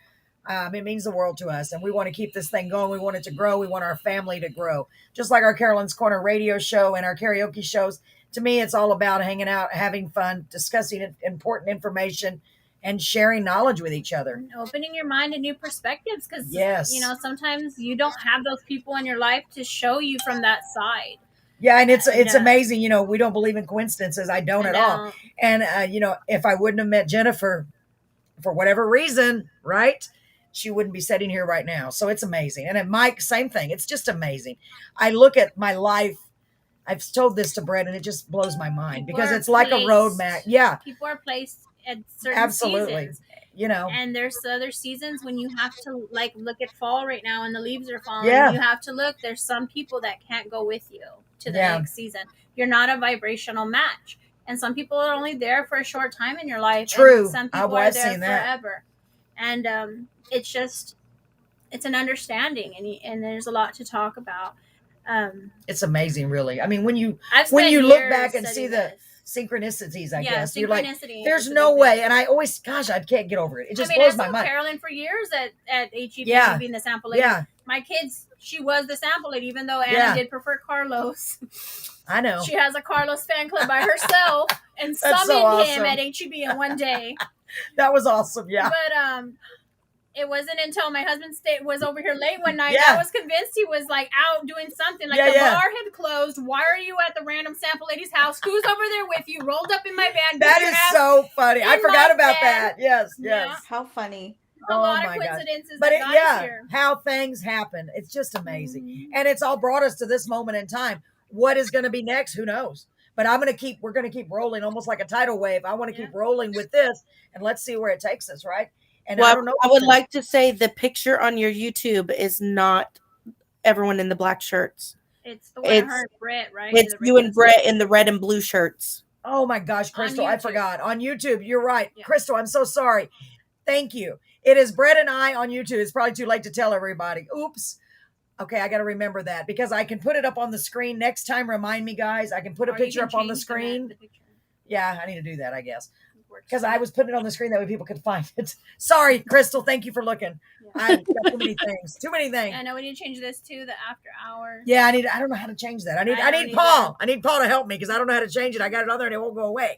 It means the world to us, and we want to keep this thing going. We want it to grow. We want our family to grow, just like our Carolyn's Corner radio show and our karaoke shows. To me, it's all about hanging out, having fun, discussing important information, and sharing knowledge with each other. And opening your mind to new perspectives, because yes, sometimes you don't have those people in your life to show you from that side. Yeah, and it's amazing. We don't believe in coincidences. I don't at all. And if I wouldn't have met Jennifer for whatever reason, right, she wouldn't be sitting here right now. So it's amazing. And at Mike, same thing. It's just amazing. I look at my life. I've told this to Brett, and it just blows my mind because it's like a roadmap. Yeah, people are placed at certain seasons. And there's other seasons when you have to look at fall right now and the leaves are falling. Yeah. You have to look. There's some people that can't go with you to the next season. You're not a vibrational match. And some people are only there for a short time in your life. True. And some people are there forever. And it's an understanding, and there's a lot to talk about. It's amazing, really. I mean, when you look back and see the synchronicities, I guess you're like, there's no way. And I always, gosh, I can't get over it. It just blows my mind. Carolyn for years at HEB being the sample lady. Yeah. My kids, she was the sample lady, even though Anna did prefer Carlos. I know. She has a Carlos fan club by herself and summoned him at HEB in one day. That was awesome. Yeah. But it wasn't until my husband was over here late one night that I was convinced he was out doing something. The bar had closed. Why are you at the random sample lady's house? Who's over there with you? Rolled up in my van. That is so funny. I forgot about that. Yes. Yeah. How funny. A lot of coincidences. But how things happen. It's just amazing. Mm-hmm. And it's all brought us to this moment in time. What is going to be next? Who knows? But we're going to keep rolling almost like a tidal wave. I want to keep rolling with this, and let's see where it takes us. Right. And I don't know. I would like to say the picture on your YouTube is not everyone in the black shirts. It's the way her and Brett, right? It's you and Brett in the red and blue shirts. Oh my gosh, Crystal, I forgot. On YouTube, you're right. Yeah. Crystal, I'm so sorry. Thank you. It is Brett and I on YouTube. It's probably too late to tell everybody. Oops. Okay, I got to remember that because I can put it up on the screen. Next time, remind me, guys. I can put a picture up on the screen. Yeah, I need to do that, I guess. Because I was putting it on the screen that way people could find it. Sorry, Crystal. Thank you for looking. Yeah. I've got too many things. Too many things. I know we need to change this to the after hours. Yeah, I don't know how to change that. I need Paul. I need Paul to help me because I don't know how to change it. I got it on there and it won't go away.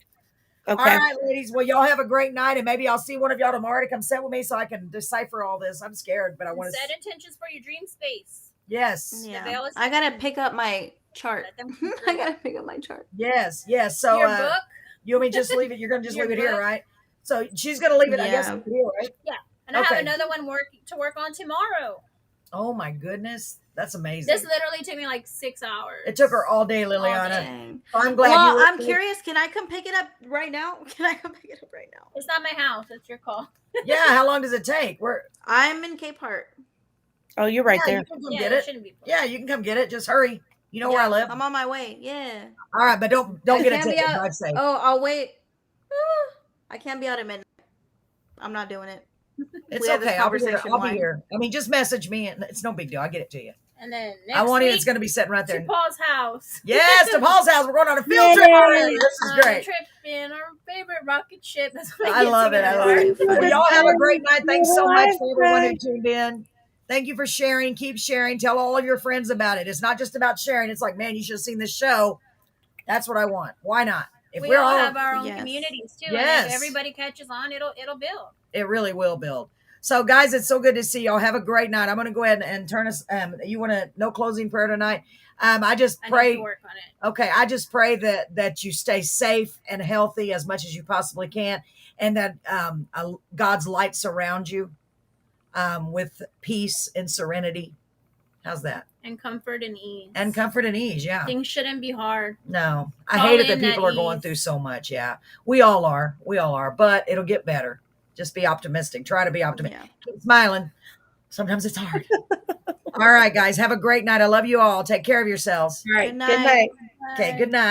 Okay. All right, ladies. Well, y'all have a great night, and maybe I'll see one of y'all tomorrow to come sit with me so I can decipher all this. I'm scared, but I want to set intentions for your dream space. Yes. Yeah. I gotta pick up my chart. I gotta pick up my chart. Yes. Yes. So your book. You want me to just leave it? You're gonna just leave it here, right? So she's gonna leave it, I guess, here, right? Yeah. And I have another one to work on tomorrow. Oh my goodness. That's amazing. This literally took me 6 hours. It took her all day, Liliana. So I'm glad I'm curious. Can I come pick it up right now? It's not my house. It's your call. Yeah. How long does it take? I'm in Cape Heart. Oh, you're right there. You can come get it. Yeah, you can come get it. Just hurry. You know where I live. I'm on my way. Yeah. All right, but don't get a ticket. Drive safe. Oh, I'll wait. I can't be out at midnight. I'm not doing it. It's okay. I'll be here. I mean, just message me, and it's no big deal. I'll get it to you. And then I want it. It's going to be sitting right there. To Paul's house. Yes, to Paul's house. We're going on a field trip already. This is great. Trip in our favorite rocket ship. That's what I love it. I love it. Well, y'all have a great night. Thanks so much for everyone who tuned in. Thank you for sharing. Keep sharing. Tell all of your friends about it. It's not just about sharing. It's like, man, you should have seen this show. That's what I want. Why not? If we all have our own communities too. Yes. And if everybody catches on, it'll build. It really will build. So, guys, it's so good to see y'all. Have a great night. I'm going to go ahead and turn us. You want to no closing prayer tonight? I just pray. I need to work on it. Okay, I just pray that you stay safe and healthy as much as you possibly can, and that God's light surround you with peace and serenity. How's that? And comfort and ease. And comfort and ease, yeah. Things shouldn't be hard. No, I hate it that people are going through so much. Yeah, we all are, but it'll get better. Just be optimistic. Try to be optimistic. Yeah. Keep smiling. Sometimes it's hard. All right, guys. Have a great night. I love you all. Take care of yourselves. All right. Good Good night. night. Okay, good night.